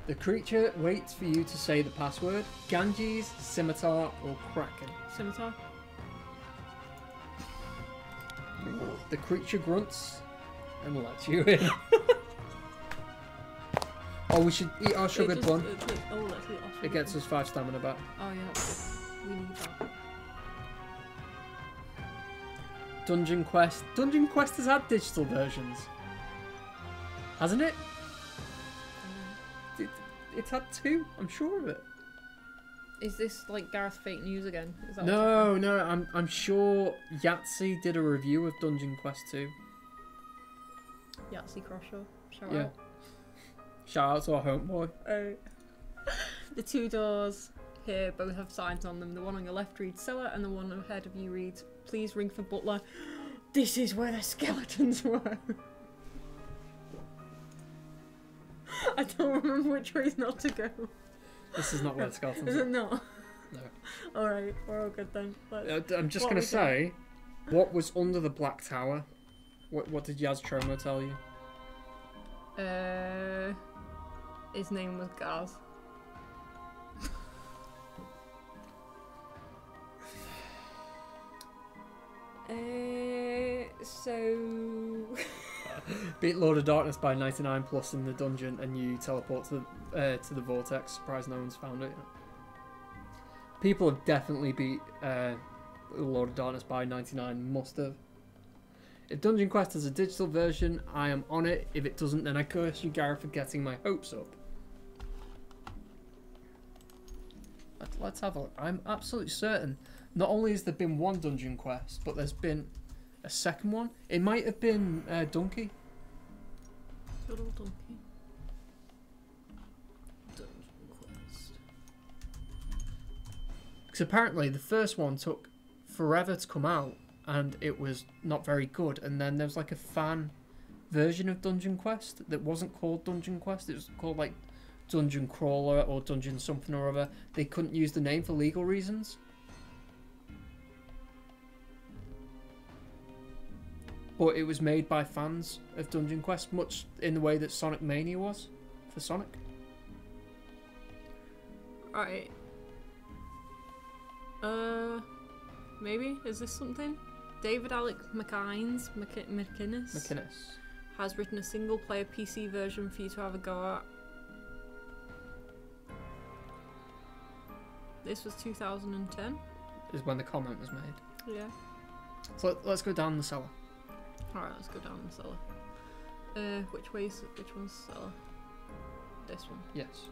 The creature waits for you to say the password. Ganges, Scimitar, or Kraken. Scimitar. The creature grunts and lets you in. Oh, we should eat our sugared one. Let's eat our sugared It gets us 5 stamina back. Oh yeah, that's good. We need that. Dungeon Quest. Dungeon Quest has had digital versions. Hasn't it? It's had 2, I'm sure of it. Is this like Gareth fake news again? Is that No, I'm sure Yahtzee did a review of Dungeon Quest 2. Yahtzee Crosser. Shout Yeah. out. Shout out to our homeboy. The 2 doors here both have signs on them. The one on your left reads cellar and the one ahead of you reads please ring for butler. This is where the skeletons were. I don't remember which way not to go. This is not where the skeletons Is are. it not? No. Alright, we're all good then. I'm just going to say, what was under the Black Tower? What did Yaz Tromo tell you? His name was Gaz. So... Beat Lord of Darkness by 99 plus in the dungeon and you teleport to the vortex. Surprised no one's found it. People have definitely beat Lord of Darkness by 99. Must have. If Dungeon Quest has a digital version, I am on it. If it doesn't, then I curse you, Gareth, for getting my hopes up. Let's have a look. I'm absolutely certain. Not only has there been one Dungeon Quest, but there's been a second one. It might have been Donkey. Good old Donkey. Dungeon Quest. Because apparently the first one took forever to come out, and it was not very good. And then there was like a fan version of Dungeon Quest that wasn't called Dungeon Quest. It was called like Dungeon Crawler or Dungeon something or other. They couldn't use the name for legal reasons. But it was made by fans of Dungeon Quest, much in the way that Sonic Mania was for Sonic. Right. Maybe? Is this something? David Alec McInnes has written a single-player PC version for you to have a go at. This was 2010. Is when the comment was made. Yeah. So let's go down the cellar. Alright, let's go down the cellar. Which one's the cellar? This one. Yes.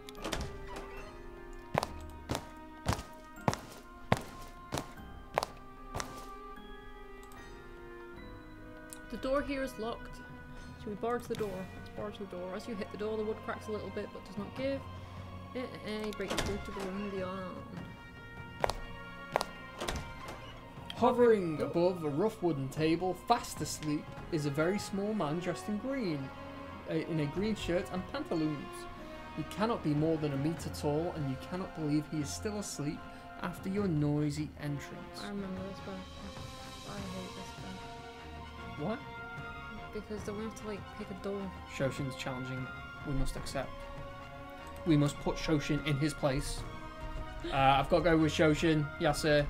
The door here is locked. Shall we barge the door? Let's barge the door. As you hit the door, the wood cracks a little bit but does not give. Break through to the room beyond. Hovering above a rough wooden table, fast asleep, is a very small man dressed in a green shirt and pantaloons. He cannot be more than a metre tall, and you cannot believe he is still asleep after your noisy entrance. I remember this bit. I hate this bit. What? Because then we have to like pick a door. Shoshin's challenging. We must accept. We must put Shoshin in his place. I've got to go with Shoshin, Yasir,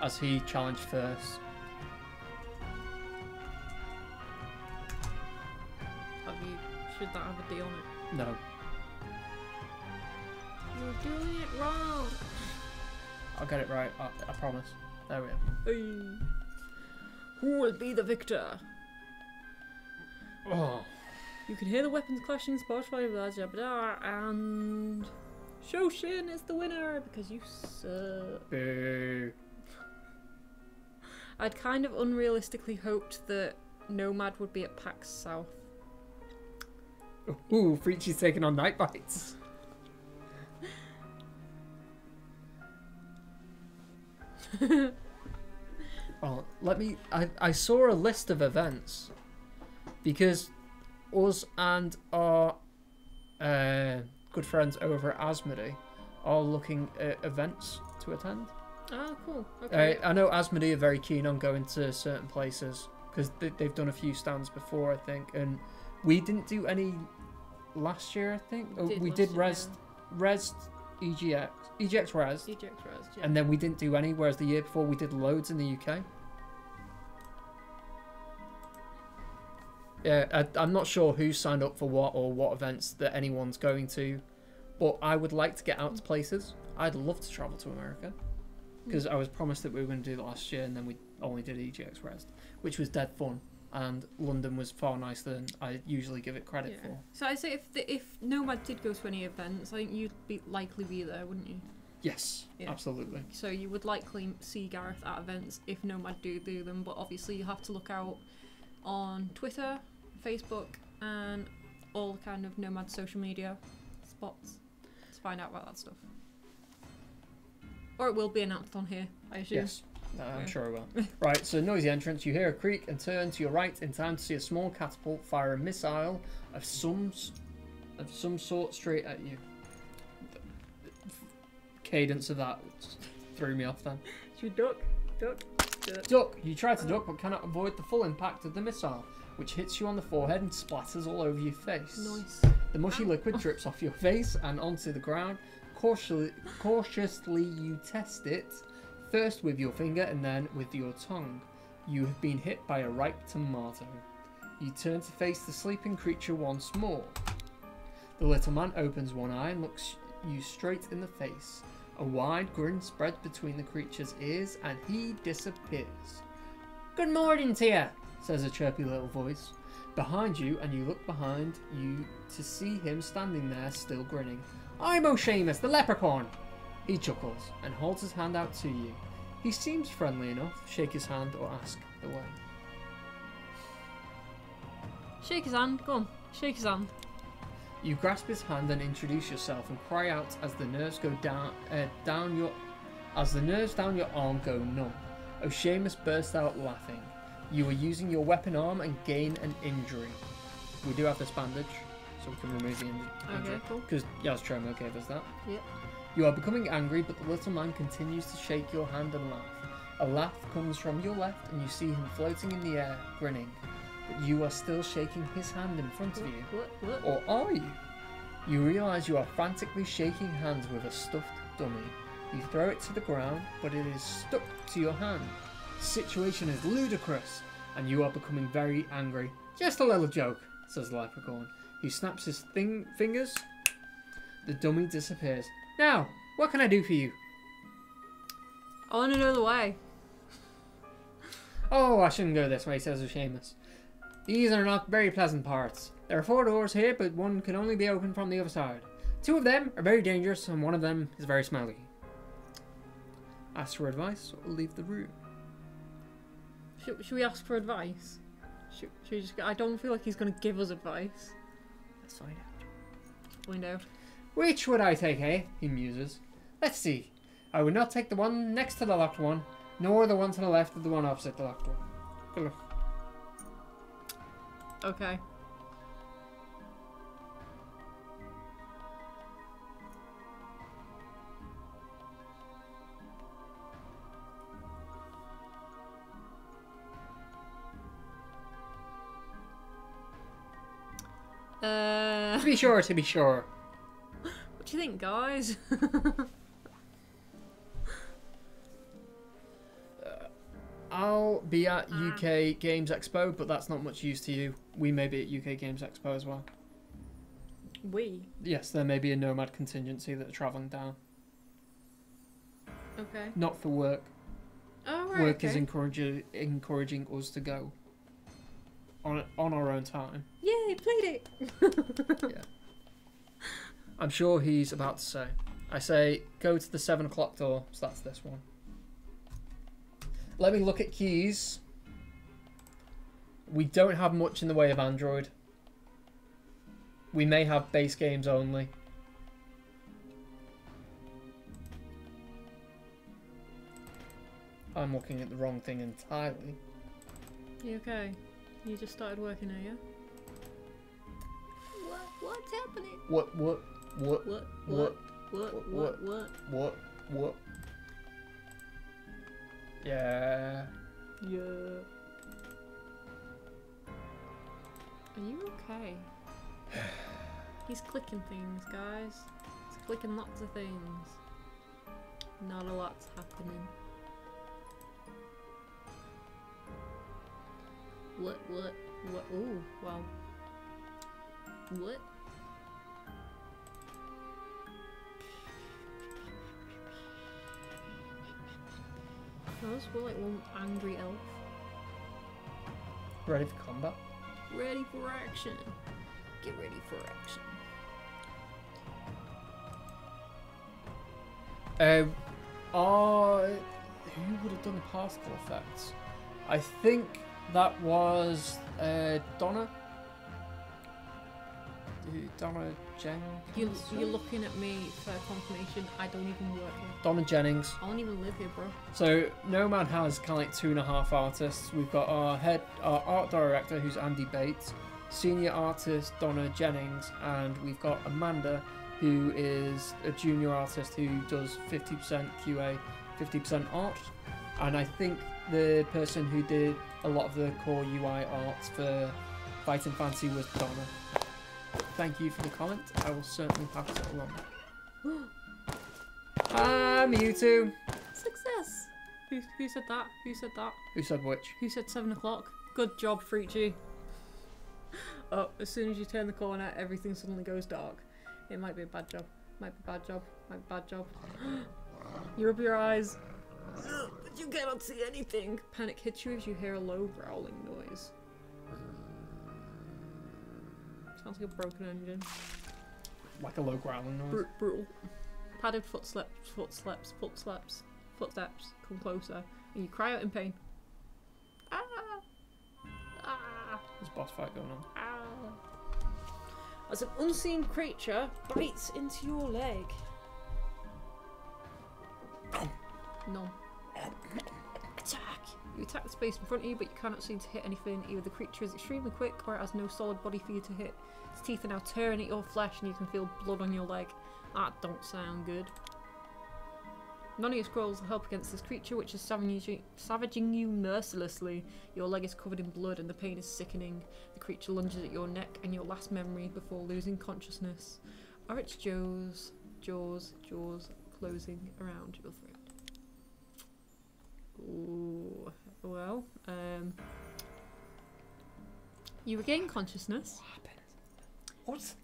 as he challenged first. Should that have a D on it? No. You're doing it wrong. I'll get it right, I promise. There we go. Hey. Who will be the victor? Oh. You can hear the weapons clashing, sparks flying, blah blah blah, and Shoshin is the winner because you suck. Boo. I'd kind of unrealistically hoped that Nomad would be at PAX South. Ooh, Freachy's taking on Night Bites. Well, I saw a list of events because us and our good friends over at Asmodee are looking at events to attend. Oh, cool. Okay. I know Asmodee are very keen on going to certain places because they've done a few stands before, I think, and we didn't do any last year, I think. We did Res EGX Res. EGX Res, yeah. And then we didn't do any, whereas the year before we did loads in the UK. Yeah, I'm not sure who signed up for what or what events that anyone's going to, but I would like to get out to places. I'd love to travel to America because I was promised that we were going to do that last year, and then we only did EGX Res, which was dead fun. And London was far nicer than I usually give it credit for. So I'd say if Nomad did go to any events, I think you'd likely be there, wouldn't you? Yes, absolutely. So you would likely see Gareth at events if Nomad do them, but obviously you have to look out on Twitter, Facebook, and all kind of Nomad social media spots to find out about that stuff. Or it will be announced on here, I assume. Yes. I'm sure it will. Right, so noisy entrance. You hear a creak and turn to your right in time to see a small catapult fire a missile of some sort straight at you. The cadence of that threw me off then. Should we duck? Duck! You try to duck but cannot avoid the full impact of the missile, which hits you on the forehead and splatters all over your face. Nice. The mushy liquid drips off your face and onto the ground. Cautiously you test it. First with your finger and then with your tongue. You have been hit by a ripe tomato. You turn to face the sleeping creature once more. The little man opens one eye and looks you straight in the face. A wide grin spreads between the creature's ears and he disappears. "Good morning to you," says a chirpy little voice behind you, and you look behind you to see him standing there still grinning. "I'm O'Shamus, the leprechaun." He chuckles and holds his hand out to you. He seems friendly enough. Shake his hand or ask the way. Shake his hand. Go on. Shake his hand. You grasp his hand and introduce yourself and cry out as the nerves go down your arm go numb. O'Shamus bursts out laughing. You are using your weapon arm and gain an injury. We do have this bandage, so we can remove the injury. Okay, cool. Because Yaztromo gave us that. Yep. You are becoming angry, but the little man continues to shake your hand and laugh. A laugh comes from your left, and you see him floating in the air, grinning. But you are still shaking his hand in front of you. What? Or are you? You realise you are frantically shaking hands with a stuffed dummy. You throw it to the ground, but it is stuck to your hand. The situation is ludicrous, and you are becoming very angry. "Just a little joke," says the leprechaun. He snaps his fingers. The dummy disappears. "Now, what can I do for you?" I want to know the way. "Oh, I shouldn't go this way," says O'Shamus. "These are not very pleasant parts. There are 4 doors here, but one can only be opened from the other side. 2 of them are very dangerous, and one of them is very smelly." Ask for advice or leave the room. Should we ask for advice? Should we just? I don't feel like he's going to give us advice. Let's find out. Find out. "Which would I take, eh?" he muses. "Let's see. I would not take the one next to the locked one. Nor the one to the left of the one opposite the left one. Good luck. Okay. To be sure, to be sure. What do you think, guys? I'll be at UK Games Expo, but that's not much use to you. We may be at UK Games Expo as well. We? Yes, there may be a Nomad contingency that are travelling down. Okay. Not for work. Oh, right, Work okay. is encouraging us to go on our own time. Yay, played it! Yeah. I'm sure he's about to say. I say, go to the 7 o'clock door, so that's this one. Let me look at keys. We don't have much in the way of Android. We may have base games only. I'm looking at the wrong thing entirely. You okay? You just started working, are you? What's happening? What? Yeah. Yeah. Are you okay? He's clicking things, guys. He's clicking lots of things. Not a lot's happening. What? Ooh, wow. What? Those were like one angry elf. Ready for combat? Ready for action. Get ready for action. Who would have done the particle effects? I think that was Donna. Donna Jennings. You're looking at me for confirmation. I don't even work here. Donna Jennings. I don't even live here, bro. So Nomad has kind of like 2.5 artists. We've got our art director, who's Andy Bates, senior artist Donna Jennings, and we've got Amanda, who is a junior artist who does 50% QA, 50% art. And I think the person who did a lot of the core UI art for Fighting Fantasy was Donna. Thank you for the comment. I will certainly pass it along. Mewtwo. Success. Who said that? Who said that? Who said which? Who said 7 o'clock? Good job, Freachy. Oh, as soon as you turn the corner, everything suddenly goes dark. It might be a bad job. Might be a bad job. Might be a bad job. You rub your eyes, but you cannot see anything. Panic hits you as you hear a low growling noise. Sounds like a broken engine. Like a low growling noise. Brutal. Padded footsteps come closer, and you cry out in pain. Ah! Ah! There's a boss fight going on. Ah! As an unseen creature bites into your leg. No. Attack! You attack the space in front of you, but you cannot seem to hit anything. Either the creature is extremely quick, or it has no solid body for you to hit. Its teeth are now tearing at your flesh, and you can feel blood on your leg. That don't sound good. None of your scrolls will help against this creature, which is savaging you mercilessly. Your leg is covered in blood, and the pain is sickening. The creature lunges at your neck and your last memory before losing consciousness. Are its jaws closing around your throat? Ooh, well, you regain consciousness. What?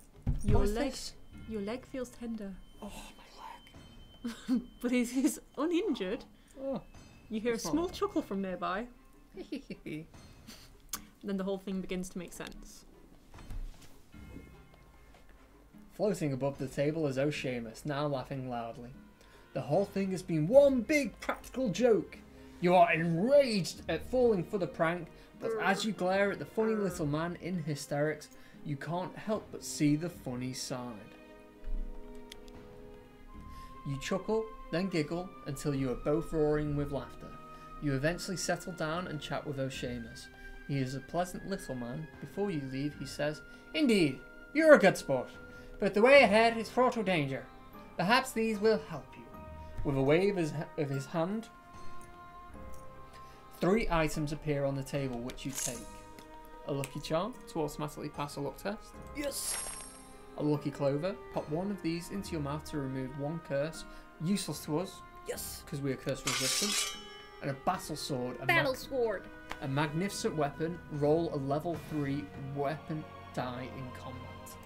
Your leg feels tender. Oh, my leg. But it is uninjured. Oh, You hear a it's not. small chuckle from nearby. Then the whole thing begins to make sense. Floating above the table is O'Shamus, now laughing loudly. The whole thing has been one big practical joke. You are enraged at falling for the prank, but as you glare at the funny little man in hysterics, you can't help but see the funny side. You chuckle, then giggle until you are both roaring with laughter. You eventually settle down and chat with O'Shamus. He is a pleasant little man. Before you leave, he says, "Indeed, you're a good sport, but the way ahead is fraught with danger. Perhaps these will help you." With a wave of his hand, 3 items appear on the table which you take. A lucky charm to automatically pass a luck test. Yes. A lucky clover. Pop one of these into your mouth to remove 1 curse. Useless to us. Yes. Because we are curse resistant. And a battle sword. Battle sword. A magnificent weapon. Roll a level 3 weapon die in combat.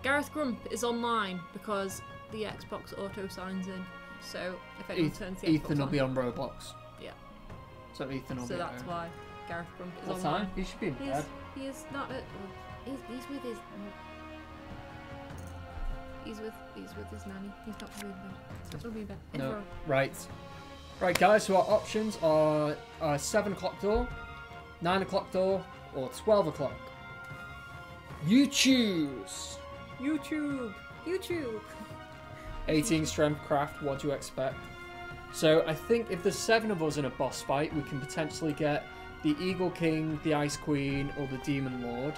Gareth Grump is online because the Xbox auto signs in. So if anyone turns the Xbox Ethan will on, be on Roblox. Yeah. So Ethan will so be that's there. why Gareth Grump is What online. time? He should be in bed. He is not at. He's with his. He's with his nanny. He's not going to be in bed. He's not going to be in bed. No. Tomorrow. Right. Right, guys, so our options are a 7 o'clock door, 9 o'clock door, or 12 o'clock. You choose. YouTube. 18 strength craft, what do you expect? So I think if there's 7 of us in a boss fight, we can potentially get the Eagle King, the Ice Queen, or the Demon Lord.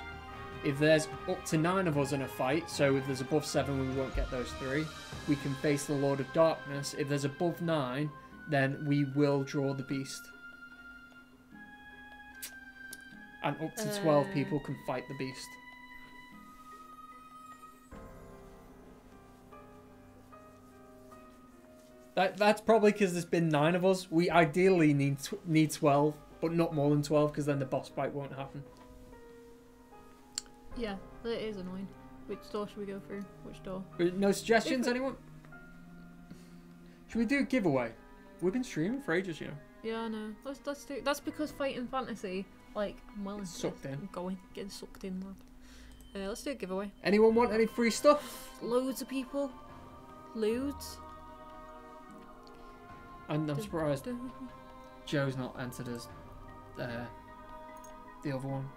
If there's up to 9 of us in a fight, so if there's above 7, we won't get those 3. We can face the Lord of Darkness. If there's above 9, then we will draw the beast. And up to 12 people can fight the beast. That's probably because there's been 9 of us. We ideally need 12, but not more than 12, because then the boss fight won't happen. Yeah, that is annoying. Which door should we go through? Which door? No suggestions, anyone? Should we do a giveaway? We've been streaming for ages, you know. Yeah, I know. Let's do. That's because fighting fantasy, like, I'm well into Sucked this. in. I'm getting sucked in, lad. Let's do a giveaway. Anyone want any free stuff? Loads of people. Loads. And I'm surprised Joe's not entered as the other one.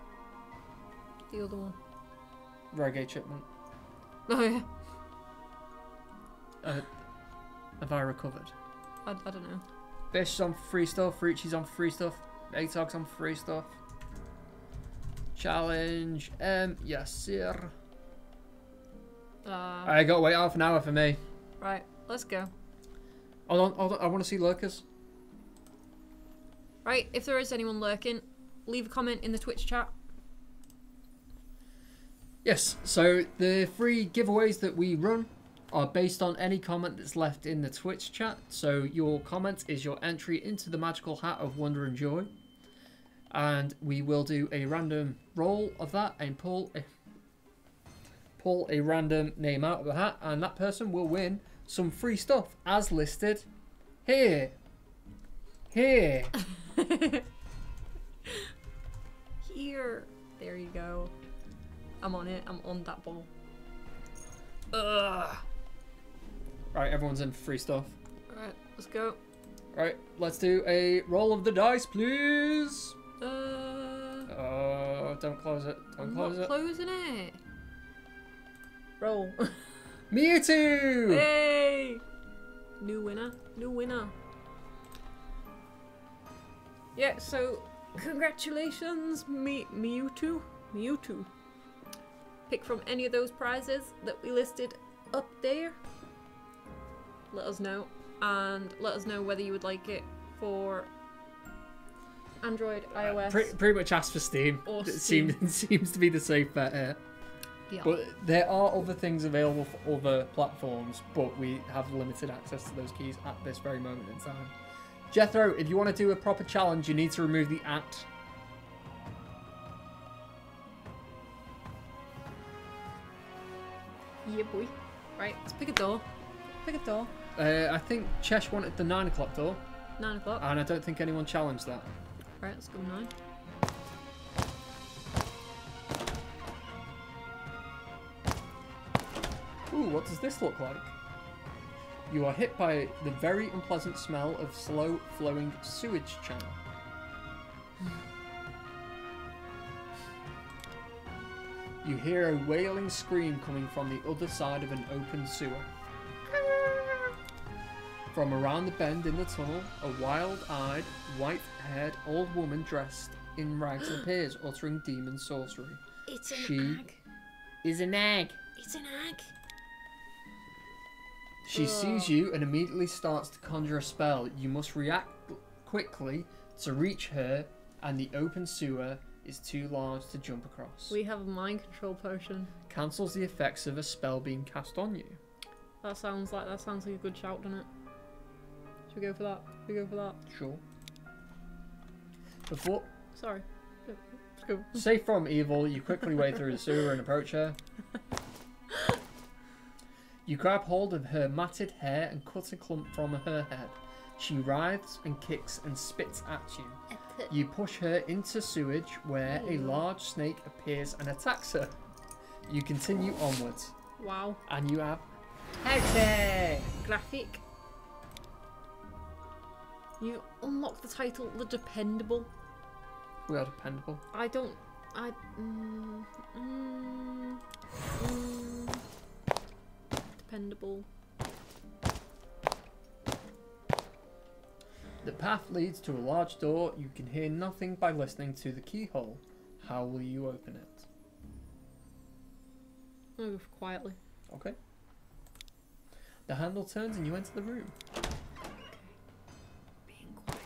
The other one. Reggae Chipmunk. Oh yeah. Have I recovered? I don't know. Bish's on free stuff, Frucci's on free stuff, Atog's on free stuff. Challenge, yes sir. I gotta wait half an hour for me. Right, let's go. Hold on, I want to see lurkers. Right, if there is anyone lurking, leave a comment in the Twitch chat. Yes, so the free giveaways that we run are based on any comment that's left in the Twitch chat. So your comment is your entry into the magical hat of wonder and joy. And we will do a random roll of that and pull a random name out of the hat, and that person will win some free stuff as listed here. Here. Here. There you go. I'm on it. I'm on that ball. Ugh. Right, everyone's in free stuff. Alright, let's go. Right, let's do a roll of the dice, please. Don't close it. Don't close it. Closing it. Roll. Mewtwo! Hey! New winner. New winner. Yeah, so congratulations, Mewtwo. Mewtwo. Pick from any of those prizes that we listed up there. Let us know, and let us know whether you would like it for Android, iOS. Pretty much ask for Steam. Or It Steam. seems to be the safe bet here. Yeah. But there are other things available for other platforms, but we have limited access to those keys at this very moment in time. Jethro, if you want to do a proper challenge, you need to remove the @. Yeah, boy. Right, let's pick a door. Pick a door. I think Chesh wanted the 9 o'clock door, 9 o'clock. and I don't think anyone challenged that. Right, let's go 9. Ooh, what does this look like? You are hit by the very unpleasant smell of slow-flowing sewage channel. You hear a wailing scream coming from the other side of an open sewer. From around the bend in the tunnel, a wild-eyed, white-haired old woman dressed in rags appears, uttering demon sorcery. It's an egg. Is an egg. It's an egg. She sees you and immediately starts to conjure a spell. You must react quickly to reach her, and the open sewer is too large to jump across. We have a mind control potion. Cancels the effects of a spell being cast on you. That sounds like a good shout, doesn't it? Should we go for that? Should we go for that? Sure. Before Sorry. Let's go. safe from evil, you quickly wade through the sewer and approach her. You grab hold of her matted hair and cut a clump from her head. She writhes and kicks and spits at you. You push her into sewage where a large snake appears and attacks her. You continue onwards. Wow. And you have Hexy! Graphic. You unlock the title The Dependable. We are dependable. Dependable. The path leads to a large door. You can hear nothing by listening to the keyhole. How will you open it? Move quietly. Okay. The handle turns and you enter the room. Being quiet.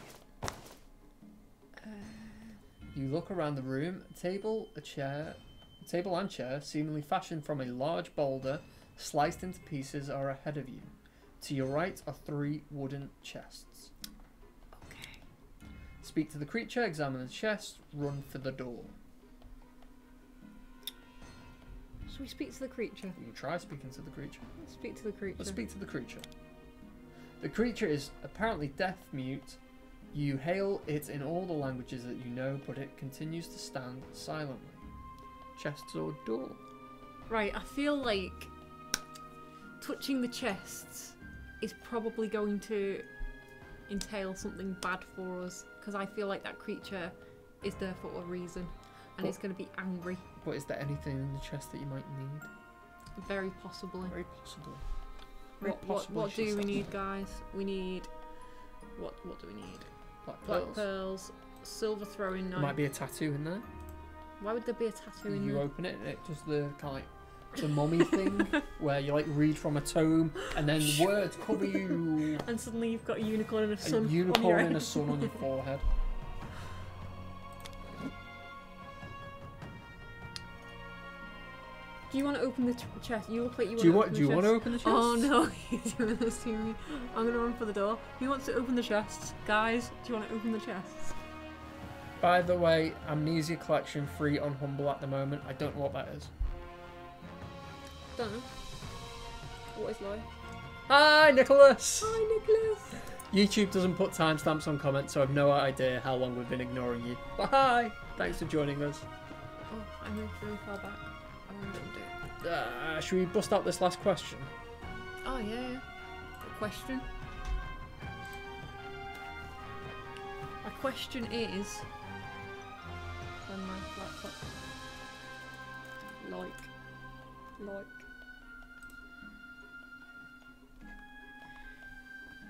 You look around the room. A table and chair, seemingly fashioned from a large boulder, sliced into pieces, are ahead of you. To your right are 3 wooden chests. Okay. Speak to the creature, examine the chest, run for the door. Should we speak to the creature? You can try speaking to the creature. Let's speak to the creature. Let's speak to the creature. The creature is apparently deaf-mute. You hail it in all the languages that you know, but it continues to stand silently. Chests or door? Right, I feel like touching the chests is probably going to entail something bad for us, because I feel like that creature is there for a reason, and it's going to be angry. But is there anything in the chest that you might need? Very possibly. Very possibly. What do we need, guys? We need... What do we need? Black pearls, silver throwing knife. There might be a tattoo in there. Why would there be a tattoo in there? You open it and it does the kind of like the mummy thing where you like read from a tome and then words cover you. And suddenly you've got a unicorn and a sun. A unicorn and a sun on your forehead. Do you want to open the chest? Do you want to open the chest? Oh no, he's doing this to me. I'm gonna run for the door. Who wants to open the chests? Guys, do you want to open the chests? By the way, Amnesia Collection free on Humble at the moment. I don't know what that is. Don't know. What is life? Hi, Nicholas! Hi, Nicholas! YouTube doesn't put timestamps on comments, so I've no idea how long we've been ignoring you. But hi! Thanks for joining us. Oh, I moved really far back. I want to do it. Should we bust out this last question? Oh, yeah. Good question. My question is... When my laptop... Like...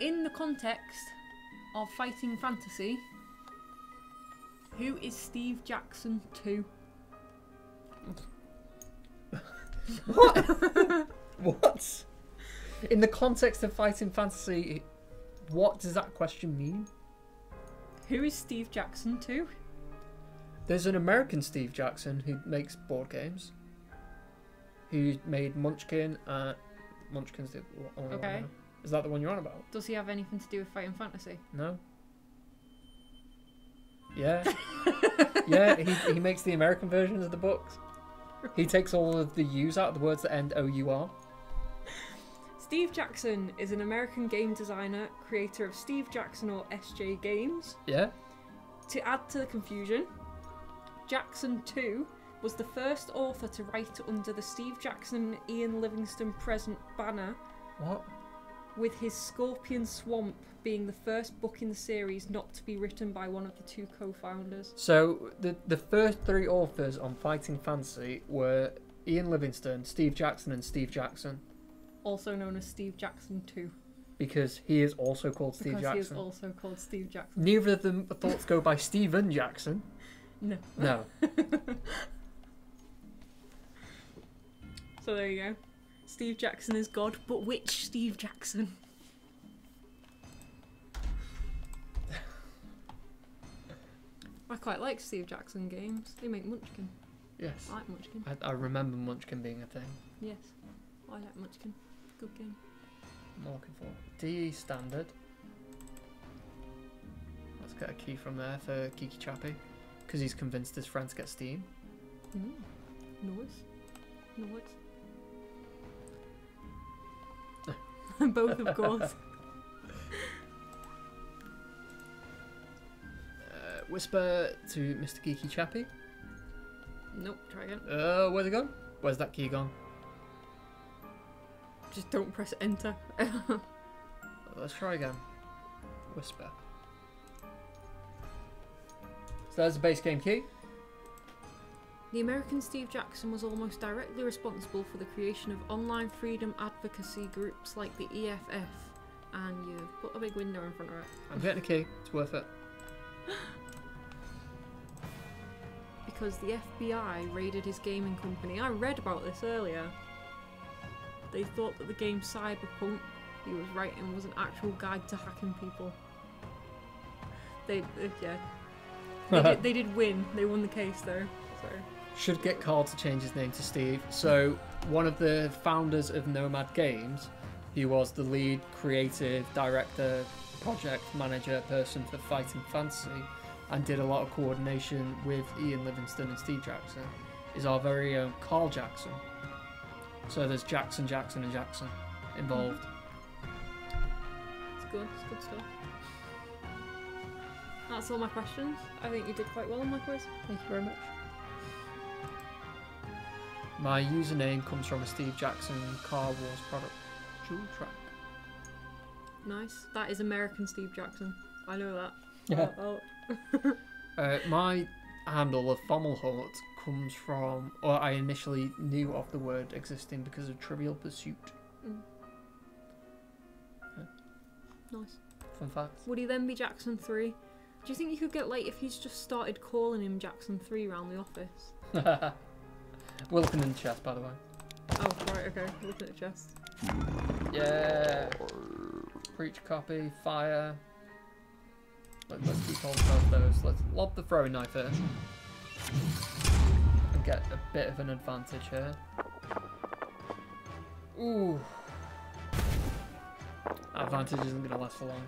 In the context of fighting fantasy, who is Steve Jackson 2? What? What? In the context of fighting fantasy, what does that question mean? Who is Steve Jackson 2? There's an American Steve Jackson who makes board games. Who made Munchkin. Munchkin's the only one I know. Is that the one you're on about? Does he have anything to do with fighting fantasy? No. Yeah. Yeah, he makes the American versions of the books. He takes all of the U's out, the words that end O-U-R. Steve Jackson is an American game designer, creator of Steve Jackson or SJ Games. Yeah. To add to the confusion, Jackson 2 was the first author to write under the Steve Jackson Ian Livingstone present banner. What? With his Scorpion Swamp being the first book in the series not to be written by one of the 2 co-founders. So the first 3 authors on Fighting Fantasy were Ian Livingstone, Steve Jackson and Steve Jackson. Also known as Steve Jackson 2. because he is also called Steve Because he is Jackson. also called Steve Jackson. Neither of them thoughts go by Steven Jackson. No. No. So there you go. Steve Jackson is God, but which Steve Jackson? I quite like Steve Jackson games. They make Munchkin. Yes. I like Munchkin. I remember Munchkin being a thing. Yes. I like Munchkin. Good game. I'm looking for DE standard. Let's get a key from there for Kiki Chappie, because he's convinced his friend to get Steam. Nice. Both, of course. Whisper to Mr. Geeky Chappie. Nope, try again. Where's it gone? Where's that key gone? Just don't press enter. Let's try again. Whisper. So there's the base game key. The American Steve Jackson was almost directly responsible for the creation of online freedom advocacy groups like the EFF. And you've put a big window in front of it. I'm getting a key. It's worth it. Because the FBI raided his gaming company. I read about this earlier. They thought that the game Cyberpunk he was writing was an actual guide to hacking people. They did win. They won the case though. So Should get Carl to change his name to Steve. So one of the founders of Nomad Games, he was the lead creative director, project manager person for Fighting Fantasy, and did a lot of coordination with Ian Livingston and Steve Jackson, is our very own Carl Jackson. So there's Jackson, Jackson, and Jackson involved. it's good. It's good stuff. That's all my questions. I think you did quite well on my quiz. Thank you very much. My username comes from a Steve Jackson Car Wars product, Jewel Track. Nice. That is American Steve Jackson. I know that. Yeah. My handle of Fommelhort comes from, or I initially knew of the word existing because of Trivial Pursuit. Nice. Fun fact. Would he then be Jackson 3? Do you think you could get like if he's just started calling him Jackson 3 around the office? We're looking in the chest, by the way. Oh, right, okay. Looking at the chest. Yeah. Breach copy, fire. Let's keep hold of those. Let's lob the throwing knife here. And get a bit of an advantage here. Ooh. That advantage isn't going to last for long.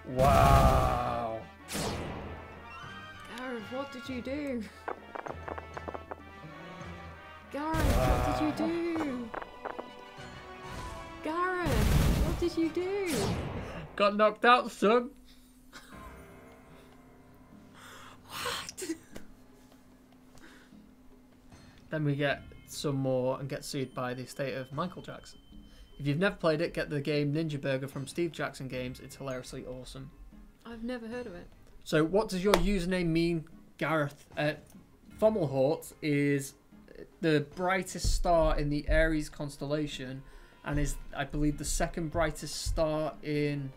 Wow. Gareth, what did you do? Gareth, what did you do? Gareth, what did you do? Got knocked out, son. What? Then we get some more and get sued by the estate of Michael Jackson. If you've never played it, get the game Ninja Burger from Steve Jackson Games. It's hilariously awesome. I've never heard of it. So what does your username mean, Gareth? Fommelhort is the brightest star in the Aries constellation and is, I believe, the second brightest star in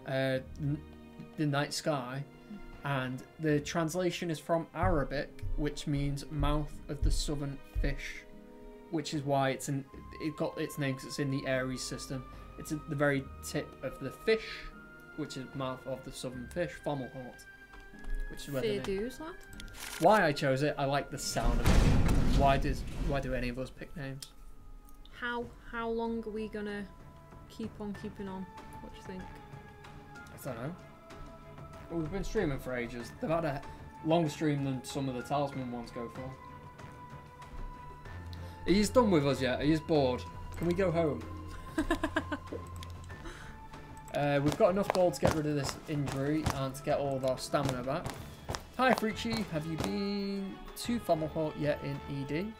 the night sky. And the translation is from Arabic, which means mouth of the southern fish, which is why it got its name because it's in the Aries system. It's at the very tip of the fish, which is mouth of the southern fish, Fommelhort, which is where the Fair name. dues, lad. Why I chose it, I like the sound of it. Why do any of us pick names? How long are we gonna keep on keeping on? What do you think? I don't know. Well, we've been streaming for ages. They've had a longer stream than some of the Talisman ones go for. Are you done with us yet? Are you bored? Can we go home? We've got enough gold to get rid of this injury and to get all of our stamina back. Hi Frichi, have you been to Fommelhort yet in ED?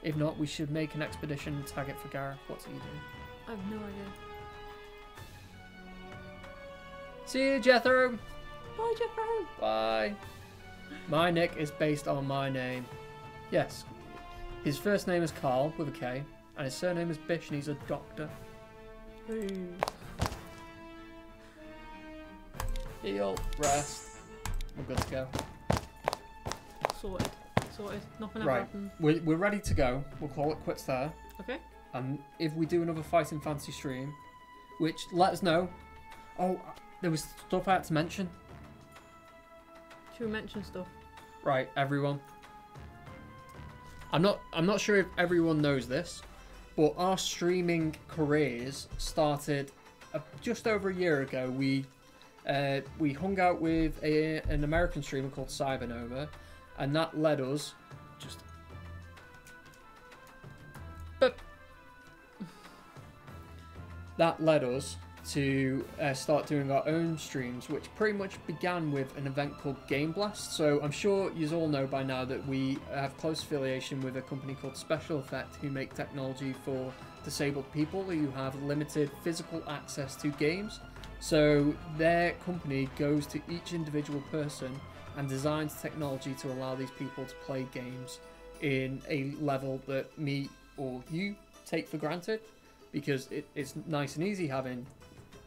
If not, we should make an expedition and tag it for Gareth. What's ED? I have no idea. See you, Jethro! Bye, Jeffro! Bye! My nick is based on my name. Yes. His first name is Carl, with a K, and his surname is Bish, and he's a doctor. Hey. Heal, rest. We're good to go. Sorted. Nothing ever Right. happened. We're ready to go. We'll call it quits there. Okay. And if we do another Fighting Fantasy stream, which let us know. Oh, there was stuff I had to mention. Should we mention stuff? Right, everyone. I'm not sure if everyone knows this, but our streaming careers started just over a year ago. We hung out with an American streamer called Cybernova, and that led us just. But that led us to start doing our own streams, which pretty much began with an event called Game Blast. So I'm sure you all know by now that we have close affiliation with a company called Special Effect, who make technology for disabled people who have limited physical access to games. So their company goes to each individual person and designs technology to allow these people to play games in a level that me or you take for granted, because it's nice and easy having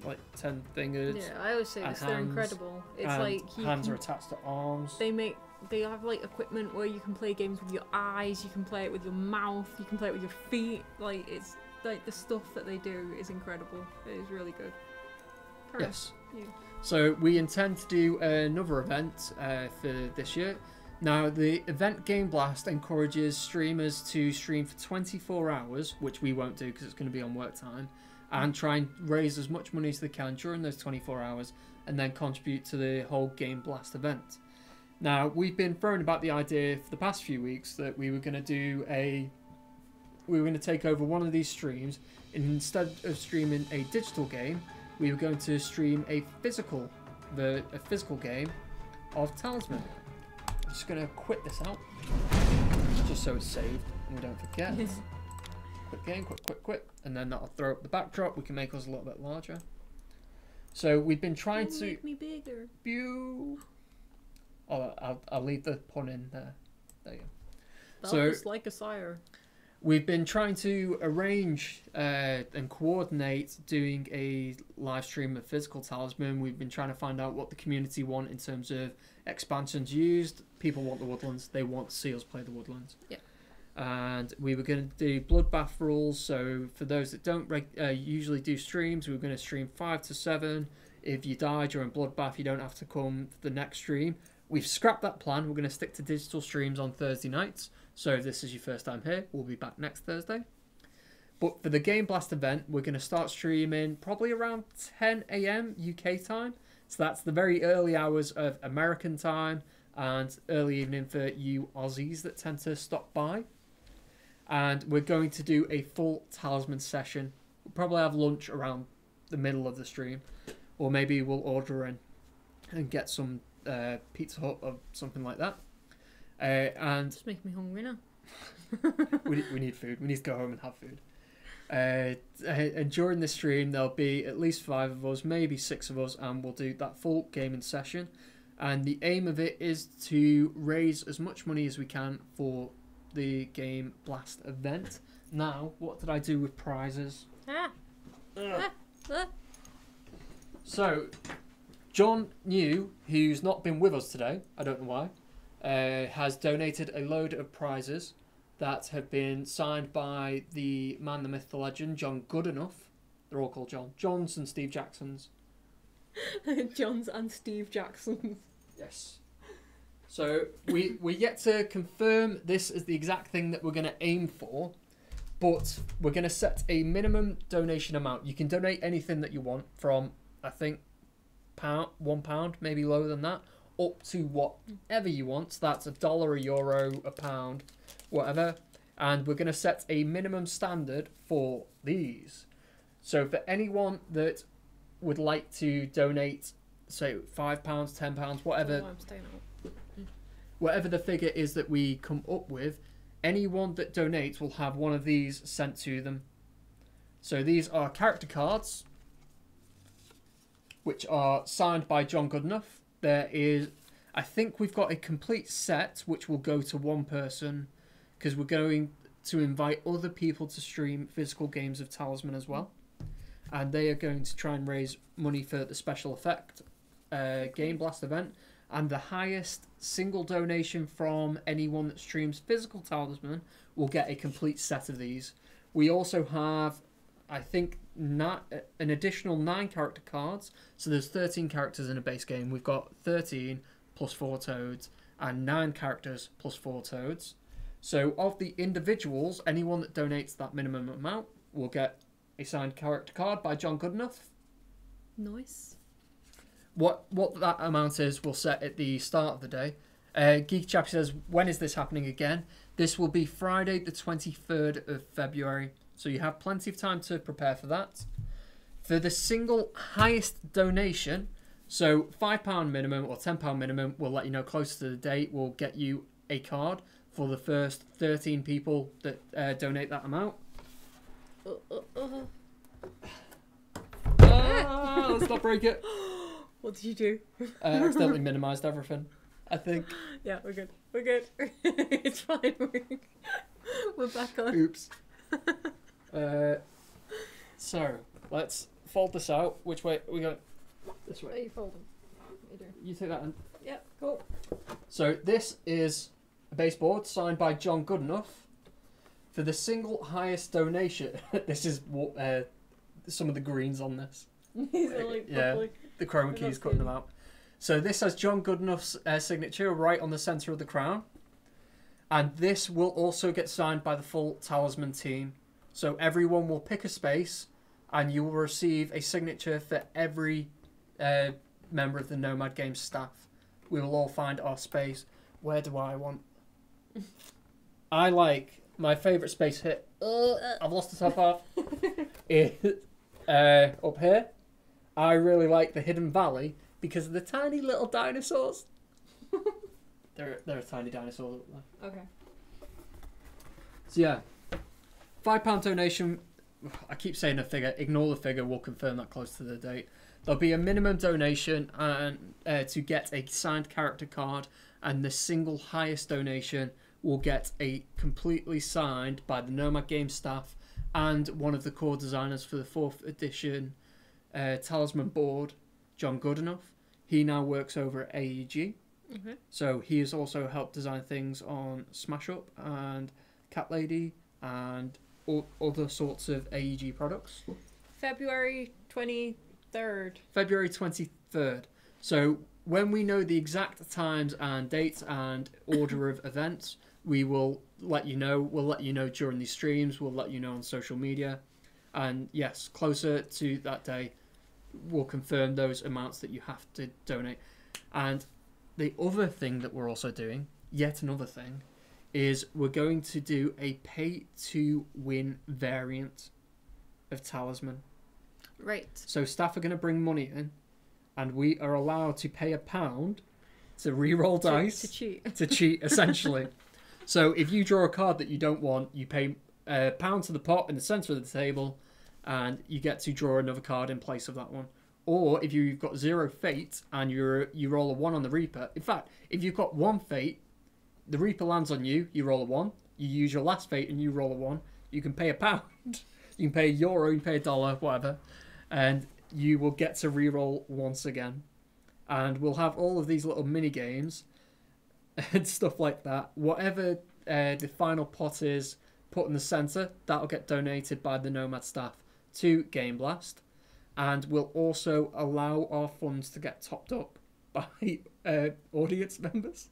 like 10 fingers. Yeah, I always say this. They're hands, incredible. It's and like hands are attached to arms. They have like equipment where you can play games with your eyes, you can play it with your mouth, you can play it with your feet. Like, it's like the stuff that they do is incredible. It is really good. Yes. You. So we intend to do another event for this year. Now, the event Game Blast encourages streamers to stream for 24 hours, which we won't do because it's going to be on work time, and try and raise as much money as they can during those 24 hours, and then contribute to the whole Game Blast event. Now, we've been throwing about the idea for the past few weeks that we were going to take over one of these streams, and instead of streaming a digital game, we were going to stream a physical game of Talisman. I'm just going to quit this out, just so it's saved and we don't forget. Quit game, quit, and then that'll throw up the backdrop. We can make us a little bit larger. So we've been trying to make me bigger. Oh, I'll leave the pun in there. There you go. Balthus like a sire. We've been trying to arrange and coordinate doing a live stream of Physical Talisman. We've been trying to find out what the community want in terms of expansions used. People want the Woodlands. They want to see us play the Woodlands. Yeah. And we were going to do Bloodbath rules. So for those that don't usually do streams, we were going to stream 5 to 7. If you die during Bloodbath, you don't have to come for the next stream. We've scrapped that plan. We're going to stick to digital streams on Thursday nights. So if this is your first time here, we'll be back next Thursday. But for the Game Blast event, we're going to start streaming probably around 10 AM UK time. So that's the very early hours of American time and early evening for you Aussies that tend to stop by. And we're going to do a full Talisman session. We'll probably have lunch around the middle of the stream. Or maybe we'll order in and get some Pizza Hut or something like that. And Just making me hungry now. we need food. We need to go home and have food. And during this stream, there'll be at least 5 of us, maybe 6 of us, and we'll do that full gaming session. And the aim of it is to raise as much money as we can for the Game Blast event. Now, what did I do with prizes? So, John New, who's not been with us today, I don't know why, has donated a load of prizes that have been signed by the man, the myth, the legend, John Goodenough. They're all called John. John's and Steve Jackson's. John's and Steve Jackson's. Yes. So we're yet to confirm this as the exact thing that we're going to aim for, but we're going to set a minimum donation amount. You can donate anything that you want from, I think, £1, maybe lower than that, up to whatever you want. So that's $1, €1, £1, whatever. And we're going to set a minimum standard for these. So for anyone that would like to donate, say £5, £10, whatever, I'm staying out. whatever the figure is that we come up with, anyone that donates will have one of these sent to them. So these are character cards, which are signed by John Goodenough. There is, I think we've got a complete set which will go to one person, because we're going to invite other people to stream physical games of Talisman as well. And they are going to try and raise money for the special effect Game Blast event, and the highest single donation from anyone that streams physical talisman will get a complete set of these. We also have, I think, an additional 9 character cards. So there's 13 characters in a base game. We've got 13 plus 4 toads and 9 characters plus 4 toads. So of the individuals, anyone that donates that minimum amount will get a signed character card by John Goodenough. Nice. What that amount is, we'll set at the start of the day. Geek Chappy says, when is this happening again? This will be Friday the 23rd of February. So you have plenty of time to prepare for that. For the single highest donation, so £5 minimum or £10 minimum, we'll let you know closer to the date. We'll get you a card for the first 13 people that donate that amount. Let's not break it. What did you do? Accidentally minimised everything, I think. Yeah, we're good. We're good. It's fine. We're back on. Oops. So, let's fold this out. Which way? We go this What are way. you folding? What are you doing? You take that one. Yep, cool. So, this is a baseboard signed by John Goodenough. For the single highest donation, this is what some of the greens on this. These are like Yeah. properly. The chroma That's keys cutting good. them out. So this has John Goodenough's signature right on the centre of the crown. And this will also get signed by the full talisman team. So everyone will pick a space and you will receive a signature for every member of the Nomad Games staff. We will all find our space. Where do I want? I like my favourite space here. I've lost the top half. Is up here. I really like the Hidden Valley because of the tiny little dinosaurs. There are tiny dinosaurs up there. Okay. So yeah, £5 donation. I keep saying a figure. Ignore the figure. We'll confirm that close to the date. There'll be a minimum donation and to get a signed character card, and the single highest donation will get a completely signed by the Nomad Game staff and one of the core designers for the 4th edition talisman board, John Goodenough. He now works over at AEG. Okay. So he has also helped design things on Smash Up and Cat Lady and other sorts of AEG products. February 23rd. February 23rd. So when we know the exact times and dates and order of events, we will let you know. We'll let you know during these streams. We'll let you know on social media. And yes, closer to that day, we'll confirm those amounts that you have to donate. And the other thing that we're also doing, yet another thing, is we're going to do a pay-to-win variant of Talisman. Right. So staff are going to bring money in, and we are allowed to pay £1 to re-roll dice. To cheat. To cheat, essentially. So if you draw a card that you don't want, you pay £1 to the pot in the centre of the table, and you get to draw another card in place of that one. Or if you've got 0 fate and you roll a 1 on the Reaper. In fact, if you've got 1 fate, the Reaper lands on you, you roll a 1. You use your last fate and you roll a 1. You can pay £1. You can pay €1, you can pay $1, whatever. And you will get to re-roll once again. And we'll have all of these little mini games and stuff like that. Whatever the final pot is put in the centre, that'll get donated by the Nomad staff to Game Blast. And we'll also allow our funds to get topped up by audience members.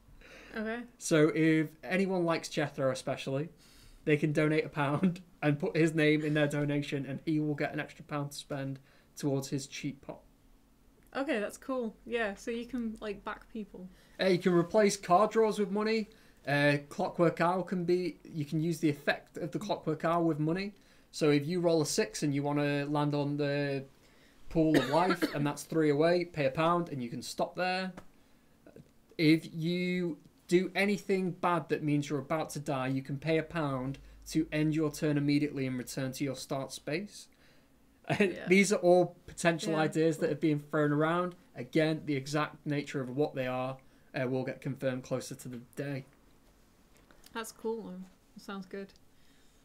Okay. So if anyone likes Jethro especially, they can donate £1 and put his name in their donation, and he will get an extra £1 to spend towards his cheat pot. Okay, that's cool. Yeah, so you can like back people. You can replace card draws with money. Clockwork Owl you can use the effect of the Clockwork Owl with money. So if you roll a 6 and you want to land on the pool of life and that's 3 away, pay £1 and you can stop there. If you do anything bad that means you're about to die, you can pay £1 to end your turn immediately and return to your start space. Yeah. These are all potential Yeah. ideas that have been thrown around. Again, the exact nature of what they are will get confirmed closer to the day. That's cool. Though. Sounds good.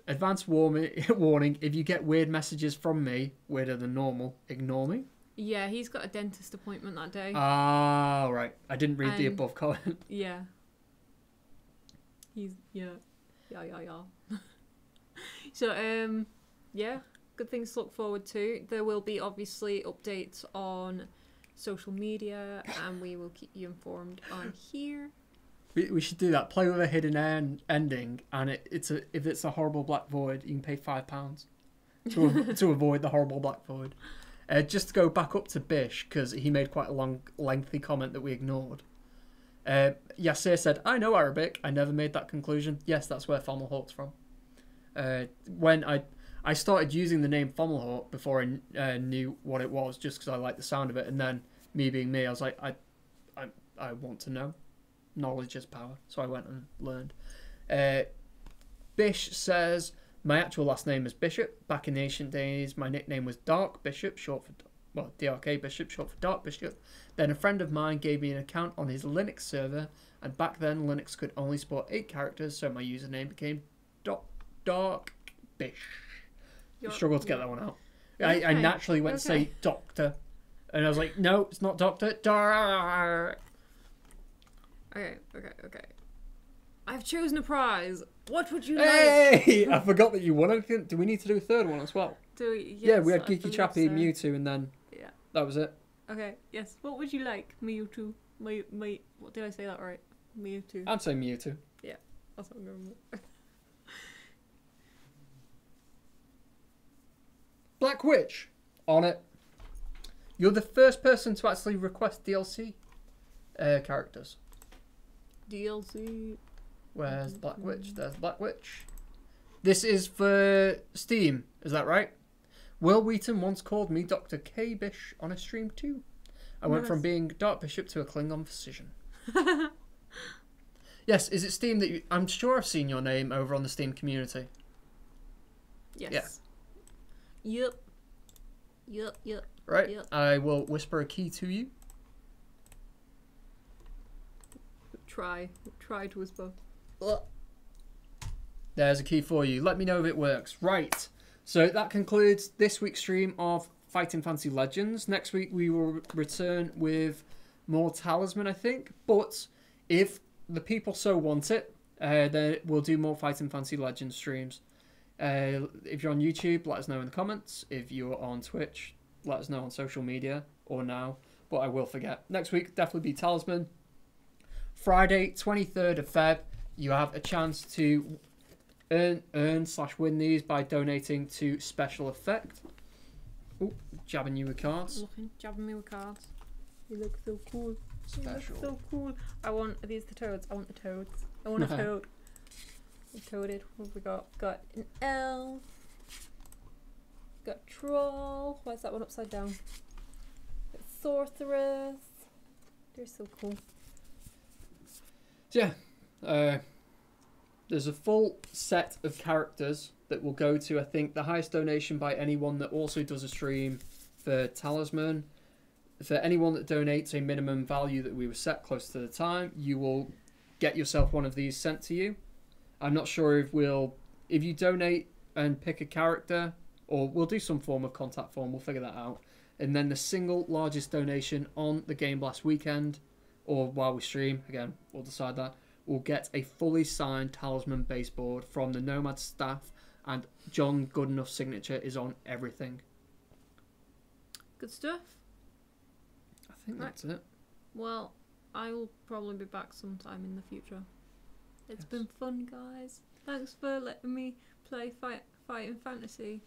Advance warning, if you get weird messages from me, weirder than normal, ignore me. Yeah, he's got a dentist appointment that day. Ah, right. I didn't read the above comment. Yeah. He's yeah. So yeah, good things to look forward to. There will be obviously updates on social media, and we will keep you informed on here. We should do that. Play with a hidden ending, and if it's a horrible black void, you can pay £5 to avoid the horrible black void. Just to go back up to Bish, because he made quite a lengthy comment that we ignored. Yasir said, "I know Arabic. I never made that conclusion." Yes, that's where Fomalhaut's from. When I started using the name Fomalhaut before I knew what it was, just because I liked the sound of it, and then me being me, I was like, I want to know. Knowledge is power. So I went and learned. Bish says, "My actual last name is Bishop. Back in the ancient days, my nickname was Dark Bishop, short for DRK Bishop, short for Dark Bishop. Then a friend of mine gave me an account on his Linux server, and back then Linux could only support 8 characters, so my username became Dark Bish." Struggled to get that one out. Okay. I naturally went to say Doctor, and I was like, no, it's not Doctor. Dark. Okay. I've chosen a prize. What would you Hey! I forgot that you won anything. Do we need to do a third one as well? Do we? Yes, yeah, we had I Geeky believe Chappie, so. Mewtwo, and then that was it. Okay, yes. What would you like? Mewtwo. What did I say that right? Mewtwo. I'd say Mewtwo. Yeah, that's what I'm going with. Black Witch, on it. You're the first person to actually request DLC characters. DLC. Where's Black Witch? There's Black Witch. This is for Steam, is that right? Will Wheaton once called me Dr. K. Bish on a stream too. I went from being Dark Bishop to a Klingon physician. Yes, is it Steam that you... I'm sure I've seen your name over on the Steam community. Yes. Yeah. Yep. Right, Yep. I will whisper a key to you. Try to whisper. There's a key for you. Let me know if it works. Right, so that concludes this week's stream of Fighting Fantasy Legends. Next week we will return with more Talisman, I think. But if the people so want it, then we'll do more Fighting Fantasy Legends streams. If you're on YouTube, let us know in the comments. If you're on Twitch, let us know on social media or now. But I will forget. Next week, definitely be Talisman. Friday, 23rd of Feb, you have a chance to earn/win these by donating to Special Effect. Oh, jabbing you with cards. Jabbing me with cards. You look so cool. Special. You look so cool. Are these the toads? I want the toads. I want a toad. We toaded. What have we got? Got an elf. Got troll. Why is that one upside down? Got sorceress. They're so cool. Yeah. There's a full set of characters that will go to, I think, the highest donation by anyone that also does a stream for Talisman. For anyone that donates a minimum value that we were set close to the time, you will get yourself one of these sent to you. I'm not sure if you donate and pick a character, or we'll do some form of contact form, we'll figure that out. And then the single largest donation on the Game Blast weekend, or while we stream, again, we'll decide that, will get a fully signed Talisman baseboard from the Nomad staff, and John Goodenough's signature is on everything. Good stuff. I think that's it. Well, I will probably be back sometime in the future. It's been fun, guys. Thanks for letting me play Fighting Fantasy,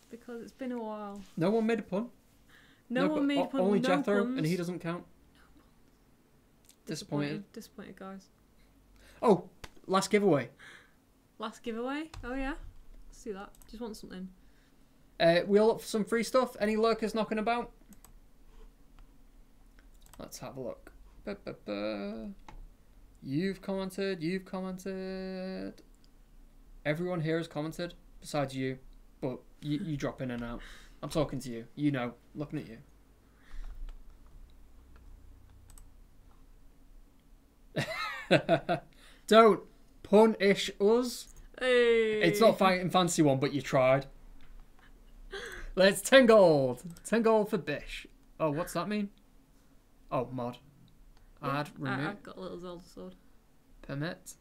because it's been a while. No one made a pun. No one made a pun. Only no Jethro, puns. and he doesn't count. Disappointed, guys. Oh, last giveaway. Last giveaway? Oh yeah. Let's do that. Just want something. We all up for some free stuff? Any lurkers knocking about? Let's have a look. You've commented. Everyone here has commented, besides you. But you drop in and out. I'm talking to you. You know, looking at you. Don't punish us. Hey. It's not Fighting Fancy one, but you tried. Let's 10 gold. 10 gold for Bish. Oh, what's that mean? Oh, mod. Yeah, Add, remove, I've got a little Zelda sword. permit,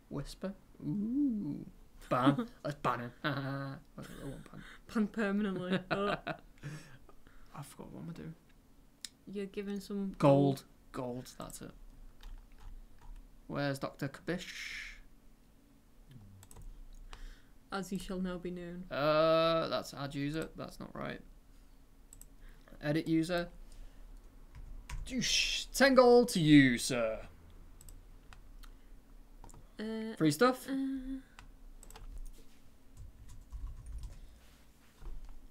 whisper. Ooh. Ban. Let's ban him. I won't ban. Ban permanently. Oh, I forgot what I'm doing. you're giving some Gold. Gold, that's it. Where's Dr. Kabish? As you shall now be known. That's add user. That's not right. Edit user. 10 gold to you, sir. Free stuff.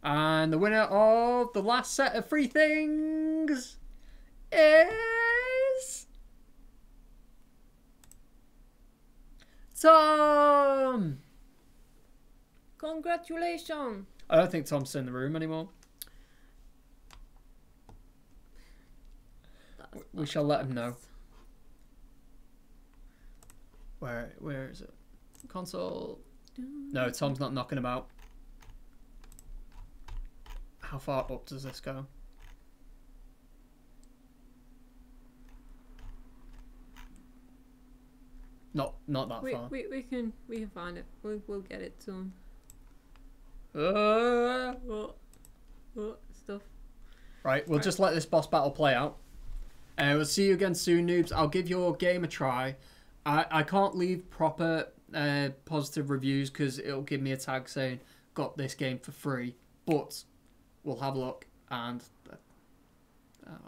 And the winner of the last set of free things is Tom. Congratulations! I don't think Tom's in the room anymore. We shall let him know. Where is it? Console. No, Tom's not knocking about. How far up does this go? Not that far. We can find it. We'll get it to him. What stuff? Right, we'll just let this boss battle play out. We'll see you again soon, noobs. I'll give your game a try. I can't leave proper positive reviews because it'll give me a tag saying got this game for free. But we'll have a look and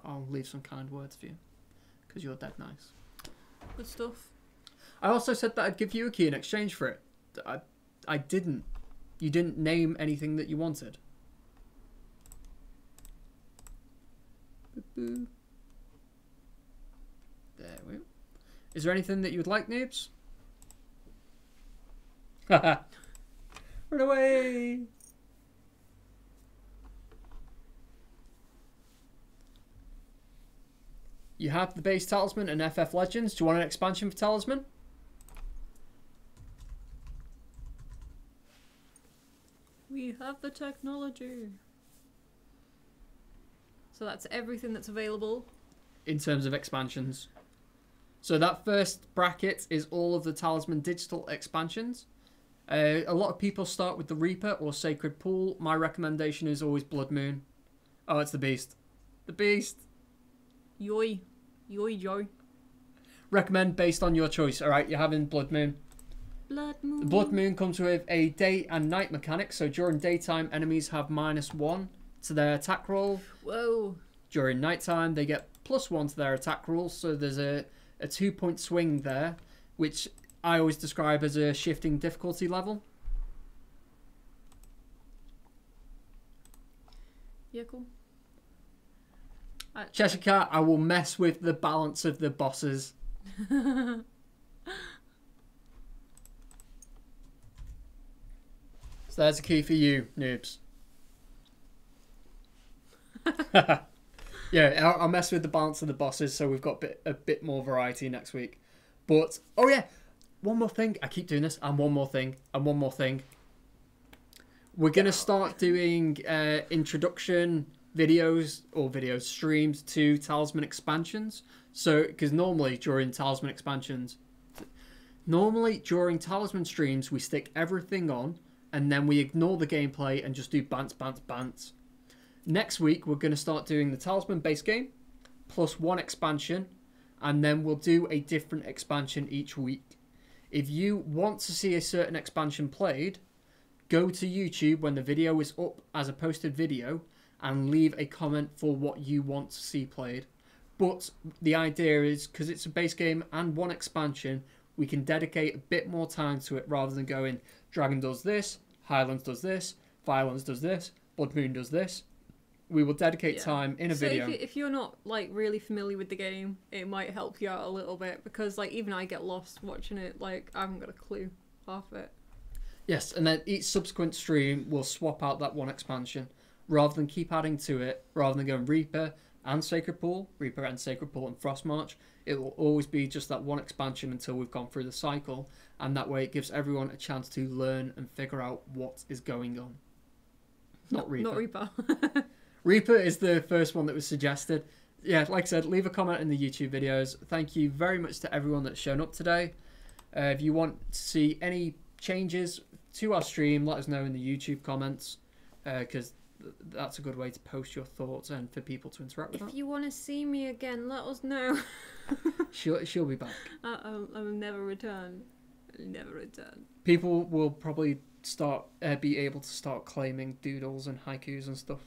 I'll leave some kind words for you because you're dead nice. Good stuff. I also said that I'd give you a key in exchange for it. I didn't. You didn't name anything that you wanted. There we go. Is there anything that you would like, noobs? Run away! You have the base talisman and FF Legends. Do you want an expansion for talisman? We have the technology. So that's everything that's available. In terms of expansions. So that first bracket is all of the talisman digital expansions. A lot of people start with the Reaper or Sacred Pool. My recommendation is always Blood Moon. Oh, it's the Beast. The Beast. Yoy. Yoy, joy. Recommend based on your choice. Alright, you're having Blood Moon. Blood Moon. The Blood Moon comes with a day and night mechanic. So during daytime, enemies have -1 to their attack roll. Whoa. During nighttime, they get +1 to their attack roll. So there's a 2-point swing there, which I always describe as a shifting difficulty level. Yeah, cool. Cheshire Cat, I will mess with the balance of the bosses. So there's a key for you, noobs. Yeah, I'll mess with the balance of the bosses so we've got a bit more variety next week. But, oh yeah, one more thing. I keep doing this. And one more thing. And one more thing. We're going to start doing introduction videos or streams to Talisman expansions. So, because normally during Talisman streams, we stick everything on and then we ignore the gameplay and just do bants. Next week, we're going to start doing the Talisman base game, plus one expansion, and then we'll do a different expansion each week. If you want to see a certain expansion played, go to YouTube when the video is up as a posted video, and leave a comment for what you want to see played. But the idea is, because it's a base game and one expansion, we can dedicate a bit more time to it rather than going, Dragon does this, Highlands does this, Violence does this, Blood Moon does this. We will dedicate time in a video. If you're not like really familiar with the game, it might help you out a little bit because like even I get lost watching it. Like I haven't got a clue half of it. Yes, and then each subsequent stream will swap out that one expansion rather than keep adding to it. Rather than going Reaper and Sacred Pool, and Frost March, it will always be just that one expansion until we've gone through the cycle, and that way it gives everyone a chance to learn and figure out what is going on. Not Reaper. Not Reaper. Reaper is the first one that was suggested. Yeah, like I said, leave a comment in the YouTube videos. Thank you very much to everyone that's shown up today. If you want to see any changes to our stream, let us know in the YouTube comments, because that's a good way to post your thoughts and for people to interact with If that. you want to see me again, let us know. She'll be back. I'll never return. I'll never return. People will probably be able to start claiming doodles and haikus and stuff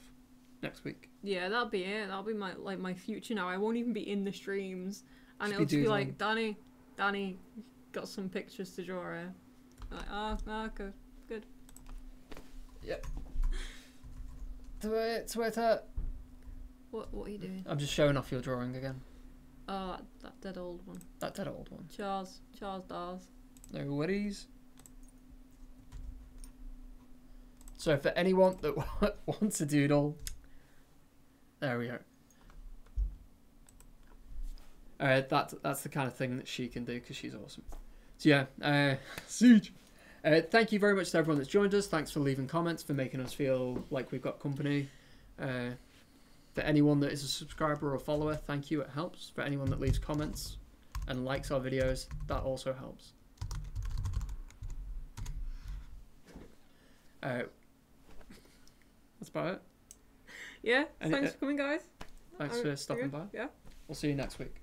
next week. Yeah, that'll be it. That'll be my future now. I won't even be in the streams, and Just it'll be just be like, doodling. Danny, got some pictures to draw here. Like, good. Yep. Twitter. What are you doing? I'm just showing off your drawing again. Oh, that dead old one. That dead old one. Charles Dawes. No worries. So for anyone that wants a doodle, there we go. That's the kind of thing that she can do because she's awesome. So yeah, Siege. Thank you very much to everyone that's joined us. Thanks for leaving comments, for making us feel like we've got company. For anyone that is a subscriber or follower, thank you, it helps. For anyone that leaves comments and likes our videos, that also helps. That's about it. Yeah, And thanks for coming, guys. Thanks for stopping by. Yeah. We'll see you next week.